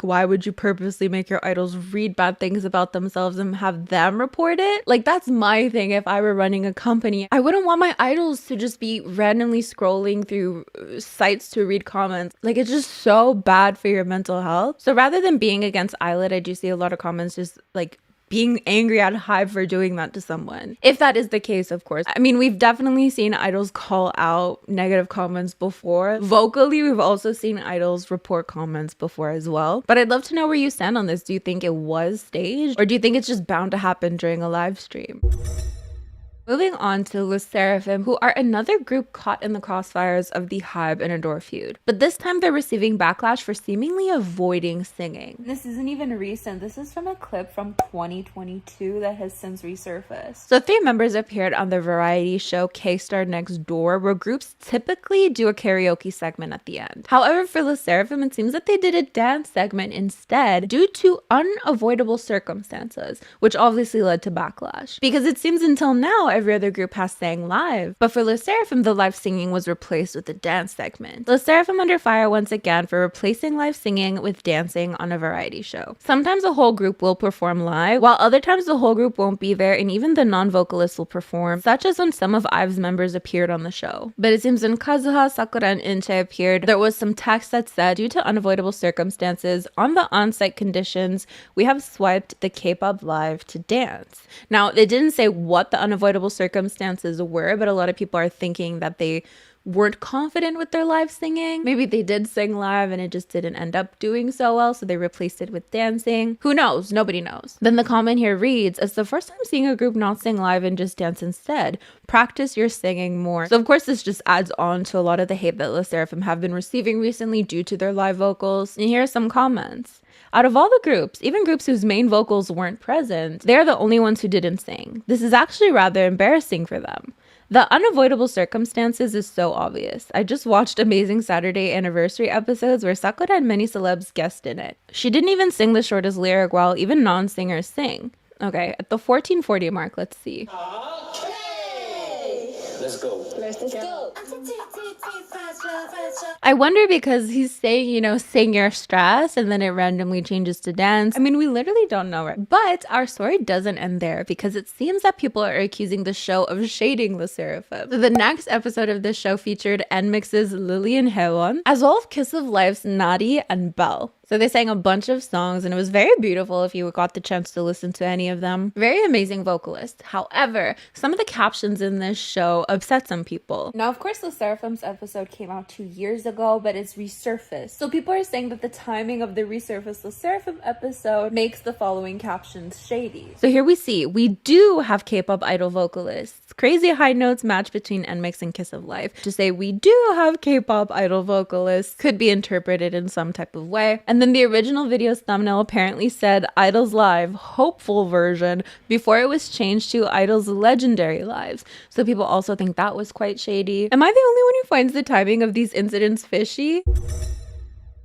why would you purposely make your idols read bad things about themselves and have them report it? Like, that's my thing. If I were running a company, I wouldn't want my idols to just be randomly scrolling through sites to read comments. Like, it's just so bad for your mental health. So rather than being against Illit, I do see a lot of comments just like being angry at Hybe for doing that to someone. If that is the case, of course. I mean, we've definitely seen idols call out negative comments before. Vocally, we've also seen idols report comments before as well. But I'd love to know where you stand on this. Do you think it was staged? Or do you think it's just bound to happen during a live stream? Moving on to the Sserafim, who are another group caught in the crossfires of the Hybe and Ador feud. But this time they're receiving backlash for seemingly avoiding singing. This isn't even recent. This is from a clip from 2022 that has since resurfaced. So 3 members appeared on the variety show K-Star Next Door, where groups typically do a karaoke segment at the end. However, for the Sserafim, it seems that they did a dance segment instead due to unavoidable circumstances, which obviously led to backlash. Because it seems until now, every other group has sang live. But for Le Sserafim, the live singing was replaced with a dance segment. Le Sserafim under fire once again for replacing live singing with dancing on a variety show. Sometimes a whole group will perform live, while other times the whole group won't be there and even the non-vocalists will perform, such as when some of IVE's members appeared on the show. But it seems when Kazuha, Sakura, and Inche appeared, there was some text that said, due to unavoidable circumstances, on the on-site conditions, we have swiped the Kpop live to dance. Now, it didn't say what the unavoidable circumstances were, but a lot of people are thinking that they weren't confident with their live singing. Maybe they did sing live and it just didn't end up doing so well, so they replaced it with dancing. Who knows? Nobody knows. Then the comment here reads, it's the first time seeing a group not sing live and just dance instead. Practice your singing more. So of course this just adds on to a lot of the hate that Le Sserafim have been receiving recently due to their live vocals. And here are some comments. Out of all the groups, even groups whose main vocals weren't present, they're the only ones who didn't sing. This is actually rather embarrassing for them. The unavoidable circumstances is so obvious. I just watched Amazing Saturday Anniversary episodes where Sakura had many celebs guest in it. She didn't even sing the shortest lyric while even non-singers sing. Okay, at the 1440 mark, let's see. Okay. Let's go. Let's go. I wonder because he's saying, you know, sing your stress and then it randomly changes to dance. I mean, we literally don't know, right? But our story doesn't end there because it seems that people are accusing the show of shading the Sserafim. So the next episode of this show featured NMIX's Lily and Haewon, as well as Kiss of Life's Nadi and Belle. So they sang a bunch of songs and it was very beautiful if you got the chance to listen to any of them. Very amazing vocalist. However, some of the captions in this show upset some people. Now, of course, the Seraphim's episode came out 2 years ago, but it's resurfaced. So people are saying that the timing of the resurfaced Le Sserafim episode makes the following captions shady. So here we see, we do have K-pop idol vocalists. Crazy high notes match between NMIX and Kiss of Life. To say we do have K-pop idol vocalists could be interpreted in some type of way. And then the original video's thumbnail apparently said Idols Live, hopeful version, before it was changed to Idols Legendary Lives. So people also think that was quite shady. Am I the only one who finds the timing of these incidents fishy?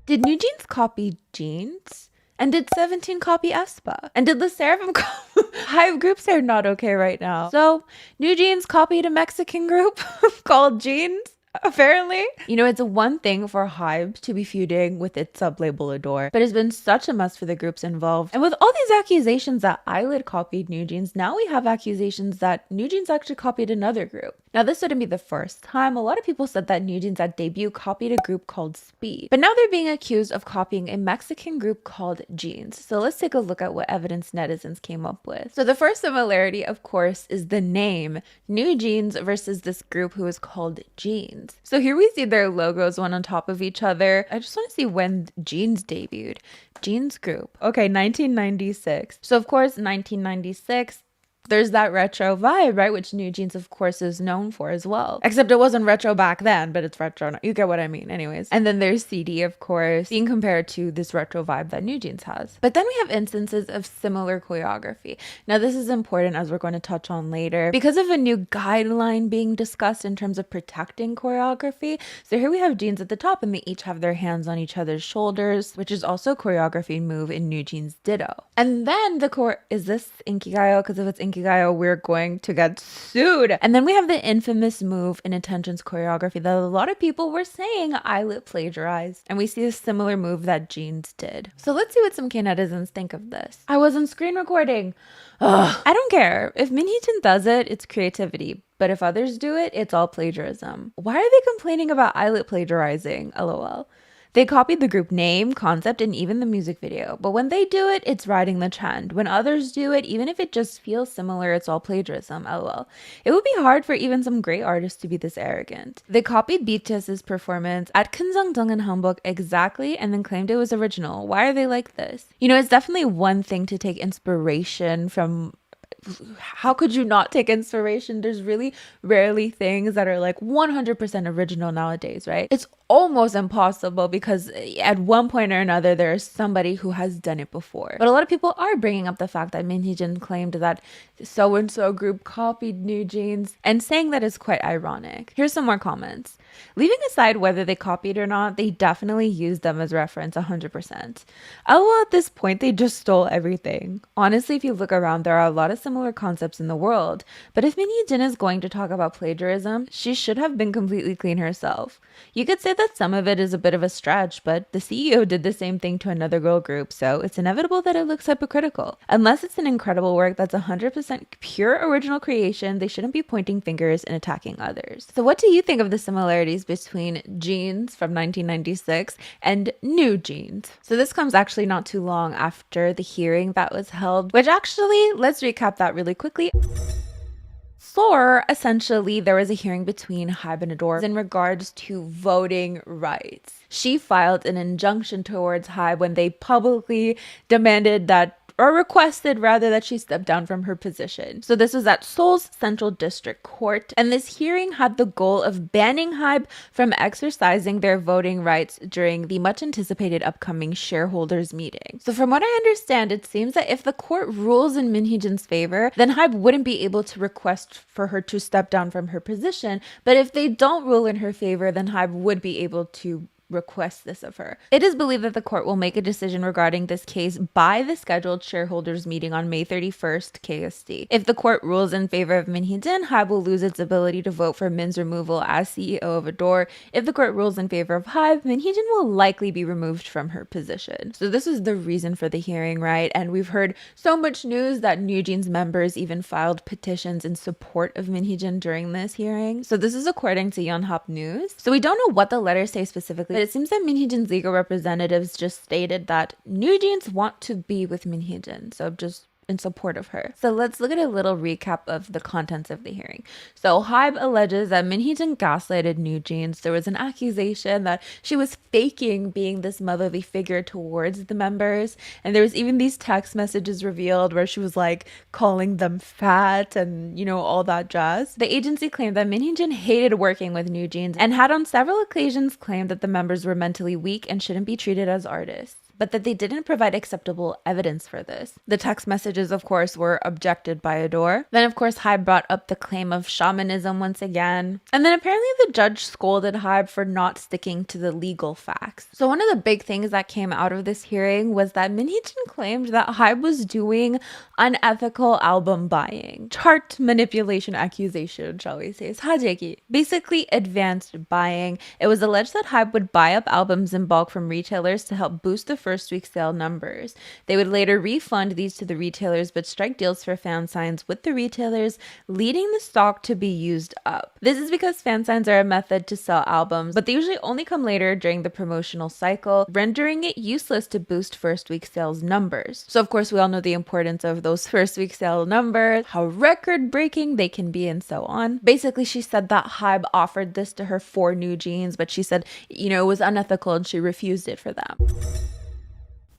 Did NewJeans copy Jeans? And did 17 copy aespa? And did the Sserafim copy? Hybe groups are not okay right now. So NewJeans copied a Mexican group called Jeans. Apparently. You know, it's one thing for Hybe to be feuding with its sub-label Ador, but it's been such a mess for the groups involved. And with all these accusations that Illit copied NewJeans, now we have accusations that NewJeans actually copied another group. Now, this wouldn't be the first time. A lot of people said that NewJeans at debut copied a group called Speed, but now they're being accused of copying a Mexican group called Jeans. So let's take a look at what evidence netizens came up with. So the first similarity, of course, is the name NewJeans versus this group who is called Jeans. So here we see their logos one on top of each other. I just want to see when Jeans debuted. Jeans group. Okay, 1996. So of course, 1996. There's that retro vibe, right? Which NewJeans, of course, is known for as well. Except it wasn't retro back then, but it's retro now. You get what I mean. Anyways. And then there's CD, of course, being compared to this retro vibe that NewJeans has. But then we have instances of similar choreography. Now, this is important as we're going to touch on later because of a new guideline being discussed in terms of protecting choreography. So here we have Jeans at the top and they each have their hands on each other's shoulders, which is also a choreography move in NewJeans Ditto. And then the is this Inkigayo? Because if it's Inkigayo, we're going to get sued. And then we have the infamous move in Attention's choreography that a lot of people were saying Illit plagiarized. And we see a similar move that Jeans did. So let's see what some K-netizens think of this. I was on screen recording. Ugh. I don't care. If Minhyejin does it, it's creativity. But if others do it, it's all plagiarism. Why are they complaining about Illit plagiarizing? LOL. They copied the group name, concept, and even the music video. But when they do it, it's riding the trend. When others do it, even if it just feels similar, it's all plagiarism, lol. It would be hard for even some great artists to be this arrogant. They copied BTS's performance at Kunseongjeong in Hamburg exactly and then claimed it was original. Why are they like this? You know, it's definitely one thing to take inspiration from how could you not take inspiration? There's really rarely things that are like 100% original nowadays, right? It's almost impossible because at one point or another there's somebody who has done it before. But a lot of people are bringing up the fact that Minhyejin claimed that so-and-so group copied NewJeans and saying that is quite ironic. Here's some more comments. Leaving aside whether they copied or not, they definitely used them as reference 100%. LOL, at this point, they just stole everything. Honestly, if you look around, there are a lot of similar concepts in the world. But if Minhyejin is going to talk about plagiarism, she should have been completely clean herself. You could say that some of it is a bit of a stretch, but the CEO did the same thing to another girl group, so it's inevitable that it looks hypocritical. Unless it's an incredible work that's 100% pure original creation, they shouldn't be pointing fingers and attacking others. So what do you think of the similarities between Jeans from 1996 and NewJeans? So this comes actually not too long after the hearing that was held, which actually, let's recap that really quickly. So essentially, there was a hearing between Hybe and Ador in regards to voting rights. She filed an injunction towards Hybe when they publicly demanded that, or requested rather, that she step down from her position. So this was at Seoul's Central District Court, and this hearing had the goal of banning Hybe from exercising their voting rights during the much anticipated upcoming shareholders meeting. So from what I understand, it seems that if the court rules in Minhyejin's favor, then Hybe wouldn't be able to request for her to step down from her position, but if they don't rule in her favor, then Hybe would be able to request this of her. It is believed that the court will make a decision regarding this case by the scheduled shareholders meeting on May 31st KST. If the court rules in favor of Minhyejin, Hybe will lose its ability to vote for Min's removal as CEO of Ador. If the court rules in favor of Hybe, Minhyejin will likely be removed from her position. So this is the reason for the hearing, right? And we've heard so much news that NewJeans members even filed petitions in support of Minhyejin during this hearing. So this is according to Yonhap News. So we don't know what the letters say specifically. It seems that Minhyejin's legal representatives just stated that NewJeans want to be with Minhyejin, so just in support of her. So let's look at a little recap of the contents of the hearing. So Hybe alleges that Minhyejin gaslighted NewJeans. There was an accusation that she was faking being this motherly figure towards the members, and there was even these text messages revealed where she was like calling them fat and, you know, all that jazz. The agency claimed that Minhyejin hated working with NewJeans and had on several occasions claimed that the members were mentally weak and shouldn't be treated as artists, but that they didn't provide acceptable evidence for this. The text messages, of course, were objected by Ador. Then, of course, Hybe brought up the claim of shamanism once again. And then apparently the judge scolded Hybe for not sticking to the legal facts. So one of the big things that came out of this hearing was that Minhyejin claimed that Hybe was doing unethical album buying. Chart manipulation accusation, shall we say. 사재기. Basically advanced buying. It was alleged that Hybe would buy up albums in bulk from retailers to help boost the first week sale numbers. They would later refund these to the retailers but strike deals for fan signs with the retailers, leading the stock to be used up. This is because fan signs are a method to sell albums, but they usually only come later during the promotional cycle, rendering it useless to boost first week sales numbers. So of course we all know the importance of those first week sale numbers, how record breaking they can be, and so on. Basically, she said that Hybe offered this to her for NewJeans, but she said, you know, it was unethical and she refused it for them.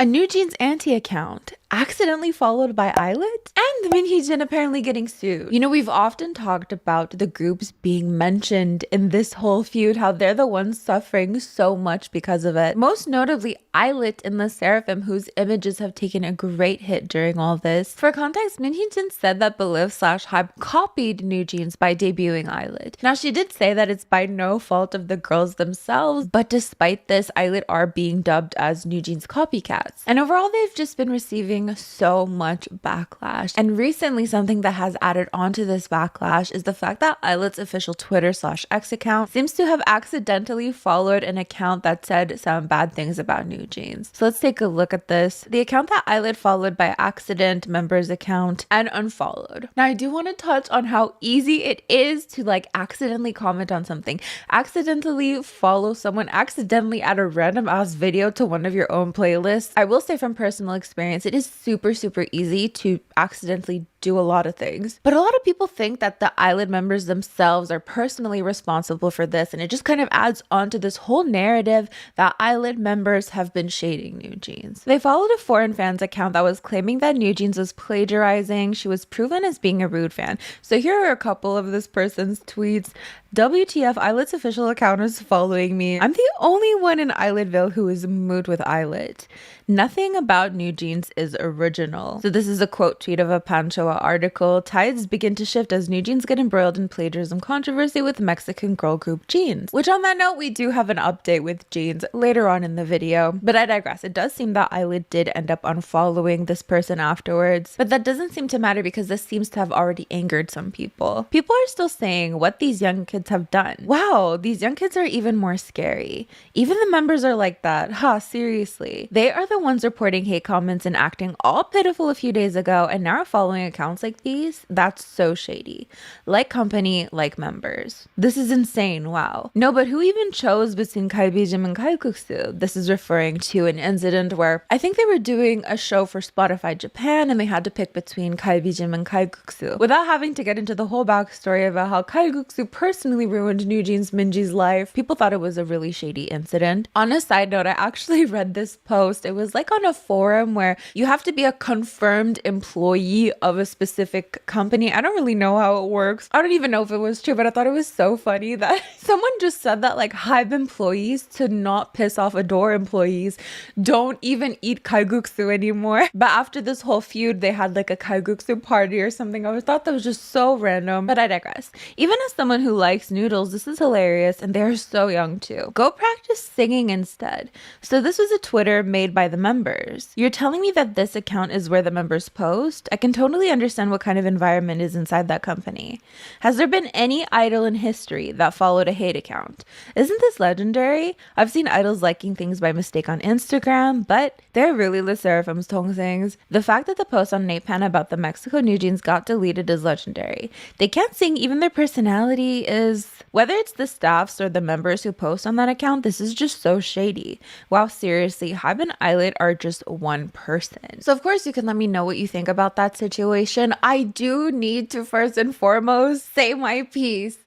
A NewJeans anti-account accidentally followed by Illit, and Minhyejin apparently getting sued. You know, we've often talked about the groups being mentioned in this whole feud, how they're the ones suffering so much because of it. Most notably Illit and the Sserafim, whose images have taken a great hit during all this. For context, Minhyejin said that Belift/Hybe copied NewJeans by debuting Illit. Now, she did say that it's by no fault of the girls themselves, but despite this, Illit are being dubbed as NewJeans copycats. And overall, they've just been receiving so much backlash. And recently, something that has added on to this backlash is the fact that Illit's official Twitter/X account seems to have accidentally followed an account that said some bad things about NewJeans. So let's take a look at this. The account that Illit followed by accident, members account, and unfollowed. Now, I do want to touch on how easy it is to like accidentally comment on something, accidentally follow someone, accidentally add a random ass video to one of your own playlists. I will say from personal experience, it is super easy to accidentally do a lot of things. But a lot of people think that the Islet members themselves are personally responsible for this, and it just kind of adds on to this whole narrative that Islet members have been shading NewJeans. They followed a foreign fan's account that was claiming that NewJeans was plagiarizing. She was proven as being a rude fan. So here are a couple of this person's tweets. WTF, Islet's official account is following me. I'm the only one in Isletville who is mood with Islet. Nothing about NewJeans is original. So this is a quote tweet of a Panchoa article. Tides begin to shift as NewJeans get embroiled in plagiarism controversy with Mexican girl group Jeans. Which on that note, we do have an update with Jeans later on in the video. But I digress. It does seem that Islet did end up unfollowing this person afterwards. But that doesn't seem to matter because this seems to have already angered some people. People are still saying what these young kids have done. Wow, these young kids are even more scary. Even the members are like that. Seriously. They are the ones reporting hate comments and acting all pitiful a few days ago, and now following accounts like these? That's so shady. Like company, like members. This is insane, wow. No, but who even chose between Plagiarism and Kalkuksu? This is referring to an incident where I think they were doing a show for Spotify Japan and they had to pick between Plagiarism and Kalkuksu. Without having to get into the whole backstory about how Kalkuksu personally ruined NewJeans Minji's life, people thought it was a really shady incident. On a side note, I actually read this post. It was like on a forum where you have to be a confirmed employee of a specific company. I don't really know how it works. I don't even know if it was true, but I thought it was so funny that someone just said that like Hybe employees, to not piss off Ador employees, don't even eat kalguksu anymore. But after this whole feud, they had like a kalguksu party or something. I thought that was just so random, but I digress. Even as someone who likes noodles, this is hilarious, and they're so young too. Go practice singing instead. So this was a Twitter made by the members. You're telling me that this account is where the members post? I can totally understand what kind of environment is inside that company. Has there been any idol in history that followed a hate account? Isn't this legendary? I've seen idols liking things by mistake on Instagram, but they're really the Sserafim's things. The fact that the post on Natepan about the Mexico NewJeans got deleted is legendary. They can't sing, even their personality is... Whether it's the staffs or the members who post on that account, this is just so shady. Wow, seriously, Hybe and Illit are just one person. So of course you can let me know what you think about that situation. I do need to first and foremost say my piece.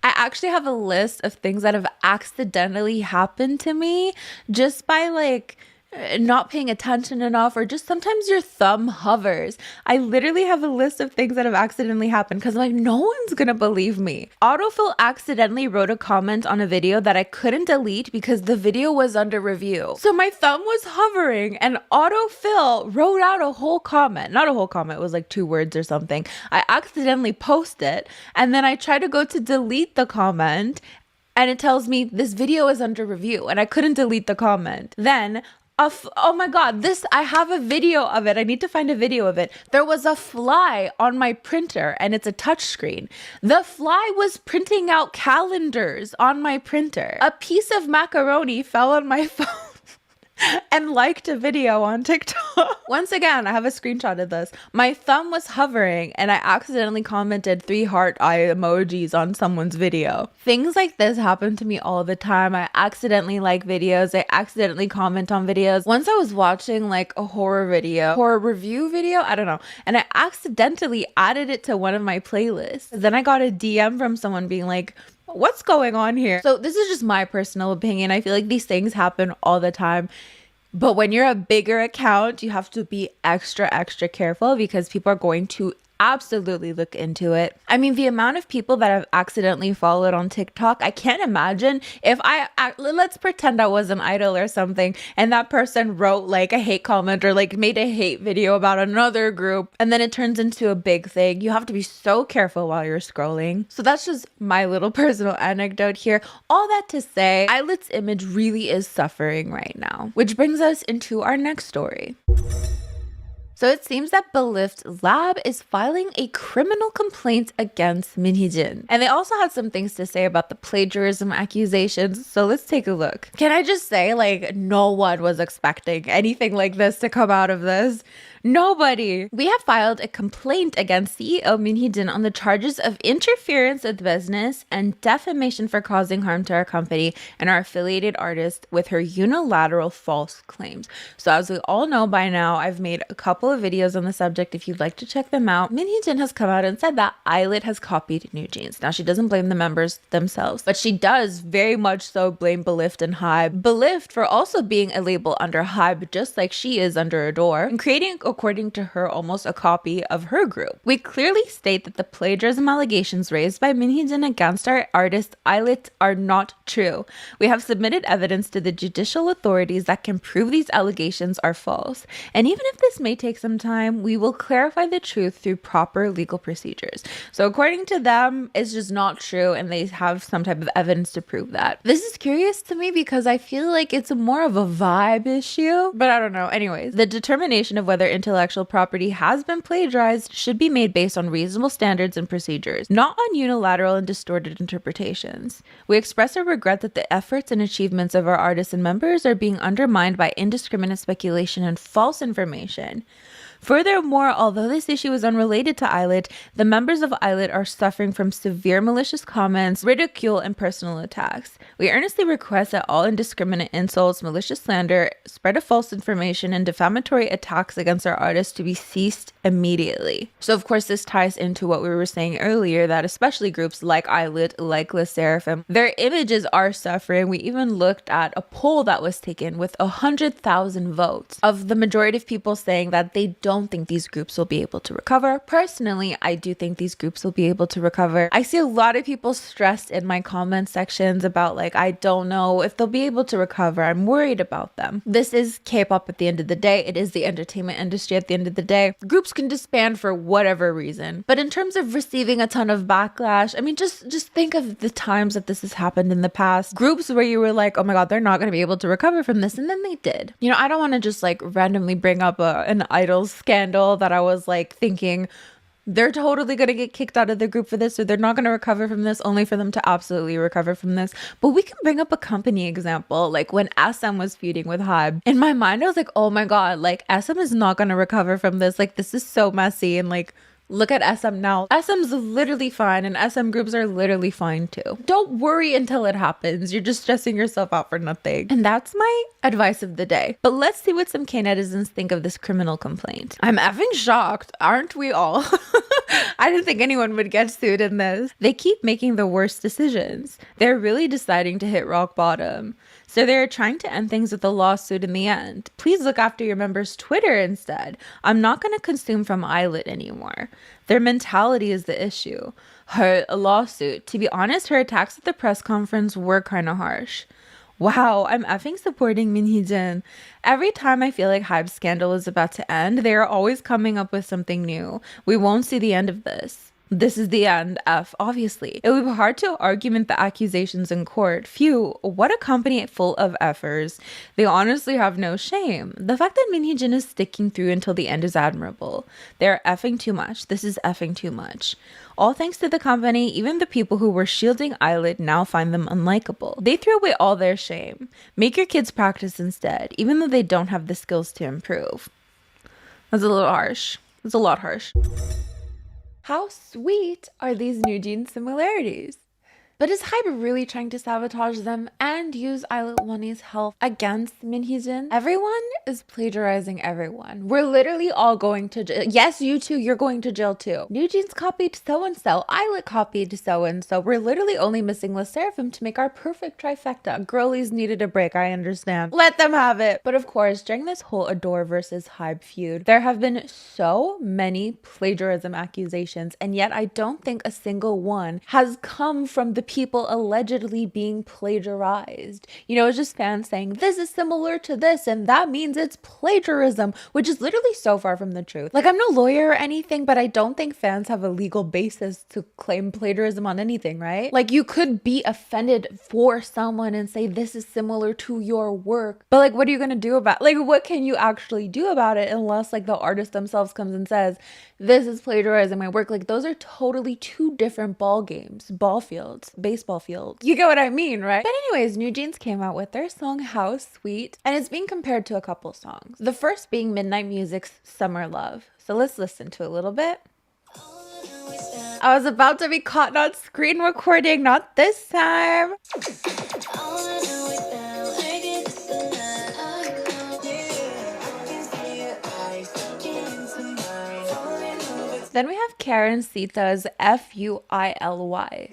I actually have a list of things that have accidentally happened to me just by like not paying attention enough, or just sometimes your thumb hovers. I literally have a list of things that have accidentally happened because like no one's gonna believe me. Autofill accidentally wrote a comment on a video that I couldn't delete because the video was under review. So my thumb was hovering and autofill wrote out a whole comment. Not a whole comment, it was like 2 words or something. I accidentally posted it and then I try to go to delete the comment and it tells me this video is under review and I couldn't delete the comment. Then oh my god, I have a video of it. I need to find a video of it. There was a fly on my printer and it's a touchscreen. The fly was printing out calendars on my printer. A piece of macaroni fell on my phone and liked a video on TikTok. Once again, I have a screenshot of this. My thumb was hovering and I accidentally commented 3 heart eye emojis on someone's video. Things like this happen to me all the time. I accidentally like videos. I accidentally comment on videos. Once I was watching like a horror review video, I don't know, and I accidentally added it to one of my playlists. Then I got a DM from someone being like, what's going on here? So this is just my personal opinion. I feel like these things happen all the time. But when you're a bigger account, you have to be extra careful because people are going to absolutely look into it. I mean, the amount of people that I've accidentally followed on TikTok, I can't imagine if let's pretend I was an idol or something and that person wrote like a hate comment or like made a hate video about another group and then it turns into a big thing. You have to be so careful while you're scrolling. So that's just my little personal anecdote here. All that to say, Ilit's image really is suffering right now, which brings us into our next story. So it seems that Belift Lab is filing a criminal complaint against Minhee. And they also had some things to say about the plagiarism accusations. So let's take a look. Can I just say, like, no one was expecting anything like this to come out of this. Nobody. We have filed a complaint against CEO Minhee on the charges of interference with business and defamation for causing harm to our company and our affiliated artist with her unilateral false claims. So as we all know by now, I've made a couple of videos on the subject if you'd like to check them out. Min Hee-jin has come out and said that Illit has copied NewJeans. Now, she doesn't blame the members themselves, but she does very much so blame Belift and Hybe. Belift for also being a label under Hybe, just like she is under Ador, and creating, according to her, almost a copy of her group. We clearly state that the plagiarism allegations raised by Min Hee-jin against our artist Illit are not true. We have submitted evidence to the judicial authorities that can prove these allegations are false. And even if this may take some time, we will clarify the truth through proper legal procedures. So according to them, it's just not true, and they have some type of evidence to prove that. This is curious to me because I feel like it's more of a vibe issue, but I don't know. Anyways, the determination of whether intellectual property has been plagiarized should be made based on reasonable standards and procedures, not on unilateral and distorted interpretations. We express our regret that the efforts and achievements of our artists and members are being undermined by indiscriminate speculation and false information. Furthermore, although this issue is unrelated to Illit, the members of Illit are suffering from severe malicious comments, ridicule, and personal attacks. We earnestly request that all indiscriminate insults, malicious slander, spread of false information, and defamatory attacks against our artists to be ceased immediately. So of course this ties into what we were saying earlier, that especially groups like Illit, like Sserafim, their images are suffering. We even looked at a poll that was taken with 100,000 votes of the majority of people saying that they don't think these groups will be able to recover. Personally, I do think these groups will be able to recover. I see a lot of people stressed in my comment sections about like, I don't know if they'll be able to recover. I'm worried about them. This is K-pop at the end of the day. It is the entertainment industry at the end of the day. Groups can disband for whatever reason. But in terms of receiving a ton of backlash, I mean, just think of the times that this has happened in the past. Groups where you were like, oh my God, they're not going to be able to recover from this. And then they did. You know, I don't want to just like randomly bring up an idol scandal that I was like thinking they're totally going to get kicked out of the group for this, or they're not going to recover from this, only for them to absolutely recover from this. But we can bring up a company example, like when SM was feuding with Hybe. In my mind, I was like, oh my God, like SM is not going to recover from this. Like, this is so messy. And like, look at SM now. SM's literally fine, and SM groups are literally fine too. Don't worry until it happens. You're just stressing yourself out for nothing. And that's my advice of the day. But let's see what some K-netizens think of this criminal complaint. I'm effing shocked. Aren't we all? I didn't think anyone would get sued in this. They keep making the worst decisions. They're really deciding to hit rock bottom. So they're trying to end things with a lawsuit in the end. Please look after your members' Twitter instead. I'm not going to consume from Illit anymore. Their mentality is the issue. Her lawsuit. To be honest, her attacks at the press conference were kind of harsh. Wow, I'm effing supporting Min Hee-jin. Every time I feel like Hybe's scandal is about to end, they are always coming up with something new. We won't see the end of this. This is the end, F, obviously. It would be hard to argument the accusations in court. Phew, what a company full of effers. They honestly have no shame. The fact that Min Hee-jin is sticking through until the end is admirable. They're effing too much. This is effing too much. All thanks to the company, even the people who were shielding Illit now find them unlikable. They threw away all their shame. Make your kids practice instead, even though they don't have the skills to improve. That's a little harsh. It's a lot harsh. How sweet are these NewJeans similarities? But is Hybe really trying to sabotage them and use Illit Wonhee's help against Min Hee-jin? Everyone is plagiarizing everyone. We're literally all going to jail. Yes, you too, you're going to jail too. NewJeans copied so-and-so. Illit copied so-and-so. We're literally only missing Sserafim to make our perfect trifecta. Girlies needed a break, I understand. Let them have it. But of course, during this whole Ador versus Hybe feud, there have been so many plagiarism accusations, and yet I don't think a single one has come from the people allegedly being plagiarized. You know, it's just fans saying this is similar to this and that means it's plagiarism, which is literally so far from the truth. Like, I'm no lawyer or anything, but I don't think fans have a legal basis to claim plagiarism on anything, right? Like, you could be offended for someone and say this is similar to your work, but like, what are you gonna do about, like, what can you actually do about it unless like the artist themselves comes and says this is plagiarizing my work? Like, those are totally two different ball games, ball fields, baseball fields. You get what I mean, right? But anyways, NewJeans came out with their song How Sweet, and it's being compared to a couple songs. The first being Midnight Music's Summer Love. So let's listen to a little bit. I was about to be caught on screen recording, not this time. Then we have Karen Sita's Fuily.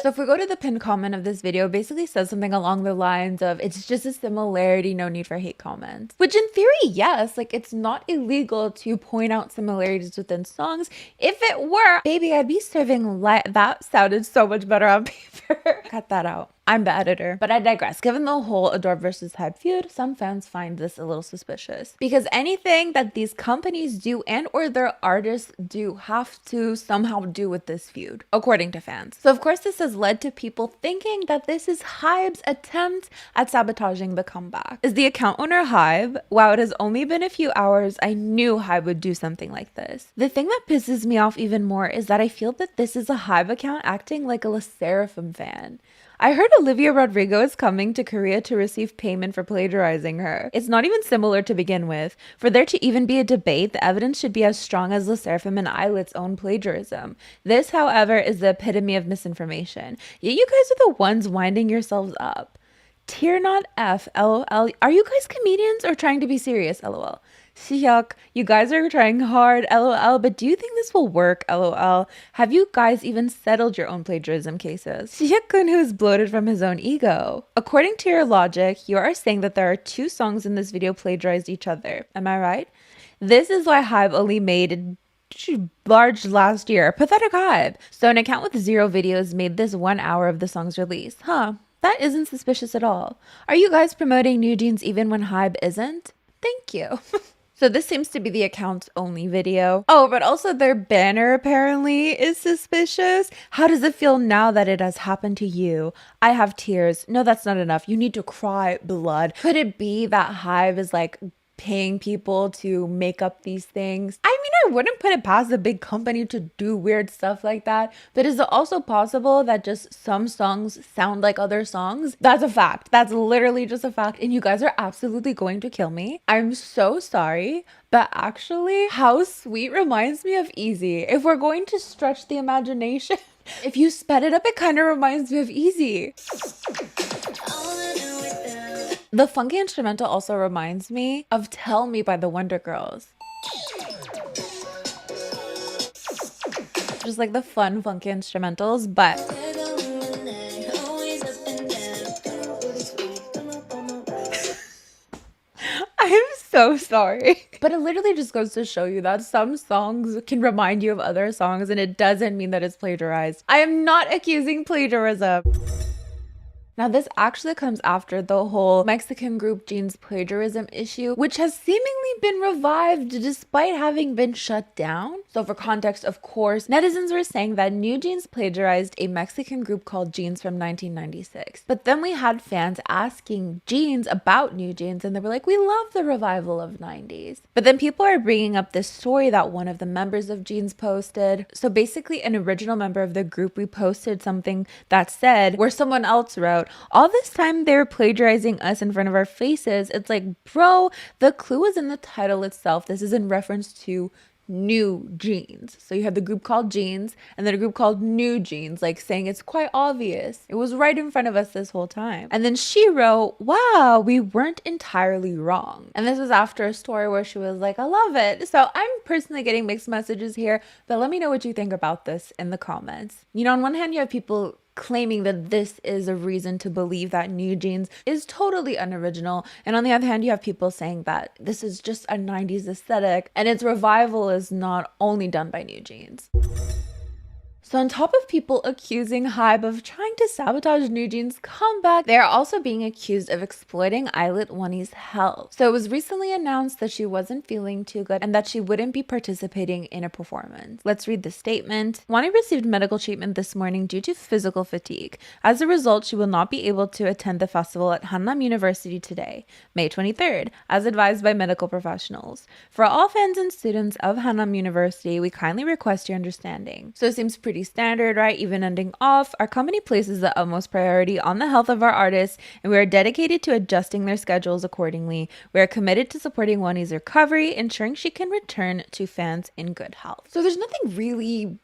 So if we go to the pinned comment of this video, it basically says something along the lines of, it's just a similarity, no need for hate comments. Which in theory, yes, like it's not illegal to point out similarities within songs. If it were, baby, I'd be serving that sounded so much better on paper. Cut that out. I'm the editor. But I digress. Given the whole Ador versus Hybe feud, some fans find this a little suspicious. Because anything that these companies do and or their artists do have to somehow do with this feud, according to fans. So of course this has led to people thinking that this is Hybe's attempt at sabotaging the comeback. Is the account owner Hybe? Wow, it has only been a few hours. I knew Hybe would do something like this. The thing that pisses me off even more is that I feel that this is a Hybe account acting like a Sserafim fan. I heard Olivia Rodrigo is coming to Korea to receive payment for plagiarizing her. It's not even similar to begin with. For there to even be a debate, the evidence should be as strong as Sserafim and Illit's own plagiarism. This, however, is the epitome of misinformation. Yet you guys are the ones winding yourselves up. Tier not F, LOL. Are you guys comedians or trying to be serious, LOL? Sihyuk, you guys are trying hard, LOL, but do you think this will work, LOL? Have you guys even settled your own plagiarism cases? Sihyuk-kun, who is bloated from his own ego. According to your logic, you are saying that there are two songs in this video plagiarized each other. Am I right? This is why Hybe only made large last year. Pathetic Hybe. So an account with 0 videos made this 1 hour of the song's release. Huh. That isn't suspicious at all. Are you guys promoting NewJeans even when Hybe isn't? Thank you. So this seems to be the account's only video. Oh, but also their banner apparently is suspicious. How does it feel now that it has happened to you? I have tears. No, that's not enough. You need to cry blood. Could it be that Hybe is like paying people to make up these things? I mean, I wouldn't put it past a big company to do weird stuff like that, but is it also possible that just some songs sound like other songs? That's a fact. That's literally just a fact, and you guys are absolutely going to kill me. I'm so sorry, but actually, How Sweet reminds me of Easy. If we're going to stretch the imagination, if you sped it up, it kind of reminds me of Easy. The funky instrumental also reminds me of Tell Me by the Wonder Girls. Just like the fun, funky instrumentals, but I'm so sorry. But it literally just goes to show you that some songs can remind you of other songs, and it doesn't mean that it's plagiarized. I am not accusing plagiarism. Now, this actually comes after the whole Mexican group Jeans plagiarism issue, which has seemingly been revived despite having been shut down. So for context, of course, netizens were saying that NewJeans plagiarized a Mexican group called Jeans from 1996. But then we had fans asking Jeans about NewJeans, and they were like, we love the revival of 90s. But then people are bringing up this story that one of the members of Jeans posted. So basically, an original member of the group reposted something that said, where someone else wrote, all this time they're plagiarizing us in front of our faces. It's like, bro, the clue is in the title itself. This is in reference to NewJeans. So you have the group called Jeans and then a group called NewJeans, like saying it's quite obvious. It was right in front of us this whole time. And then she wrote, wow, we weren't entirely wrong. And this was after a story where she was like, I love it. So I'm personally getting mixed messages here, but let me know what you think about this in the comments. You know, on one hand, you have people claiming that this is a reason to believe that NewJeans is totally unoriginal. And on the other hand, you have people saying that this is just a 90s aesthetic and its revival is not only done by NewJeans. So on top of people accusing Hybe of trying to sabotage NewJeans' comeback, they are also being accused of exploiting Illit Wonhee's health. So it was recently announced that she wasn't feeling too good and that she wouldn't be participating in a performance. Let's read the statement. Wonhee received medical treatment this morning due to physical fatigue. As a result, she will not be able to attend the festival at Hannam University today, May 23rd, as advised by medical professionals. For all fans and students of Hannam University, we kindly request your understanding. So it seems pretty standard, right? Even ending off, our company places the utmost priority on the health of our artists, and we are dedicated to adjusting their schedules accordingly. We are committed to supporting Wonhee's recovery, ensuring she can return to fans in good health. So there's nothing really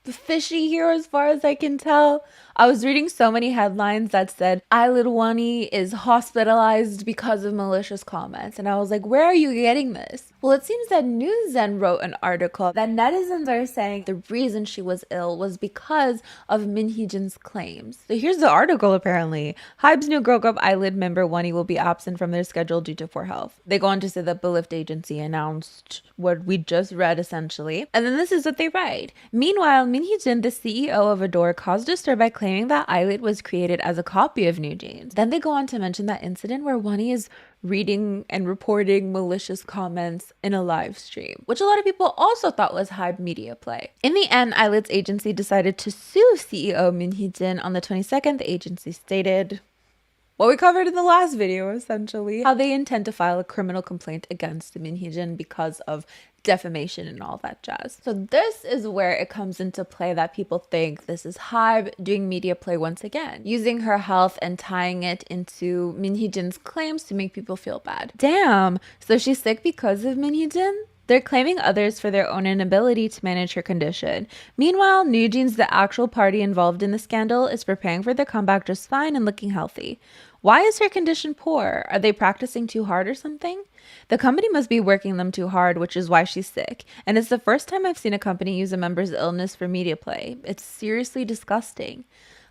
fishy here as far as I can tell. I was reading so many headlines that said Islet Wonhee is hospitalized because of malicious comments. And I was like, where are you getting this? Well, it seems that NewZen wrote an article that netizens are saying the reason she was ill was because of Minhyejin's claims. So here's the article apparently. Hybe's new girl group Eyelid member Wonhee will be absent from their schedule due to poor health. They go on to say that Belift agency announced what we just read essentially. And then this is what they write. Meanwhile, Minhyejin, the CEO of Ador, caused a stir by claiming that Eyelid was created as a copy of NewJeans. Then they go on to mention that incident where Wonhee is reading and reporting malicious comments in a live stream, which a lot of people also thought was Hybe media play. In the end, Eyelid's agency decided to sue CEO Minhyejin on the 22nd. The agency stated what we covered in the last video, essentially, how they intend to file a criminal complaint against Minhyejin because of defamation and all that jazz. So this is where it comes into play that people think this is Hybe doing media play once again, using her health and tying it into Minhyejin's claims to make people feel bad. Damn, so she's sick because of Minhyejin? They're claiming others for their own inability to manage her condition. Meanwhile, NewJeans, the actual party involved in the scandal, is preparing for their comeback just fine and looking healthy. Why is her condition poor? Are they practicing too hard or something? The company must be working them too hard, which is why she's sick. And it's the first time I've seen a company use a member's illness for media play. It's seriously disgusting.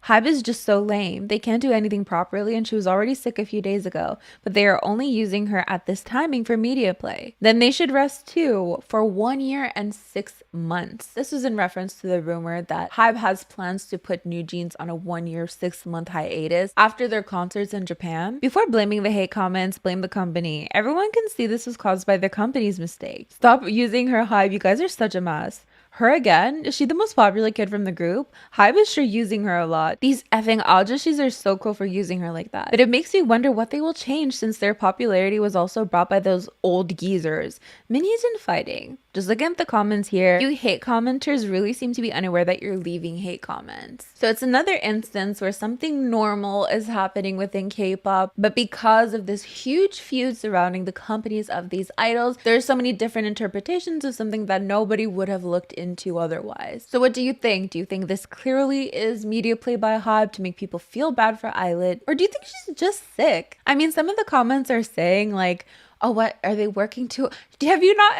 Hybe is just so lame. They can't do anything properly and she was already sick a few days ago, but they are only using her at this timing for media play. Then they should rest too for 1 year and 6 months. This was in reference to the rumor that Hybe has plans to put NewJeans on a 1 year, 6 month hiatus after their concerts in Japan. Before blaming the hate comments, blame the company. Everyone can see this was caused by the company's mistake. Stop using her, Hybe. You guys are such a mess. Her again? Is she the most popular kid from the group? Hybe is sure using her a lot. These effing Audit are so cool for using her like that. But it makes me wonder what they will change since their popularity was also brought by those old geezers. Minhyejin fighting. Just look at the comments here. You hate commenters really seem to be unaware that you're leaving hate comments. So it's another instance where something normal is happening within K-pop, but because of this huge feud surrounding the companies of these idols, there's so many different interpretations of something that nobody would have looked into otherwise. So what do you think? Do you think this clearly is media play by Hybe to make people feel bad for Eyelid? Or do you think she's just sick? I mean, some of the comments are saying like, oh, what are they working to? Have you not?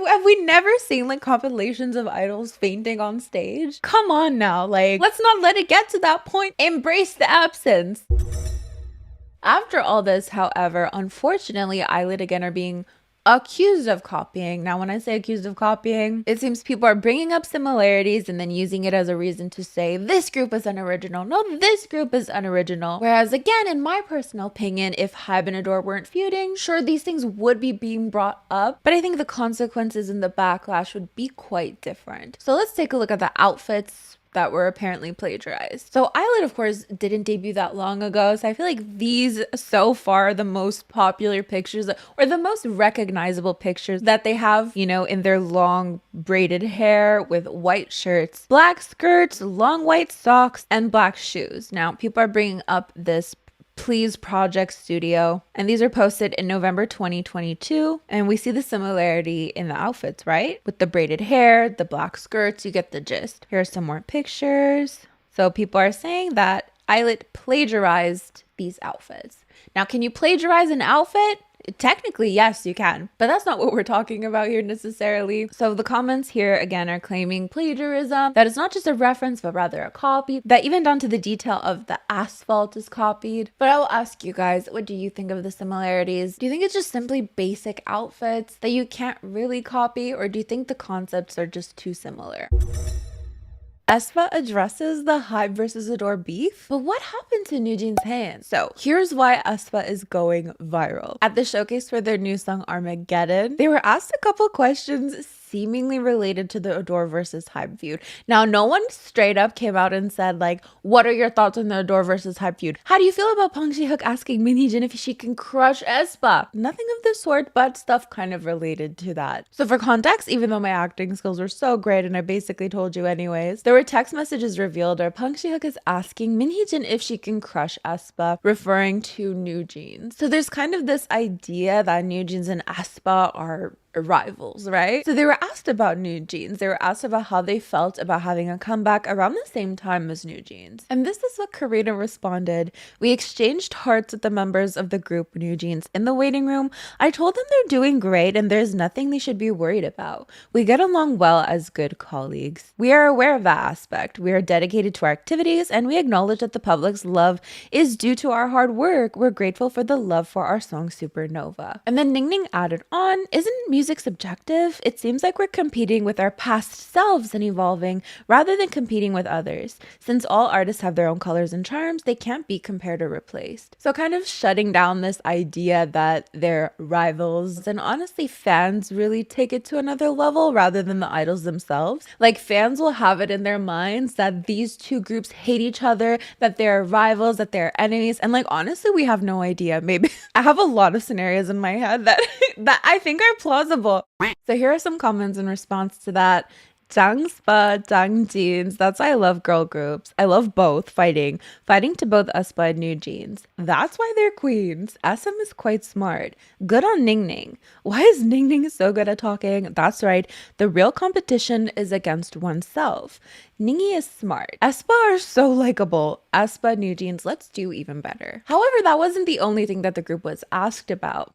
Have we never seen like compilations of idols fainting on stage? Come on now, like let's not let it get to that point. Embrace the absence. After all this, however, unfortunately, Eyelid again are being accused of copying. Now, when I say accused of copying, it seems people are bringing up similarities and then using it as a reason to say this group is unoriginal. No, this group is unoriginal. Whereas again, in my personal opinion, if Hybe and Ador weren't feuding, sure, these things would be being brought up, but I think the consequences and the backlash would be quite different. So let's take a look at the outfits that were apparently plagiarized. So Eyelid, of course, didn't debut that long ago, so I feel like these so far are the most popular pictures or the most recognizable pictures that they have, you know, in their long braided hair with white shirts, black skirts, long white socks, and black shoes. Now, people are bringing up this Please Project Studio, and these are posted in November 2022, and we see the similarity in the outfits, right? With the braided hair, the black skirts, you get the gist. Here are some more pictures. So people are saying that Eyelid plagiarized these outfits. Now, can you plagiarize an outfit? Technically, yes, you can, but that's not what we're talking about here necessarily. So the comments here again are claiming plagiarism, that it's not just a reference, but rather a copy, that even down to the detail of the asphalt is copied. But I will ask you guys, what do you think of the similarities? Do you think it's just simply basic outfits that you can't really copy, or do you think the concepts are just too similar? aespa addresses the Hybe versus Ador beef, but what happened to NewJeans' hands? So here's why aespa is going viral. At the showcase for their new song Armageddon, they were asked a couple questions seemingly related to the Ador versus Hybe feud. Now, no one straight up came out and said like, what are your thoughts on the Ador versus Hybe feud? How do you feel about Pang Ji-hook asking Minhyejin if she can crush aespa? Nothing of the sort, but stuff kind of related to that. So for context, even though my acting skills were so great and I basically told you anyways, there were text messages revealed where Pang Ji-hook is asking Minhyejin if she can crush aespa, referring to NewJeans. So there's kind of this idea that NewJeans and aespa are rivals, right? So they were asked about NewJeans. They were asked about how they felt about having a comeback around the same time as NewJeans. And this is what Karina responded. We exchanged hearts with the members of the group NewJeans in the waiting room. I told them they're doing great and there's nothing they should be worried about. We get along well as good colleagues. We are aware of that aspect. We are dedicated to our activities and we acknowledge that the public's love is due to our hard work. We're grateful for the love for our song Supernova. And then Ning Ning added on, isn't music subjective? It seems like we're competing with our past selves and evolving rather than competing with others. Since all artists have their own colors and charms, they can't be compared or replaced. So kind of shutting down this idea that they're rivals, and honestly fans really take it to another level rather than the idols themselves. Like fans will have it in their minds that these two groups hate each other, that they're rivals, that they're enemies, and like honestly we have no idea. Maybe I have a lot of scenarios in my head that I think are plausible. So here are some comments in response to that. aespa, NewJeans. That's why I love girl groups. I love both fighting to both aespa and NewJeans. That's why they're queens. SM is quite smart. Good on Ning Ning. Why is Ning Ning so good at talking? That's right. The real competition is against oneself. Ningy is smart. aespa are so likable. aespa, NewJeans, let's do even better. However, that wasn't the only thing that the group was asked about.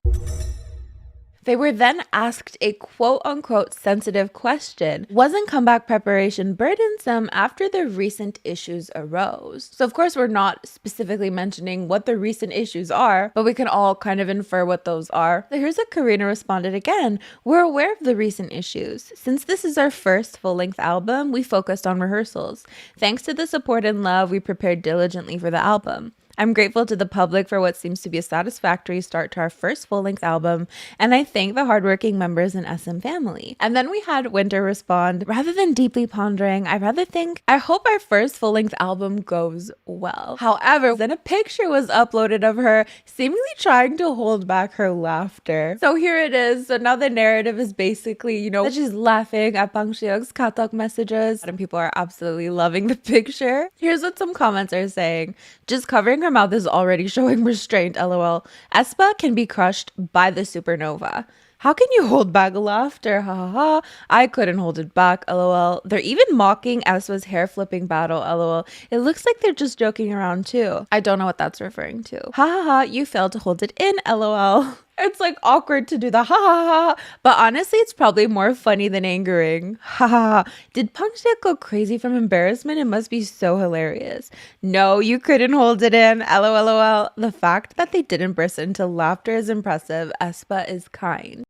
They were then asked a quote-unquote sensitive question. Wasn't comeback preparation burdensome after the recent issues arose? So of course we're not specifically mentioning what the recent issues are, but we can all kind of infer what those are. So here's how Karina responded again. We're aware of the recent issues. Since this is our first full-length album, we focused on rehearsals. Thanks to the support and love, we prepared diligently for the album. I'm grateful to the public for what seems to be a satisfactory start to our first full-length album, and I thank the hardworking members in SM family. And then we had Winter respond, rather than deeply pondering, I hope our first full-length album goes well. However, then a picture was uploaded of her seemingly trying to hold back her laughter. So here it is. So now the narrative is basically, that she's laughing at Bang Seok's Katok messages, and people are absolutely loving the picture. Here's what some comments are saying. Just covering her mouth is already showing restraint, lol. aespa can be crushed by the supernova. How can you hold back laughter? Ha ha ha. I couldn't hold it back, lol. They're even mocking aespa's hair flipping battle, lol. It looks like they're just joking around too. I don't know what that's referring to. Ha ha ha, you failed to hold it in, lol. It's like awkward to do the ha ha ha, but honestly, it's probably more funny than angering. Ha ha ha. Did Pungshik go crazy from embarrassment? It must be so hilarious. No, you couldn't hold it in. LOL. The fact that they didn't burst into laughter is impressive. aespa is kind.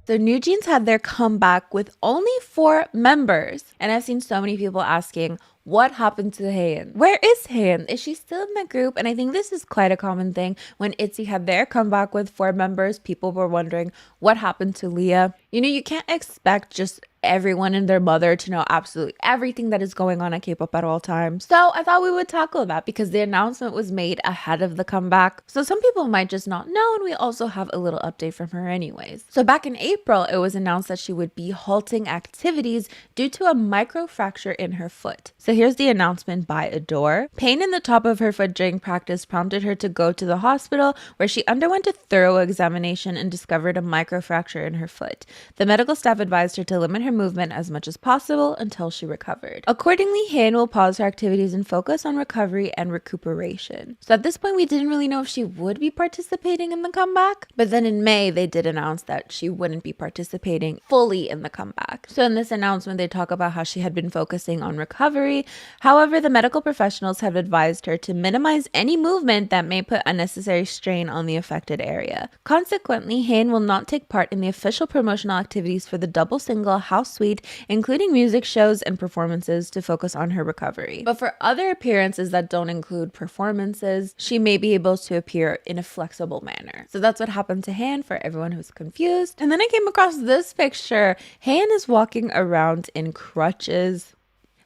So NewJeans had their comeback with only 4 members. And I've seen so many people asking, what happened to Haein? Where is Haein? Is she still in the group? And I think this is quite a common thing. When ITZY had their comeback with 4 members, people were wondering what happened to Leah. You can't expect just everyone and their mother to know absolutely everything that is going on at Kpop at all times. So I thought we would tackle that because the announcement was made ahead of the comeback. So some people might just not know, and we also have a little update from her anyways. So back in April, it was announced that she would be halting activities due to a microfracture in her foot. So here's the announcement by Ador. Pain in the top of her foot during practice prompted her to go to the hospital where she underwent a thorough examination and discovered a microfracture in her foot. The medical staff advised her to limit her movement as much as possible until she recovered. Accordingly, Haein will pause her activities and focus on recovery and recuperation. So at this point, we didn't really know if she would be participating in the comeback, but then in May, they did announce that she wouldn't be participating fully in the comeback. So in this announcement, they talk about how she had been focusing on recovery. However, the medical professionals have advised her to minimize any movement that may put unnecessary strain on the affected area. Consequently, Haein will not take part in the official promotional activities for the double single House Suite, including music shows and performances to focus on her recovery. But for other appearances that don't include performances, she may be able to appear in a flexible manner. So that's what happened to Haein for everyone who's confused. And then I came across this picture. Haein is walking around in crutches.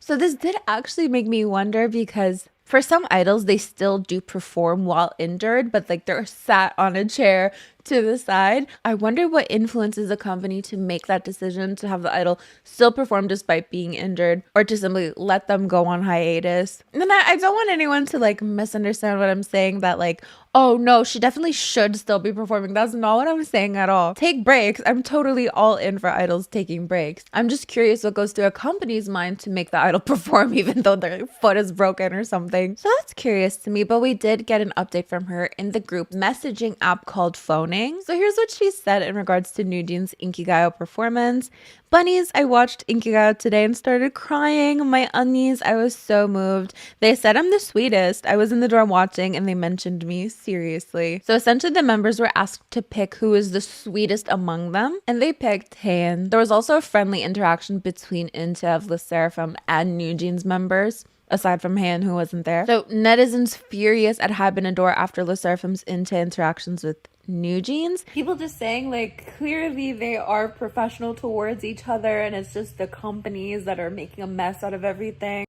So this did actually make me wonder because for some idols, they still do perform while injured, but like they're sat on a chair to the side. I wonder what influences a company to make that decision to have the idol still perform despite being injured, or to simply let them go on hiatus. And then I don't want anyone to like misunderstand what I'm saying, that like, oh no, she definitely should still be performing. That's not what I'm saying at all. Take breaks. I'm totally all in for idols taking breaks. I'm just curious what goes through a company's mind to make the idol perform even though their foot is broken or something. So that's curious to me, but we did get an update from her in the group messaging app called Phoning. So here's what she said in regards to NewJeans' Inkigayo performance. Bunnies, I watched Inkigayo today and started crying. My unnies, I was so moved. They said I'm the sweetest. I was in the dorm watching and they mentioned me. Seriously. So essentially the members were asked to pick who is the sweetest among them, and they picked Haein. There was also a friendly interaction between Intev, the Sserafim, and NewJeans members, aside from Haein, who wasn't there. So netizens furious at Hybe and Ador after the Seraphim's interactions with NewJeans. People just saying like clearly they are professional towards each other and it's just the companies that are making a mess out of everything.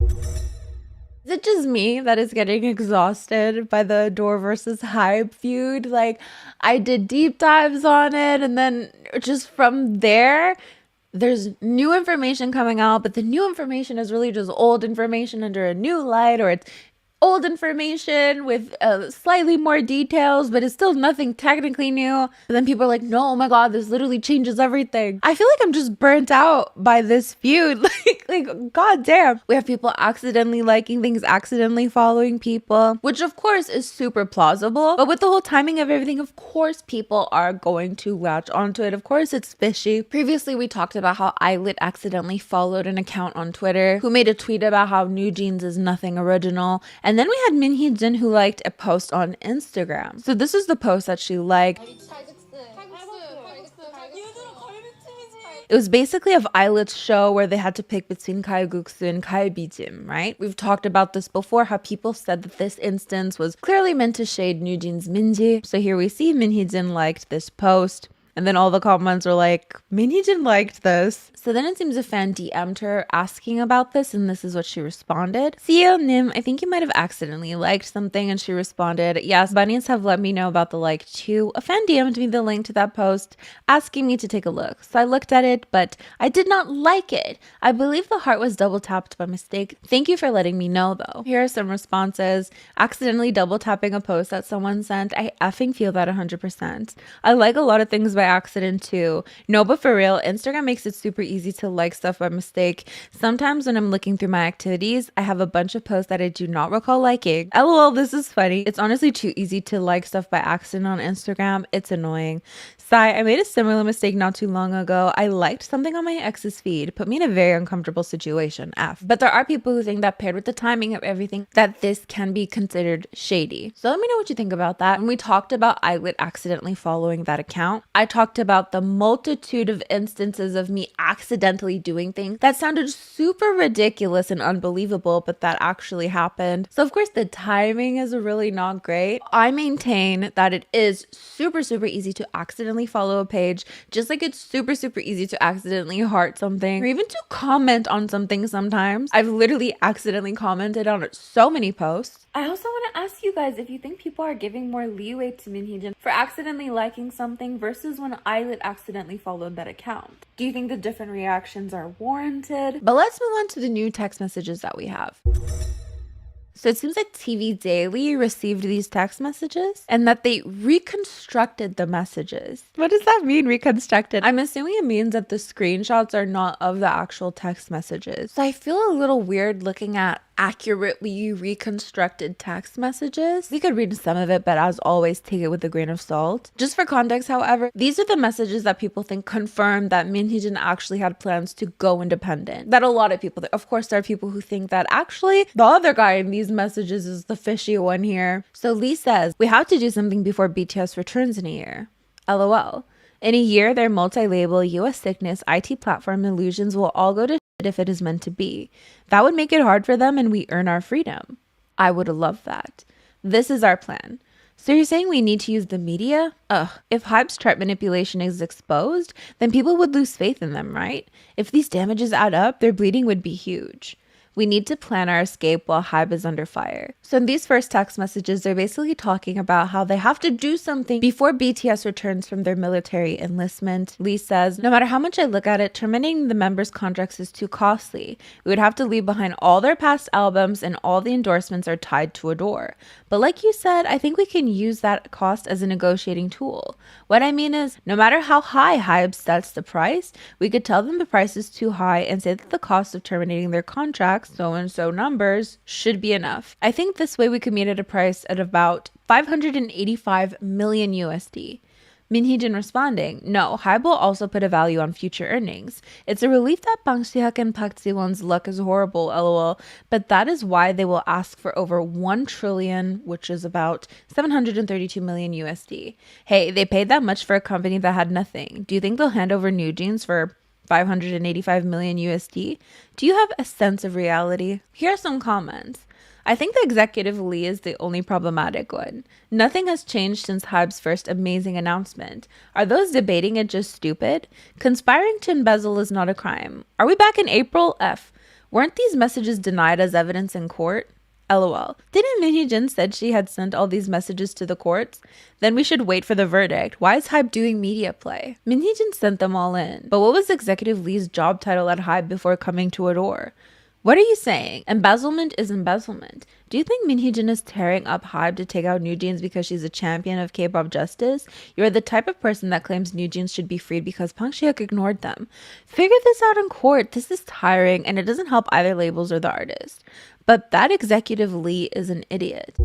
Is it just me that is getting exhausted by the Ador versus Hybe feud? Like, I did deep dives on it, and then just from there, there's new information coming out, but the new information is really just old information under a new light, or it's old information with slightly more details, but it's still nothing technically new. But then people are like, no, oh my god, this literally changes everything. I feel like I'm just burnt out by this feud. like god damn. We have people accidentally liking things, accidentally following people, which of course is super plausible, but with the whole timing of everything, of course people are going to latch onto it. Of course it's fishy. Previously we talked about how Illit accidentally followed an account on Twitter who made a tweet about how NewJeans is nothing original. And then we had Minhee who liked a post on Instagram. So this is the post that she liked. It was basically of Illit's show where they had to pick between kalguksu and galbijim, right? We've talked about this before, how people said that this instance was clearly meant to shade NewJeans' Minji. So here we see Minhee liked this post. And then all the comments were like, Minhee liked this. So then it seems a fan DM'd her asking about this, and this is what she responded. Seo Nim, I think you might have accidentally liked something. And she responded, yes, bunnies have let me know about the like too. A fan DM'd me the link to that post, asking me to take a look. So I looked at it, but I did not like it. I believe the heart was double tapped by mistake. Thank you for letting me know though. Here are some responses. Accidentally double tapping a post that someone sent. I effing feel that 100%. I like a lot of things by accident too. No, but for real, Instagram makes it super easy to like stuff by mistake. Sometimes when I'm looking through my activities, I have a bunch of posts that I do not recall liking. LOL, this is funny. It's honestly too easy to like stuff by accident on Instagram. It's annoying. Sigh, I made a similar mistake not too long ago. I liked something on my ex's feed. Put me in a very uncomfortable situation. F. But there are people who think that paired with the timing of everything, that this can be considered shady. So let me know what you think about that. When we talked about Illit accidentally following that account, I talked about the multitude of instances of me accidentally doing things that sounded super ridiculous and unbelievable, but that actually happened. So of course the timing is really not great. I maintain that it is super easy to accidentally follow a page, just like it's super easy to accidentally heart something or even to comment on something sometimes. I've literally accidentally commented on so many posts. I also want to ask you guys if you think people are giving more leeway to Minhee for accidentally liking something versus when Illit accidentally followed that account. Do you think the different reactions are warranted? But let's move on to the new text messages that we have. So it seems like TV Daily received these text messages and that they reconstructed the messages. What does that mean, reconstructed? I'm assuming it means that the screenshots are not of the actual text messages. So I feel a little weird looking at accurately reconstructed text messages. We could read some of it, but as always, take it with a grain of salt. Just for context, however, these are the messages that people think confirm that Minhee actually had plans to go independent. That a lot of people, of course, there are people who think that actually the other guy in these messages is the fishy one here. So Lee says, we have to do something before BTS returns in a year. LOL. In a year, their multi-label US sickness IT platform Illusions will all go to shit if it is meant to be. That would make it hard for them and we earn our freedom. I would have loved that. This is our plan. So you're saying we need to use the media? Ugh, if Hybe's chart manipulation is exposed, then people would lose faith in them, right? If these damages add up, their bleeding would be huge. We need to plan our escape while Hybe is under fire. So in these first text messages, they're basically talking about how they have to do something before BTS returns from their military enlistment. Lee says, no matter how much I look at it, terminating the members' contracts is too costly. We would have to leave behind all their past albums and all the endorsements are tied to Ador. But like you said, I think we can use that cost as a negotiating tool. What I mean is, no matter how high Hybe sets the price, we could tell them the price is too high and say that the cost of terminating their contracts, so-and-so numbers, should be enough. I think this way we could meet at a price at about 585 million USD. Minheejin responding, no, Hybe will also put a value on future earnings. It's a relief that Bang Si-hyuk and Park Ji-won's luck is horrible, lol, but that is why they will ask for over 1 trillion, which is about 732 million USD. Hey, they paid that much for a company that had nothing. Do you think they'll hand over NewJeans for 585 million USD? Do you have a sense of reality? Here are some comments. I think the executive Lee is the only problematic one. Nothing has changed since Hybe's first amazing announcement. Are those debating it just stupid? Conspiring to embezzle is not a crime. Are we back in April? F. Weren't these messages denied as evidence in court? LOL. Didn't Minheejin said she had sent all these messages to the courts? Then we should wait for the verdict. Why is Hybe doing media play? Minheejin sent them all in. But what was Executive Lee's job title at Hybe before coming to Ador? What are you saying? Embezzlement is embezzlement. Do you think Minheejin is tearing up Hybe to take out NewJeans because she's a champion of K-pop justice? You're the type of person that claims NewJeans should be freed because Bang Si-hyuk ignored them. Figure this out in court. This is tiring and it doesn't help either labels or the artist. But that executive Lee is an idiot.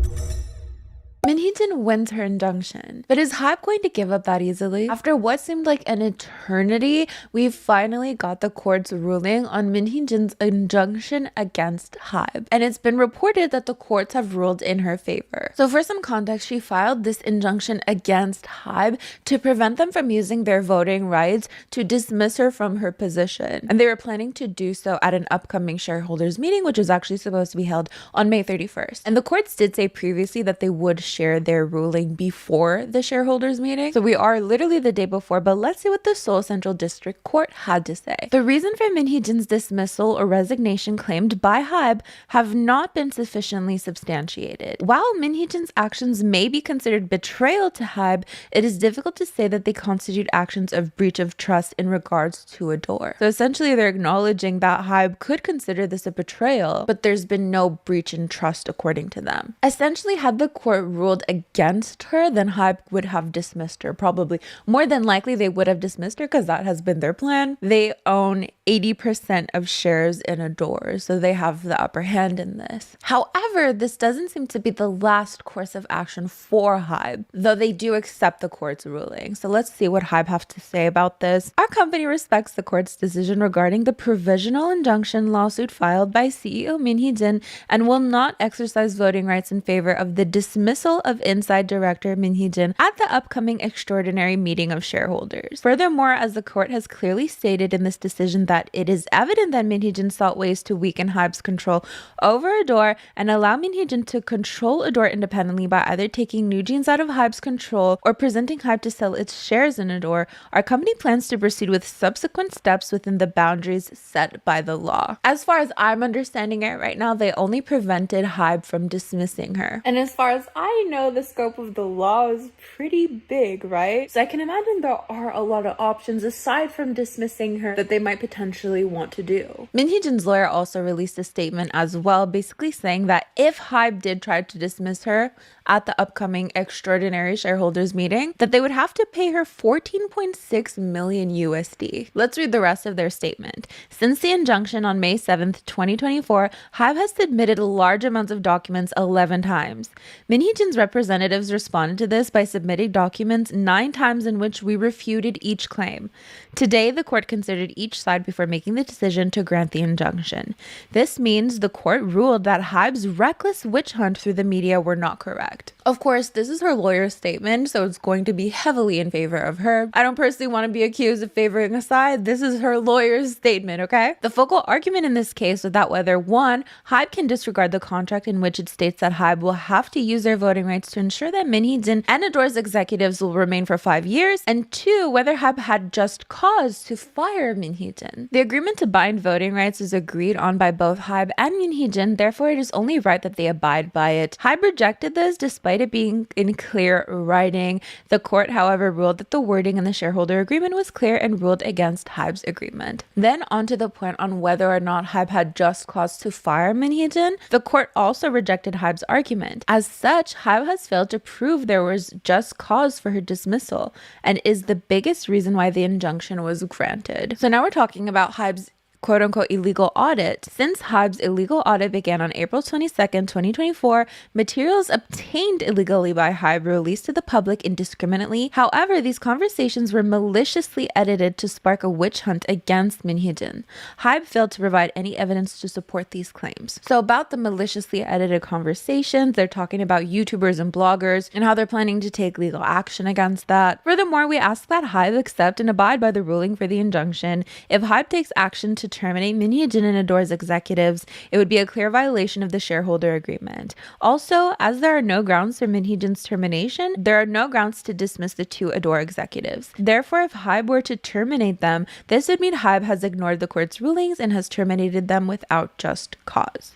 Minheejin wins her injunction, but is Hybe going to give up that easily? After what seemed like an eternity, we finally got the court's ruling on Minheejin's injunction against Hybe, and it's been reported that the courts have ruled in her favor. So for some context, she filed this injunction against Hybe to prevent them from using their voting rights to dismiss her from her position, and they were planning to do so at an upcoming shareholders meeting, which was actually supposed to be held on May 31st. And the courts did say previously that they would share their ruling before the shareholders meeting. So we are literally the day before, but let's see what the Seoul Central District Court had to say. The reason for Minheejin's dismissal or resignation claimed by Hybe have not been sufficiently substantiated. While Minheejin's actions may be considered betrayal to Hybe, it is difficult to say that they constitute actions of breach of trust in regards to Ador. So essentially they're acknowledging that Hybe could consider this a betrayal, but there's been no breach in trust according to them. Essentially, had the court ruled against her, then Hybe would have dismissed her. Probably more than likely they would have dismissed her because that has been their plan. They own 80% of shares in Ador, so they have the upper hand in this. However, this doesn't seem to be the last course of action for Hybe, though they do accept the court's ruling. So let's see what Hybe have to say about this. Our company respects the court's decision regarding the provisional injunction lawsuit filed by CEO Minheejin and will not exercise voting rights in favor of the dismissal of Inside Director Minheejin at the upcoming extraordinary meeting of shareholders. Furthermore, as the court has clearly stated in this decision that it is evident that Minheejin sought ways to weaken Hybe's control over Ador and allow Minheejin to control Ador independently by either taking NewJeans out of Hybe's control or presenting Hybe to sell its shares in Ador, our company plans to proceed with subsequent steps within the boundaries set by the law. As far as I'm understanding it right now, they only prevented Hybe from dismissing her. And as far as I know, the scope of the law is pretty big, right? So I can imagine there are a lot of options aside from dismissing her that they might potentially want to do. Minheejin's lawyer also released a statement as well, basically saying that if Hybe did try to dismiss her at the upcoming extraordinary shareholders meeting, that they would have to pay her 14.6 million USD. Let's read the rest of their statement. Since the injunction on May 7th, 2024, Hybe has submitted large amounts of documents 11 times. Minheejin's representatives responded to this by submitting documents 9 times in which we refuted each claim. Today, the court considered each side before making the decision to grant the injunction. This means the court ruled that Hybe's reckless witch hunt through the media were not correct. Of course, this is her lawyer's statement, so it's going to be heavily in favor of her. I don't personally want to be accused of favoring a side. This is her lawyer's statement, okay? The focal argument in this case was that whether 1, Hybe can disregard the contract in which it states that Hybe will have to use their voting rights to ensure that Minhee and Ador's executives will remain for 5 years, and 2, whether Hybe had just cause to fire Minhee. The agreement to bind voting rights was agreed on by both Hybe and Minhee, therefore it is only right that they abide by it. Hybe rejected this despite it being in clear writing. The court, however, ruled that the wording in the shareholder agreement was clear and ruled against Hybe's agreement. Then on to the point on whether or not Hybe had just cause to fire Minhee. The court also rejected Hybe's argument. As such, Hybe has failed to prove there was just cause for her dismissal and is the biggest reason why the injunction was granted. So now we're talking about Hybe's quote-unquote illegal audit. Since Hybe's illegal audit began on April 22nd, 2024, materials obtained illegally by Hybe were released to the public indiscriminately. However, these conversations were maliciously edited to spark a witch hunt against Minhee. Hybe failed to provide any evidence to support these claims. So about the maliciously edited conversations, they're talking about YouTubers and bloggers and how they're planning to take legal action against that. Furthermore, we ask that Hybe accept and abide by the ruling for the injunction. If Hybe takes action to terminate Minhee and Ador's executives, it would be a clear violation of the shareholder agreement. Also, as there are no grounds for Minhee's termination, there are no grounds to dismiss the 2 Ador executives. Therefore, if Hybe were to terminate them, this would mean Hybe has ignored the court's rulings and has terminated them without just cause.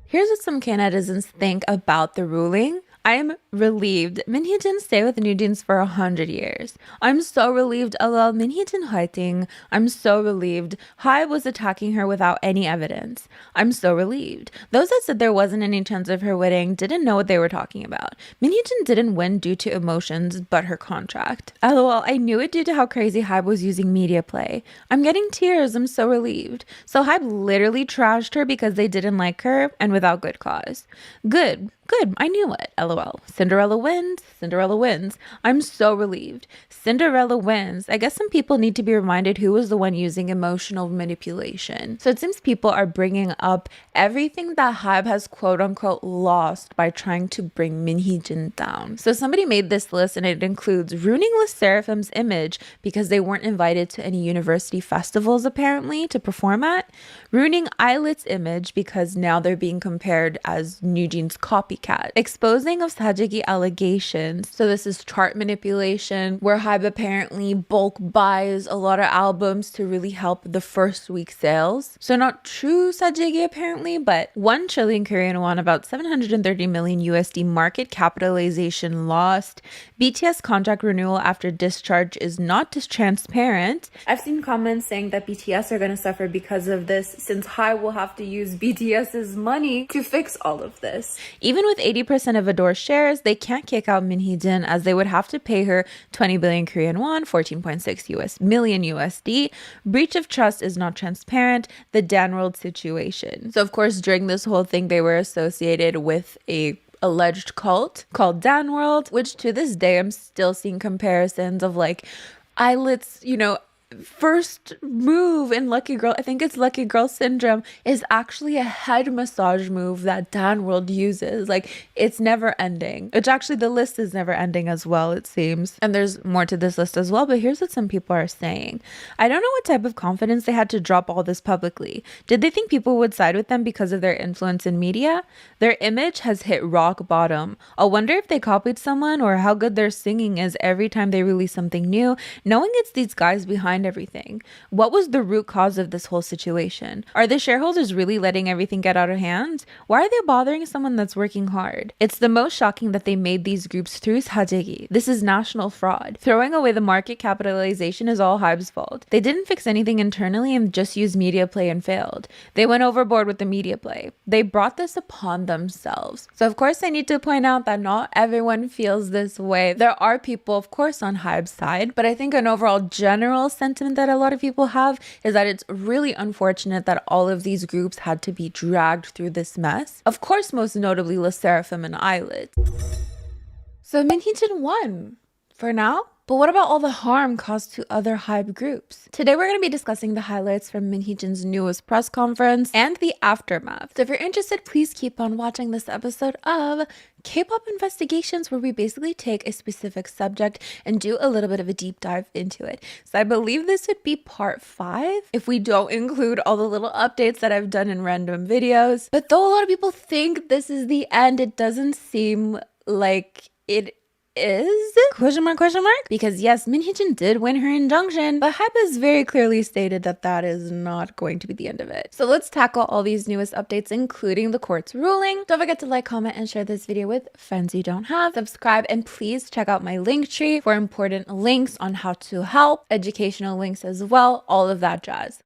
Here's what some K-netizens think about the ruling. I'm relieved. Minhee stay with NewJeans for 100 years. I'm so relieved. LOL, Minhee fighting. I'm so relieved. Hybe was attacking her without any evidence. I'm so relieved. Those that said there wasn't any chance of her winning didn't know what they were talking about. Minhee didn't win due to emotions, but her contract. LOL, I knew it due to how crazy Hybe was using media play. I'm getting tears. I'm so relieved. So Hybe literally trashed her because they didn't like her and without good cause. Good. I knew it. LOL. Cinderella wins. Cinderella wins. I'm so relieved. Cinderella wins. I guess some people need to be reminded who was the one using emotional manipulation. So it seems people are bringing up everything that Hybe has quote unquote lost by trying to bring Minhee down. So somebody made this list and it includes ruining the Sserafim's image because they weren't invited to any university festivals apparently to perform at. Ruining Illit's image because now they're being compared as NewJeans copycat. Exposing of Sabotaging allegations. So this is chart manipulation where Hybe apparently bulk buys a lot of albums to really help the first week sales. So not true Sabotaging apparently, but 1 trillion Korean won, about 730 million USD market capitalization lost. BTS contract renewal after discharge is not transparent. I've seen comments saying that BTS are going to suffer because of this, since Hybe will have to use BTS's money to fix all of this. Even with 80% of Ador shares, they can't kick out Minhee as they would have to pay her 20 billion Korean won, 14.6 million USD. Breach of trust is not transparent. The Dahn world situation. So of course, during this whole thing, they were associated with a alleged cult called Dahn world, which to this day, I'm still seeing comparisons of like Illit's, first move in Lucky Girl, I think it's Lucky Girl Syndrome, is actually a head massage move that Dahn world uses. Like, it's never ending. Which actually the list is never ending as well, it seems. And there's more to this list as well, but here's what some people are saying. I don't know what type of confidence they had to drop all this publicly. Did they think people would side with them because of their influence in media? Their image has hit rock bottom. I'll wonder if they copied someone or how good their singing is every time they release something new, knowing it's these guys behind everything. What was the root cause of this whole situation? Are the shareholders really letting everything get out of hand? Why are they bothering someone that's working hard? It's the most shocking that they made these groups through Sabotaging. This is national fraud. Throwing away the market capitalization is all Hybe's fault. They didn't fix anything internally and just used media play and failed. They went overboard with the media play. They brought this upon themselves. So of course I need to point out that not everyone feels this way. There are people of course on Hybe's side, but I think an overall general sentiment that a lot of people have is that it's really unfortunate that all of these groups had to be dragged through this mess. Of course, most notably Sserafim and Illit. So Minhee won. For now, But what about all the harm caused to other Hybe groups? Today we're going to be discussing the highlights from Minhyejin's newest press conference and the aftermath. So if you're interested, please keep on watching this episode of Kpop Investigations, where we basically take a specific subject and do a little bit of a deep dive into it. So I believe this would be part 5 if we don't include all the little updates that I've done in random videos. But though a lot of people think this is the end, it doesn't seem like it is? Question mark? Because yes, Minhyejin did win her injunction, but Hybe has very clearly stated that that is not going to be the end of it. So let's tackle all these newest updates, including the court's ruling. Don't forget to like, comment, and share this video with friends you don't have. Subscribe, and please check out my link tree for important links on how to help, educational links as well, all of that jazz.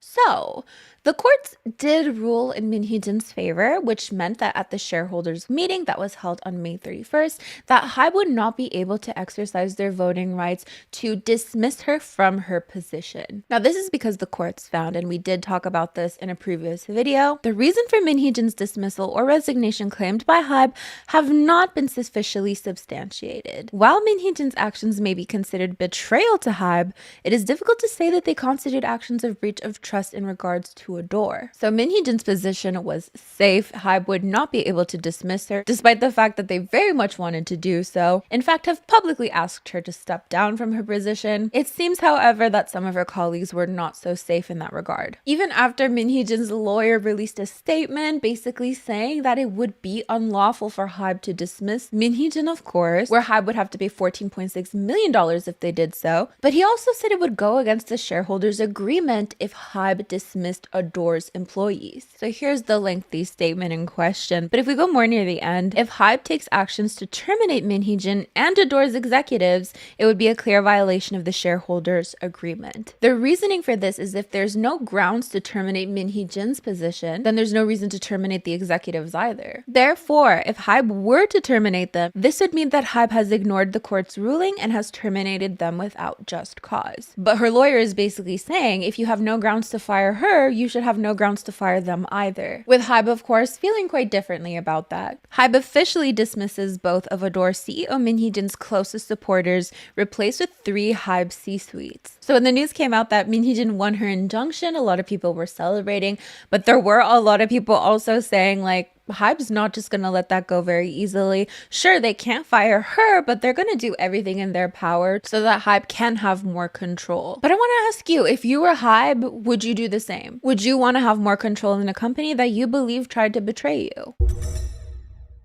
So, the courts did rule in Minhyejin's favor, which meant that at the shareholders meeting that was held on May 31st, that Hybe would not be able to exercise their voting rights to dismiss her from her position. Now, this is because the courts found, and we did talk about this in a previous video, the reason for Minhyejin's dismissal or resignation claimed by Hybe have not been sufficiently substantiated. While Minhyejin's actions may be considered betrayal to Hybe, it is difficult to say that they constitute actions of breach of trust in regards to Ador. So Minhyejin's position was safe. Hybe would not be able to dismiss her, despite the fact that they very much wanted to do so. In fact, have publicly asked her to step down from her position. It seems, however, that some of her colleagues were not so safe in that regard. Even after Minhyejin's lawyer released a statement basically saying that it would be unlawful for Hybe to dismiss Minhyejin, of course, where Hybe would have to pay $14.6 million if they did so. But he also said it would go against the shareholders' agreement if Hybe dismissed Ador's employees. So here's the lengthy statement in question. But if we go more near the end, if Hybe takes actions to terminate Minhyejin and Ador's executives, it would be a clear violation of the shareholders' agreement. The reasoning for this is if there's no grounds to terminate Minhyejin's position, then there's no reason to terminate the executives either. Therefore, if Hybe were to terminate them, this would mean that Hybe has ignored the court's ruling and has terminated them without just cause. But her lawyer is basically saying if you have no grounds to fire her, you should have no grounds to fire them either. With Hybe, of course, feeling quite differently about that. Hybe officially dismisses both of Ador CEO Minhyejin's closest supporters, replaced with 3 Hybe C-suites. So when the news came out that Minhyejin won her injunction, a lot of people were celebrating, but there were a lot of people also saying like, Hybe's not just going to let that go very easily. Sure, they can't fire her, but they're going to do everything in their power so that Hybe can have more control. But I want to ask you, if you were Hybe, would you do the same? Would you want to have more control in a company that you believe tried to betray you?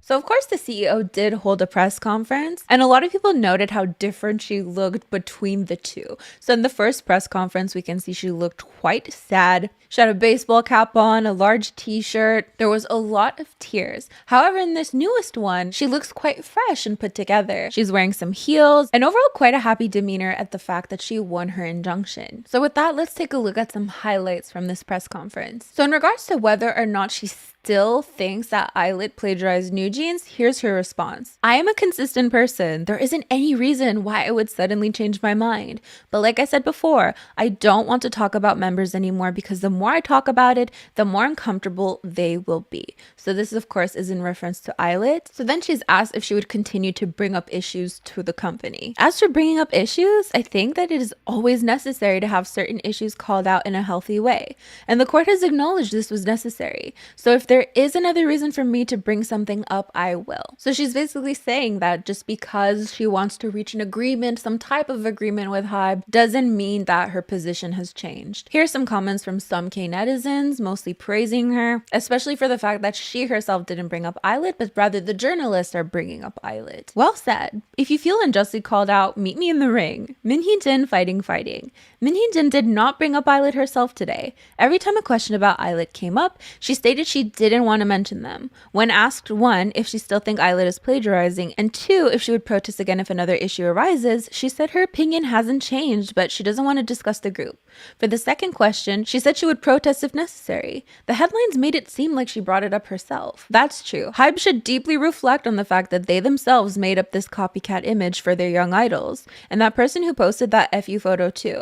So of course the CEO did hold a press conference, and a lot of people noted how different she looked between the two. So in the first press conference, we can see she looked quite sad. She had a baseball cap on, a large t-shirt. There was a lot of tears. However, in this newest one, she looks quite fresh and put together. She's wearing some heels and overall quite a happy demeanor at the fact that she won her injunction. So with that, let's take a look at some highlights from this press conference. So in regards to whether or not she still thinks that Illit plagiarized NewJeans, here's her response. I am a consistent person. There isn't any reason why I would suddenly change my mind. But like I said before, I don't want to talk about members anymore because the more I talk about it, the more uncomfortable they will be. So this, of course, is in reference to Illit. So then she's asked if she would continue to bring up issues to the company. As for bringing up issues, I think that it is always necessary to have certain issues called out in a healthy way. And the court has acknowledged this was necessary. So if there is another reason for me to bring something up, I will. So she's basically saying that just because she wants to reach an agreement, some type of agreement with Hybe, doesn't mean that her position has changed. Here's some comments from some K netizens, mostly praising her, especially for the fact that she herself didn't bring up Illit, but rather the journalists are bringing up Illit. Well said. If you feel unjustly called out, meet me in the ring. Minhyejin fighting. Minhyejin did not bring up Illit herself today. Every time a question about Illit came up, she stated she didn't want to mention them. When asked, 1, if she still thinks Illit is plagiarizing, and 2, if she would protest again if another issue arises, she said her opinion hasn't changed, but she doesn't want to discuss the group. For the second question, she said she would protest if necessary. The headlines made it seem like she brought it up herself. That's true. Hybe should deeply reflect on the fact that they themselves made up this copycat image for their young idols, and that person who posted that FU photo too.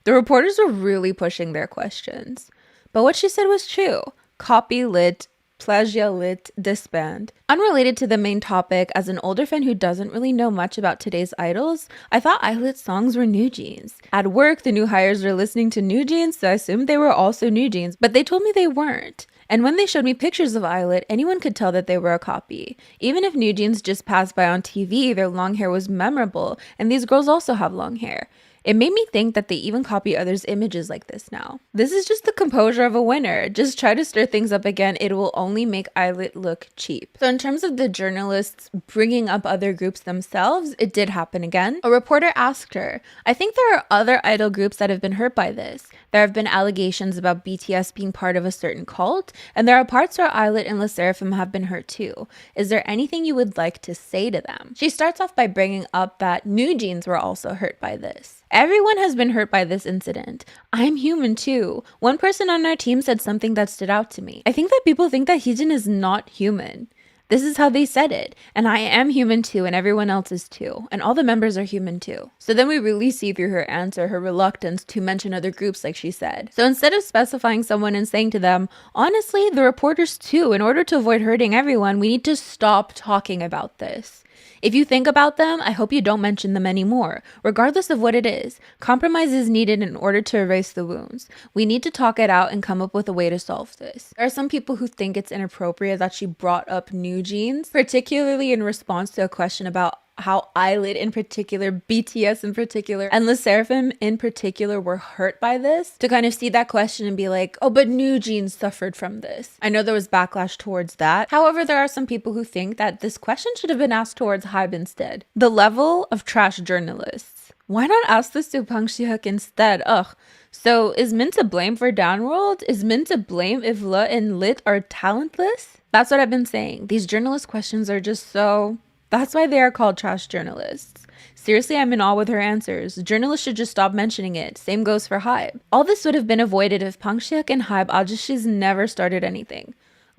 The reporters were really pushing their questions. But what she said was true. Copy lit Plagiarism disband. Unrelated to the main topic, as an older fan who doesn't really know much about today's idols, I thought Illit songs were NewJeans. At work, the new hires were listening to NewJeans, so I assumed they were also NewJeans, but they told me they weren't. And when they showed me pictures of Illit, anyone could tell that they were a copy. Even if NewJeans just passed by on TV, their long hair was memorable, and these girls also have long hair. It made me think that they even copy others' images like this now. This is just the composure of a winner. Just try to stir things up again, it will only make Illit look cheap. So in terms of the journalists bringing up other groups themselves, it did happen again. A reporter asked her, I think there are other idol groups that have been hurt by this. There have been allegations about BTS being part of a certain cult, and there are parts where Illit and Sserafim have been hurt too. Is there anything you would like to say to them? She starts off by bringing up that NewJeans were also hurt by this. Everyone has been hurt by this incident. I'm human too. One person on our team said something that stood out to me. I think that people think that Hyejin is not human. This is how they said it. And I am human too, and everyone else is too. And all the members are human too. So then we really see through her answer her reluctance to mention other groups like she said. So instead of specifying someone and saying to them, honestly, the reporters too, in order to avoid hurting everyone, we need to stop talking about this. If you think about them, I hope you don't mention them anymore. Regardless of what it is, compromise is needed in order to erase the wounds. We need to talk it out and come up with a way to solve this. There are some people who think it's inappropriate that she brought up NewJeans, particularly in response to a question about how Illit in particular, BTS in particular, and Sserafim in particular were hurt by this, to kind of see that question and be like, oh, but NewJeans suffered from this. I know there was backlash towards that. However, there are some people who think that this question should have been asked towards Hybe instead. The level of trash journalists. Why not ask this to Bang Si-hyuk instead? Ugh. So is Min to blame for Downworld? Is Min to blame if Le and Lit are talentless? That's what I've been saying. These journalist questions are just so... That's why they are called trash journalists. Seriously, I'm in awe with her answers. Journalists should just stop mentioning it. Same goes for Hybe. All this would have been avoided if Bang Si-hyuk and Hybe Ajishis never started anything.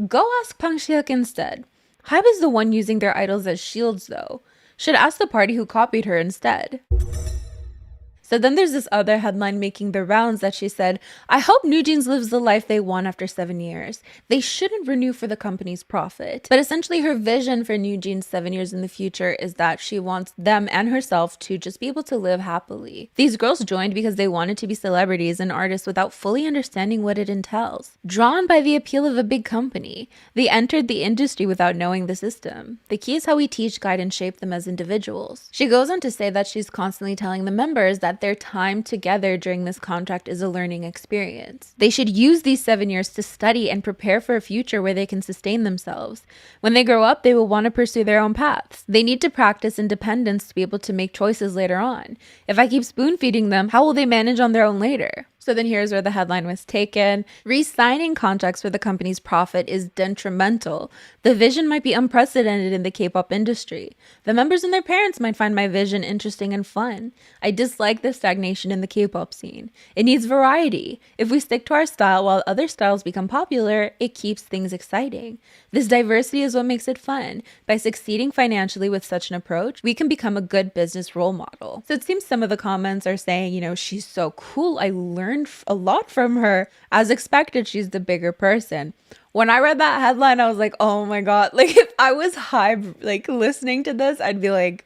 Go ask Bang Si-hyuk instead. Hybe is the one using their idols as shields though. Should ask the party who copied her instead. So then there's this other headline making the rounds that she said, I hope NewJeans lives the life they want after 7 years. They shouldn't renew for the company's profit. But essentially her vision for NewJeans 7 years in the future is that she wants them and herself to just be able to live happily. These girls joined because they wanted to be celebrities and artists without fully understanding what it entails. Drawn by the appeal of a big company, they entered the industry without knowing the system. The key is how we teach, guide, and shape them as individuals. She goes on to say that she's constantly telling the members that their time together during this contract is a learning experience. They should use these 7 years to study and prepare for a future where they can sustain themselves. When they grow up, they will want to pursue their own paths. They need to practice independence to be able to make choices later on. If I keep spoon feeding them, how will they manage on their own later? So then here's where the headline was taken. Re-signing contracts for the company's profit is detrimental. The vision might be unprecedented in the K-pop industry. The members and their parents might find my vision interesting and fun. I dislike the stagnation in the K-pop scene. It needs variety. If we stick to our style while other styles become popular, it keeps things exciting. This diversity is what makes it fun. By succeeding financially with such an approach, we can become a good business role model. So it seems some of the comments are saying, you know, she's so cool. I learned a lot from her. As expected, she's the bigger person. When I read that headline, I was like, oh my god, like if I was Hybe, like listening to this, I'd be like,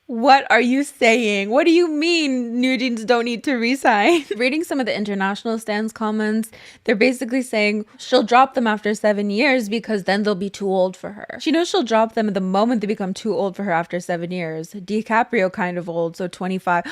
what are you saying? What do you mean NewJeans don't need to resign? Reading some of the international stands comments, they're basically saying she'll drop them after 7 years because then they'll be too old for her. She knows she'll drop them the moment they become too old for her after 7 years. DiCaprio kind of old, so 25.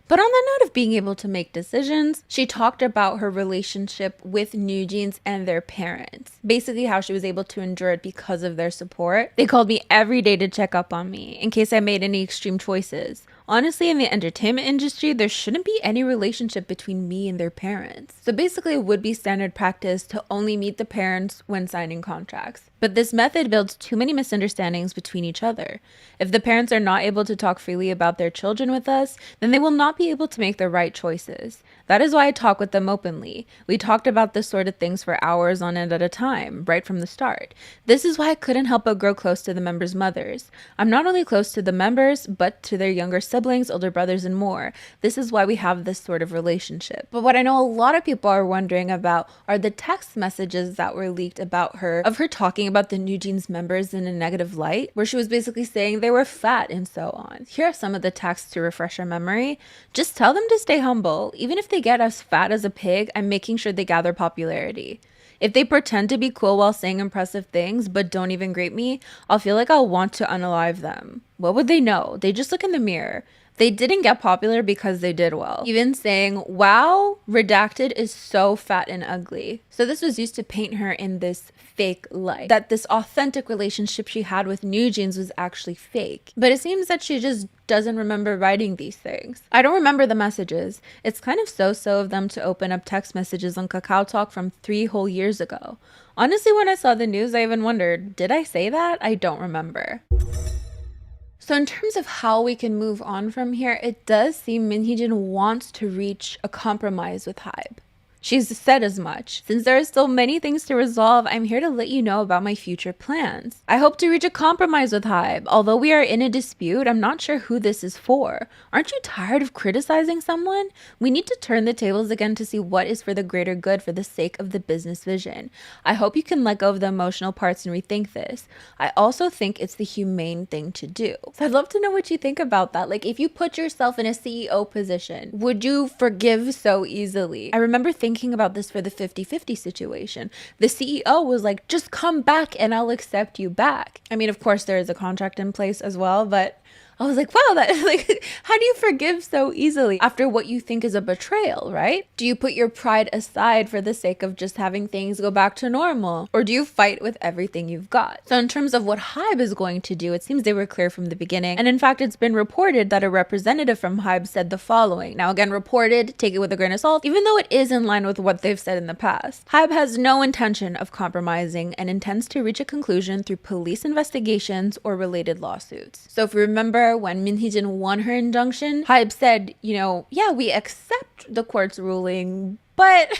But on the note of being able to make decisions, she talked about her relationship with NewJeans and their parents. Basically how she was able to endure it because of their support. They called me every day to check up on me in case I made any extreme choices. Honestly, in the entertainment industry, there shouldn't be any relationship between me and their parents. So basically it would be standard practice to only meet the parents when signing contracts. But this method builds too many misunderstandings between each other. If the parents are not able to talk freely about their children with us, then they will not be able to make the right choices. That is why I talk with them openly. We talked about this sort of things for hours on end at a time, right from the start. This is why I couldn't help but grow close to the members' mothers. I'm not only close to the members, but to their younger siblings siblings, older brothers, and more. This is why we have this sort of relationship. But what I know a lot of people are wondering about are the text messages that were leaked about her, of her talking about the NewJeans members in a negative light, where she was basically saying they were fat and so on. Here are some of the texts to refresh our memory. Just tell them to stay humble. Even if they get as fat as a pig, I'm making sure they gather popularity. If they pretend to be cool while saying impressive things but don't even grate me, I'll feel like I'll want to unalive them. What would they know? They just look in the mirror. They didn't get popular because they did well. Even saying, wow, redacted is so fat and ugly. So this was used to paint her in this fake light, that this authentic relationship she had with NewJeans was actually fake. But it seems that she just doesn't remember writing these things. I don't remember the messages. It's kind of so-so of them to open up text messages on Kakao Talk from 3 whole years ago. Honestly, when I saw the news, I even wondered, did I say that? I don't remember. So in terms of how we can move on from here, it does seem Min Hee-jin wants to reach a compromise with Hybe. She's said as much. Since there are still many things to resolve, I'm here to let you know about my future plans. I hope to reach a compromise with Hybe. Although we are in a dispute, I'm not sure who this is for. Aren't you tired of criticizing someone? We need to turn the tables again to see what is for the greater good for the sake of the business vision. I hope you can let go of the emotional parts and rethink this. I also think it's the humane thing to do. So I'd love to know what you think about that. Like, if you put yourself in a CEO position, would you forgive so easily? I remember thinking about this for the 50-50 situation. The CEO was like, just come back and I'll accept you back. I mean, of course there is a contract in place as well, but I was like, wow, that like, how do you forgive so easily after what you think is a betrayal, right? Do you put your pride aside for the sake of just having things go back to normal? Or do you fight with everything you've got? So in terms of what Hybe is going to do, it seems they were clear from the beginning. And in fact, it's been reported that a representative from Hybe said the following. Now again, reported, take it with a grain of salt, even though it is in line with what they've said in the past. Hybe has no intention of compromising and intends to reach a conclusion through police investigations or related lawsuits. So if you remember, when Min Hee-jin won her injunction, Hybe said, you know, yeah, we accept the court's ruling, but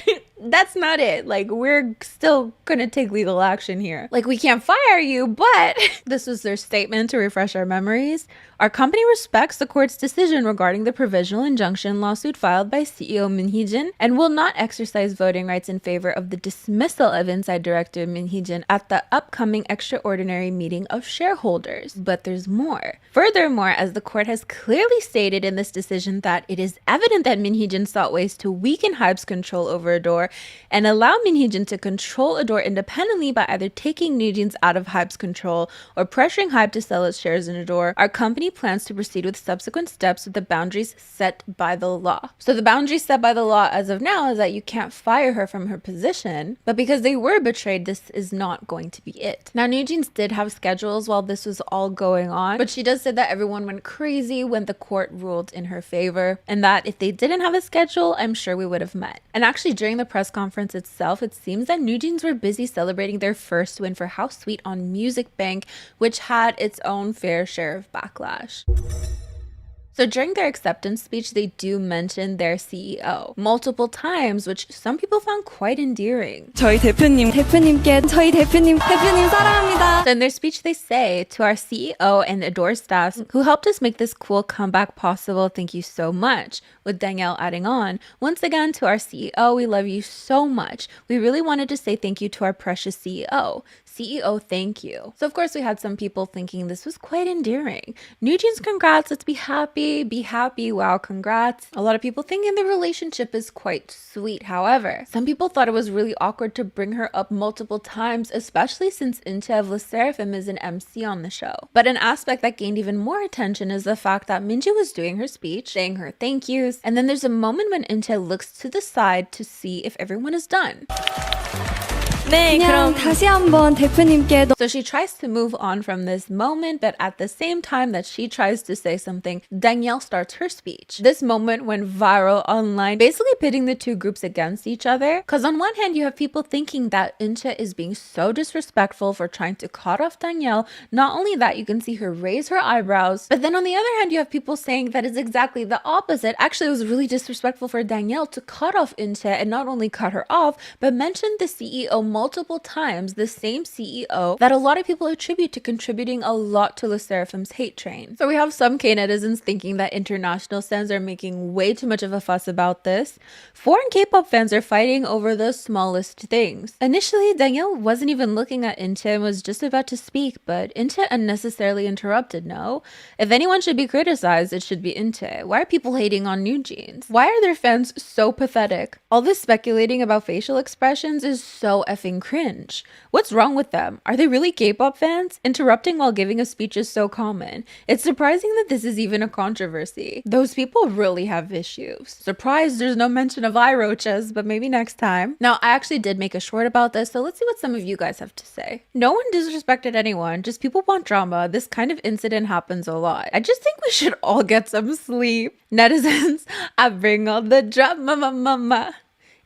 that's not it. Like, we're still gonna take legal action here. Like, we can't fire you, but this was their statement to refresh our memories. Our company respects the court's decision regarding the provisional injunction lawsuit filed by CEO Min Hee-jin and will not exercise voting rights in favor of the dismissal of Inside Director Min Hee-jin at the upcoming extraordinary meeting of shareholders. But there's more. Furthermore, as the court has clearly stated in this decision that it is evident that Min Hee-jin sought ways to weaken Hybe's control over Ador and allow Min Hee-jin to control Ador independently by either taking NewJeans out of Hybe's control or pressuring Hybe to sell its shares in Ador, our company plans to proceed with subsequent steps with the boundaries set by the law. So the boundaries set by the law as of now is that you can't fire her from her position, but because they were betrayed, this is not going to be it. Now, NewJeans did have schedules while this was all going on, but she does say that everyone went crazy when the court ruled in her favor, and that if they didn't have a schedule, I'm sure we would have met. And actually, during the press conference itself, it seems that NewJeans were busy celebrating their first win for How Sweet on Music Bank, which had its own fair share of backlash. So during their acceptance speech, they do mention their CEO multiple times, which some people found quite endearing. 저희 대표님께 저희 대표님 사랑합니다. So in their speech, they say, to our CEO and Ador staff who helped us make this cool comeback possible, thank you so much. With Danielle adding on, once again, to our CEO, we love you so much. We really wanted to say thank you to our precious CEO. CEO, thank you. So of course we had some people thinking this was quite endearing. NewJeans, congrats, let's be happy, wow, congrats. A lot of people thinking the relationship is quite sweet. However, some people thought it was really awkward to bring her up multiple times, especially since Inche of Sserafim is an MC on the show. But an aspect that gained even more attention is the fact that Minji was doing her speech, saying her thank yous, and then there's a moment when Inche looks to the side to see if everyone is done. 네, 그럼 다시 한번 대표님께 So she tries to move on from this moment, but at the same time that she tries to say something, Danielle starts her speech. This moment went viral online, basically pitting the two groups against each other. Because on one hand, you have people thinking that Inche is being so disrespectful for trying to cut off Danielle. Not only that, you can see her raise her eyebrows. But then on the other hand, you have people saying that is exactly the opposite. Actually, it was really disrespectful for Danielle to cut off Inche and not only cut her off, but mention the CEO multiple times the same CEO that a lot of people attribute to contributing a lot to the Sserafim's hate train. So we have some K-netizens thinking that international stands are making way too much of a fuss about this. Foreign K-pop fans are fighting over the smallest things. Initially, Danielle wasn't even looking at Inche and was just about to speak, but Inche unnecessarily interrupted. No, if anyone should be criticized, it should be Inche. Why are people hating on NewJeans? Why are their fans so pathetic? All this speculating about facial expressions is so effing cringe. What's wrong with them? Are they really K-pop fans? Interrupting while giving a speech is so common. It's surprising that this is even a controversy. Those people really have issues. Surprised there's no mention of eye roaches, but maybe next time. Now, I actually did make a short about this, so let's see what some of you guys have to say. No one disrespected anyone, just people want drama. This kind of incident happens a lot. I just think we should all get some sleep. Netizens, I bring all the drama, mama.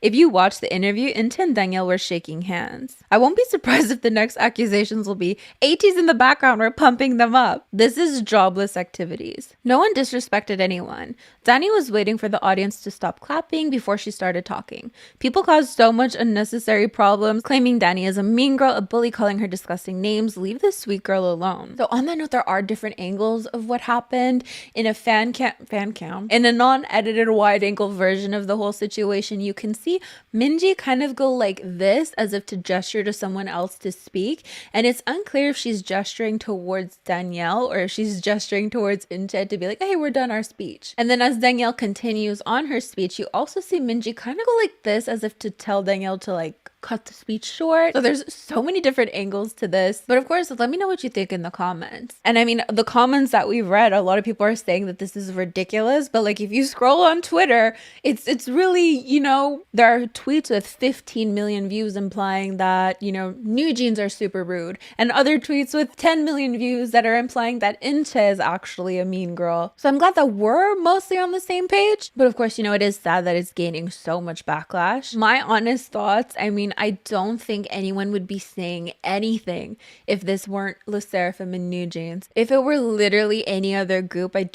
If you watch the interview, Inche and Danielle were shaking hands. I won't be surprised if the next accusations will be ATs in the background or pumping them up. This is jobless activities. No one disrespected anyone. Dani was waiting for the audience to stop clapping before she started talking. People caused so much unnecessary problems, claiming Dani is a mean girl, a bully, calling her disgusting names. Leave this sweet girl alone. So on that note, there are different angles of what happened. In a fan cam, in a non-edited wide-angle version of the whole situation, you can see Minji kind of go like this as if to gesture to someone else to speak, and it's unclear if she's gesturing towards Danielle or if she's gesturing towards Inche to be like, hey, we're done our speech. And then as Danielle continues on her speech, you also see Minji kind of go like this as if to tell Danielle to like cut the speech short. So there's so many different angles to this, but of course, let me know what you think in the comments. And I mean, the comments that we've read, a lot of people are saying that this is ridiculous, but like if you scroll on Twitter, it's really, you know, there are tweets with 15 million views implying that, you know, NewJeans are super rude, and other tweets with 10 million views that are implying that Inche is actually a mean girl. So I'm glad that we're mostly on the same page, but of course, you know, it is sad that it's gaining so much backlash. My honest thoughts, I mean, I don't think anyone would be saying anything if this weren't Le Sserafim and NewJeans. If it were literally any other group, it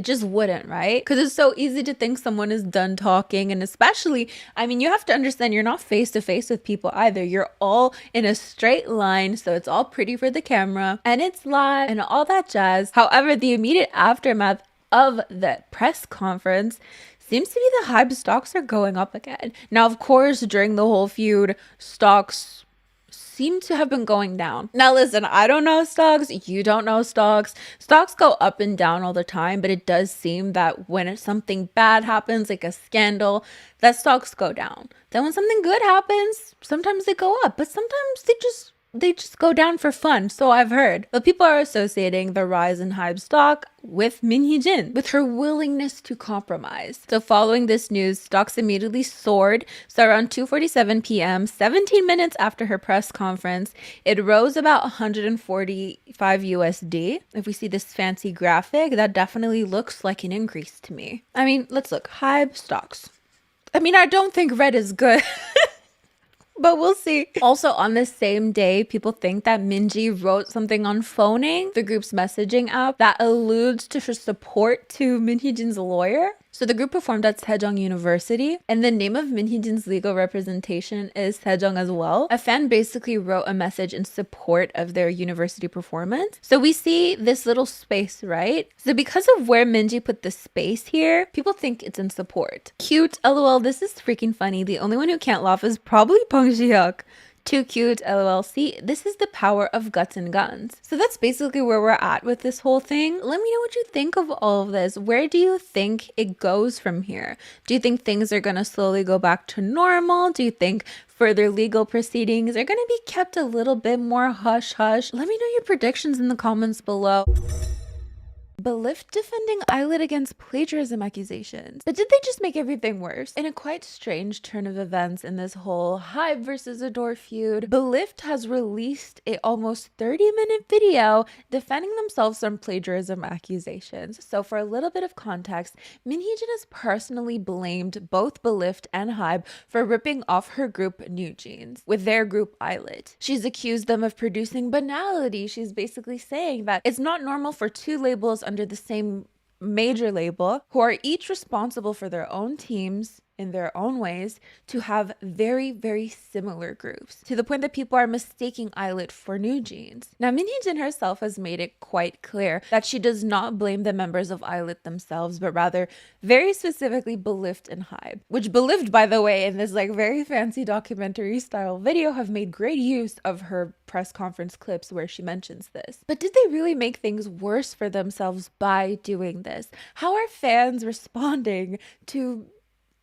just wouldn't, right? Because it's so easy to think someone is done talking, and especially, I mean, you have to understand you're not face to face with people either. You're all in a straight line, so it's all pretty for the camera, and it's live and all that jazz. However, the immediate aftermath of the press conference seems to be the Hybe stocks are going up again. Now, of course, during the whole feud, stocks seem to have been going down. Now, listen, I don't know stocks. You don't know stocks. Stocks go up and down all the time, but it does seem that when something bad happens, like a scandal, that stocks go down. Then when something good happens, sometimes they go up, but sometimes they just go down for fun, so I've heard. But people are associating the rise in Hybe stock with Min Hee-jin, with her willingness to compromise. So following this news, stocks immediately soared. So around 2:47 p.m., 17 minutes after her press conference, it rose about 145 USD. If we see this fancy graphic, that definitely looks like an increase to me. I mean, let's look. Hybe stocks. I mean, I don't think red is good. But we'll see. Also, on the same day, people think that Minji wrote something on Phoning, the group's messaging app, that alludes to her support to Min Hee-jin's lawyer. So the group performed at Sejong University, and the name of Min Hee-jin's legal representation is Sejong as well. A fan basically wrote a message in support of their university performance. So we see this little space, right? So because of where Minji put the space here, people think it's in support. Cute, lol, this is freaking funny. The only one who can't laugh is probably Peng Ji-hyuk. Too cute, lol. See, this is the power of guts and guns. So that's basically where we're at with this whole thing. Let me know what you think of all of this. Where do you think it goes from here? Do you think things are going to slowly go back to normal? Do you think further legal proceedings are going to be kept a little bit more hush-hush? Let me know your predictions in the comments below. Belift defending Illit against plagiarism accusations. But did they just make everything worse? In a quite strange turn of events in this whole Hybe versus Ador feud, Belift has released a almost 30-minute video defending themselves from plagiarism accusations. So for a little bit of context, Min Hee-jin has personally blamed both Belift and Hybe for ripping off her group NewJeans with their group Illit. She's accused them of producing banality. She's basically saying that it's not normal for two labels under the same major label who are each responsible for their own teams in their own ways to have very, very similar groups, to the point that people are mistaking Illit for NewJeans. Now, Minhyejin herself has made it quite clear that she does not blame the members of Illit themselves, but rather very specifically Belift and Hybe, which Belift, by the way, in this like very fancy documentary style video, have made great use of her press conference clips where she mentions this. But did they really make things worse for themselves by doing this? How are fans responding to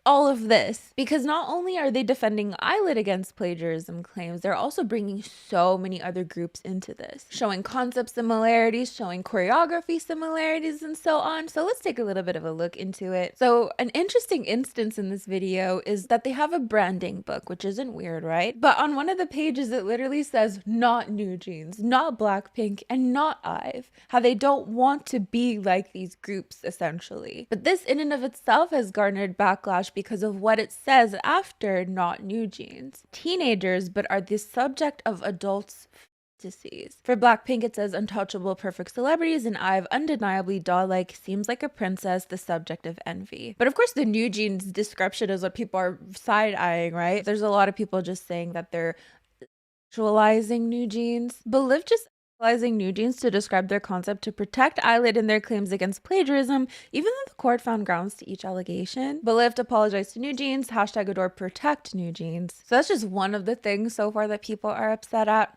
all of this? Because not only are they defending Illit against plagiarism claims, they're also bringing so many other groups into this, showing concept similarities, showing choreography similarities, and so on. So let's take a little bit of a look into it. So an interesting instance in this video is that they have a branding book, which isn't weird, right? But on one of the pages, it literally says not NewJeans, not Blackpink, and not IVE, how they don't want to be like these groups, essentially. But this in and of itself has garnered backlash because of what it says after not NewJeans. Teenagers, but are the subject of adults' fantasies. For Blackpink, it says untouchable perfect celebrities, and IVE undeniably doll-like, seems like a princess, the subject of envy. But of course, the NewJeans description is what people are side-eyeing, right? There's a lot of people just saying that they're sexualizing NewJeans. Belift just NewJeans to describe their concept to protect Illit in their claims against plagiarism, even though the court found grounds to each allegation. Belift apologized to NewJeans, hashtag Ador protect NewJeans. So that's just one of the things so far that people are upset at.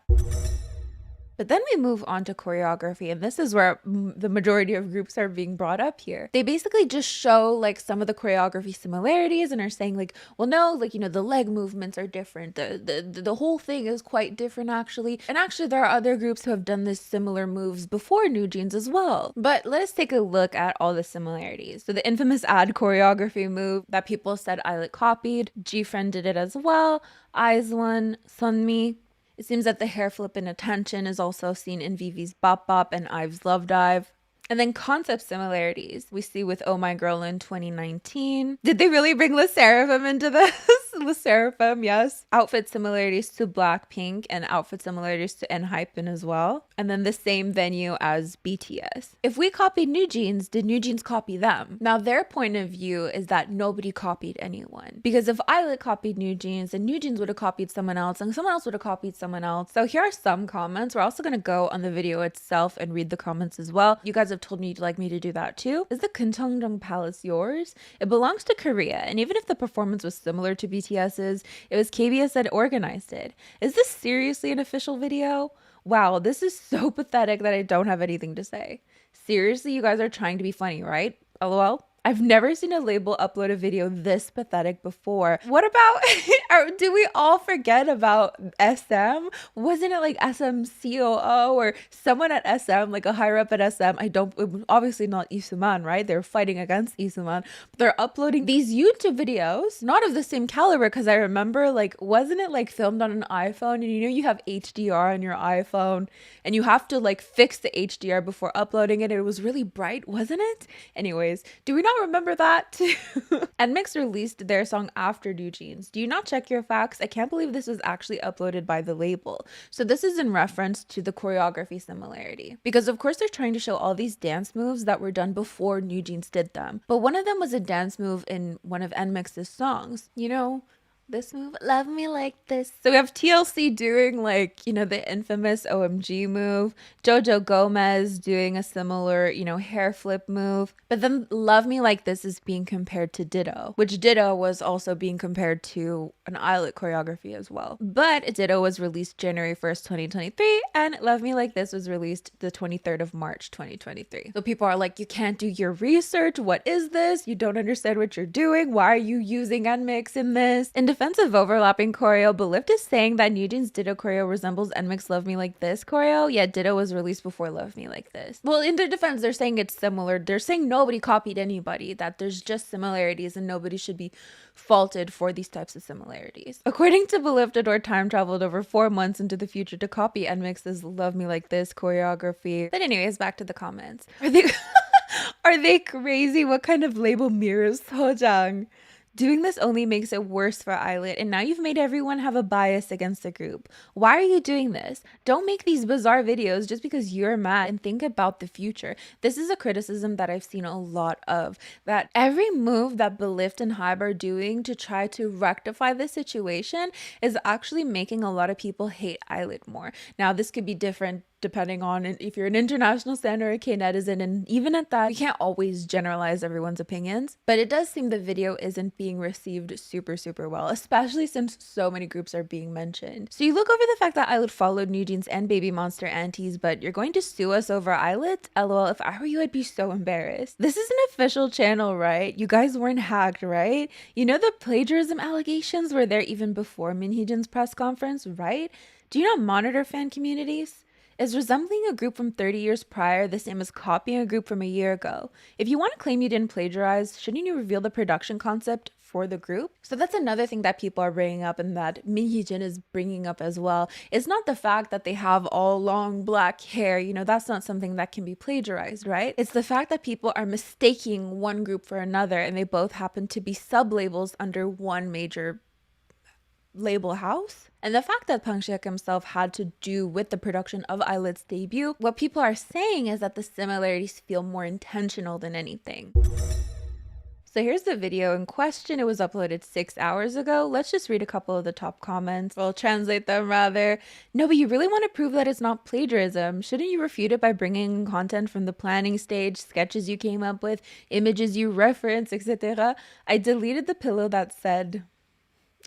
But then we move on to choreography, and this is where the majority of groups are being brought up here. They basically just show like some of the choreography similarities and are saying like, well, no, like, you know, the leg movements are different. The whole thing is quite different actually. And actually there are other groups who have done this similar moves before NewJeans as well. But let's take a look at all the similarities. So the infamous ad choreography move that people said Illit copied, G-Friend did it as well, IZ*ONE, Sunmi. It seems that the hair flip and attention is also seen in Vivi's Bop Bop and IVE's Love Dive. And then concept similarities we see with Oh My Girl in 2019. Did they really bring Sserafim into this? Sserafim, yes. Outfit similarities to Blackpink and outfit similarities to NHYPEN as well. And then the same venue as BTS. If we copied NewJeans, did NewJeans copy them? Now their point of view is that nobody copied anyone. Because if Illit copied NewJeans, then NewJeans would have copied someone else and someone else would have copied someone else. So here are some comments. We're also going to go on the video itself and read the comments as well. You guys have told me you'd like me to do that too. Is the Kuncheongjong Palace yours? It belongs to Korea, and even if the performance was similar to BTS's, it was KBS that organized it. Is this seriously an official video? Wow, this is so pathetic that I don't have anything to say. Seriously, you guys are trying to be funny, right? LOL. I've never seen a label upload a video this pathetic before. What about, do we all forget about SM? Wasn't it like SM COO or someone at SM, like a higher up at SM? Obviously not Isuman, right? They're fighting against Isuman. But they're uploading these YouTube videos, not of the same caliber, because I remember, like, wasn't it like filmed on an iPhone? And you know you have HDR on your iPhone and you have to like fix the HDR before uploading it. It was really bright, wasn't it? Anyways, do we not remember that too? NMIXX released their song after NewJeans. Do you not check your facts? I can't believe this was actually uploaded by the label. So this is in reference to the choreography similarity, because of course they're trying to show all these dance moves that were done before NewJeans did them, but one of them was a dance move in one of NMIXX's songs. You know, this move, Love Me Like This. So we have TLC doing, like, you know, the infamous OMG move, Jojo Gomez doing a similar, you know, hair flip move, but then Love Me Like This is being compared to Ditto, which Ditto was also being compared to an Illit choreography as well. But Ditto was released January 1st, 2023, and Love Me Like This was released the 23rd of March, 2023. So people are like, you can't do your research. What is this? You don't understand what you're doing. Why are you using NMIXX in this? In defense of overlapping choreo, Belift is saying that NewJeans Ditto choreo resembles NMIXX Love Me Like This choreo, yet Ditto was released before Love Me Like This. Well, in their defense, they're saying it's similar. They're saying nobody copied anybody, that there's just similarities and nobody should be faulted for these types of similarities. According to Belift, Ador time traveled over 4 months into the future to copy NMIXX's Love Me Like This choreography. But anyways, back to the comments. Are they crazy? What kind of label mirrors Sojang? Doing this only makes it worse for Islet, and now you've made everyone have a bias against the group. Why are you doing this? Don't make these bizarre videos just because you're mad, and think about the future. This is a criticism that I've seen a lot of, that every move that Belift and Hybe are doing to try to rectify the situation is actually making a lot of people hate Islet more. Now, this could be different depending on if you're an international standard or a K-netizen, and even at that, we can't always generalize everyone's opinions, but it does seem the video isn't being received super well, especially since so many groups are being mentioned. So you look over the fact that Islet followed NewJeans and Baby Monster Aunties, but you're going to sue us over Islet? LOL, if I were you, I'd be so embarrassed. This is an official channel, right? You guys weren't hacked, right? You know the plagiarism allegations were there even before Minheejin's press conference, right? Do you not monitor fan communities? Is resembling a group from 30 years prior the same as copying a group from a year ago? If you want to claim you didn't plagiarize, shouldn't you reveal the production concept for the group? So that's another thing that people are bringing up, and that Minheejin is bringing up as well. It's not the fact that they have all long black hair, you know, that's not something that can be plagiarized, right? It's the fact that people are mistaking one group for another, and they both happen to be sub-labels under one major label house. And the fact that Pangshek himself had to do with the production of Islet's debut, what people are saying is that the similarities feel more intentional than anything. So here's the video in question. It was uploaded 6 hours ago. Let's just read a couple of the top comments. We'll translate them rather. No, but you really want to prove that it's not plagiarism. Shouldn't you refute it by bringing in content from the planning stage, sketches you came up with, images you reference, etc.? I deleted the pillow that said,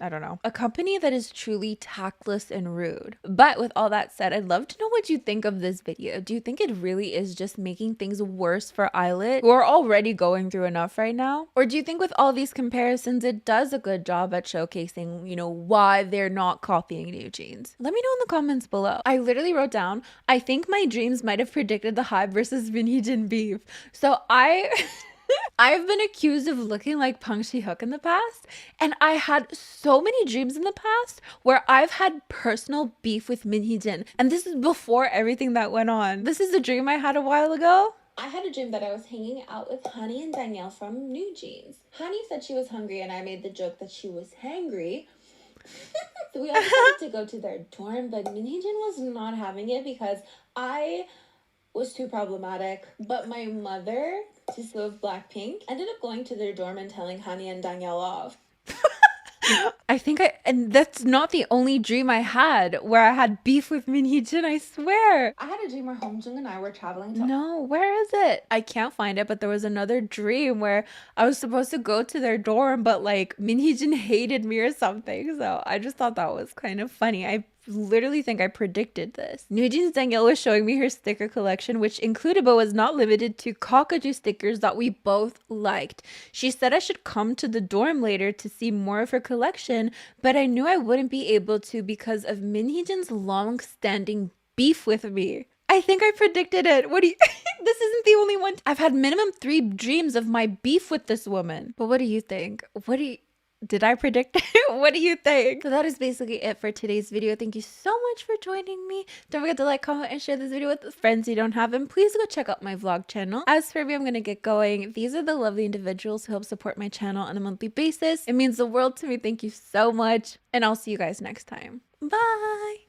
I don't know, a company that is truly tactless and rude. But with all that said, I'd love to know what you think of this video. Do you think it really is just making things worse for Islet, who are already going through enough right now? Or do you think with all these comparisons, it does a good job at showcasing, you know, why they're not copying NewJeans? Let me know in the comments below. I literally wrote down, I think my dreams might have predicted the Hybe versus Minheejin beef. So I've been accused of looking like Pang Shi-hyuk in the past, and I had so many dreams in the past where I've had personal beef with Minheejin, and this is before everything that went on. This is a dream I had a while ago. I had a dream that I was hanging out with Honey and Danielle from NewJeans. Honey said she was hungry, and I made the joke that she was hangry. So we all decided to go to their dorm, but Minheejin was not having it because I was too problematic. But my mother, Jisoo of Blackpink, ended up going to their dorm and telling Honey and Danielle off. And that's not the only dream I had where I had beef with Minheejin, I swear. I had a dream where Hongjung and I were traveling to— No, where is it? I can't find it, but there was another dream where I was supposed to go to their dorm, but like Minheejin hated me or something. So I just thought that was kind of funny. I literally think I predicted this. NewJeans Danielle was showing me her sticker collection, which included but was not limited to cockatoo stickers that we both liked. She said I should come to the dorm later to see more of her collection, but I knew I wouldn't be able to because of Minheejin's long-standing beef with me. I think I predicted it. What do you— This isn't the only one. I've had minimum 3 dreams of my beef with this woman. But what do you think? Did I predict it? What do you think? So that is basically it for today's video. Thank you so much for joining me. Don't forget to like, comment, and share this video with friends you don't have. And please go check out my vlog channel. As for me, I'm going to get going. These are the lovely individuals who help support my channel on a monthly basis. It means the world to me. Thank you so much. And I'll see you guys next time. Bye!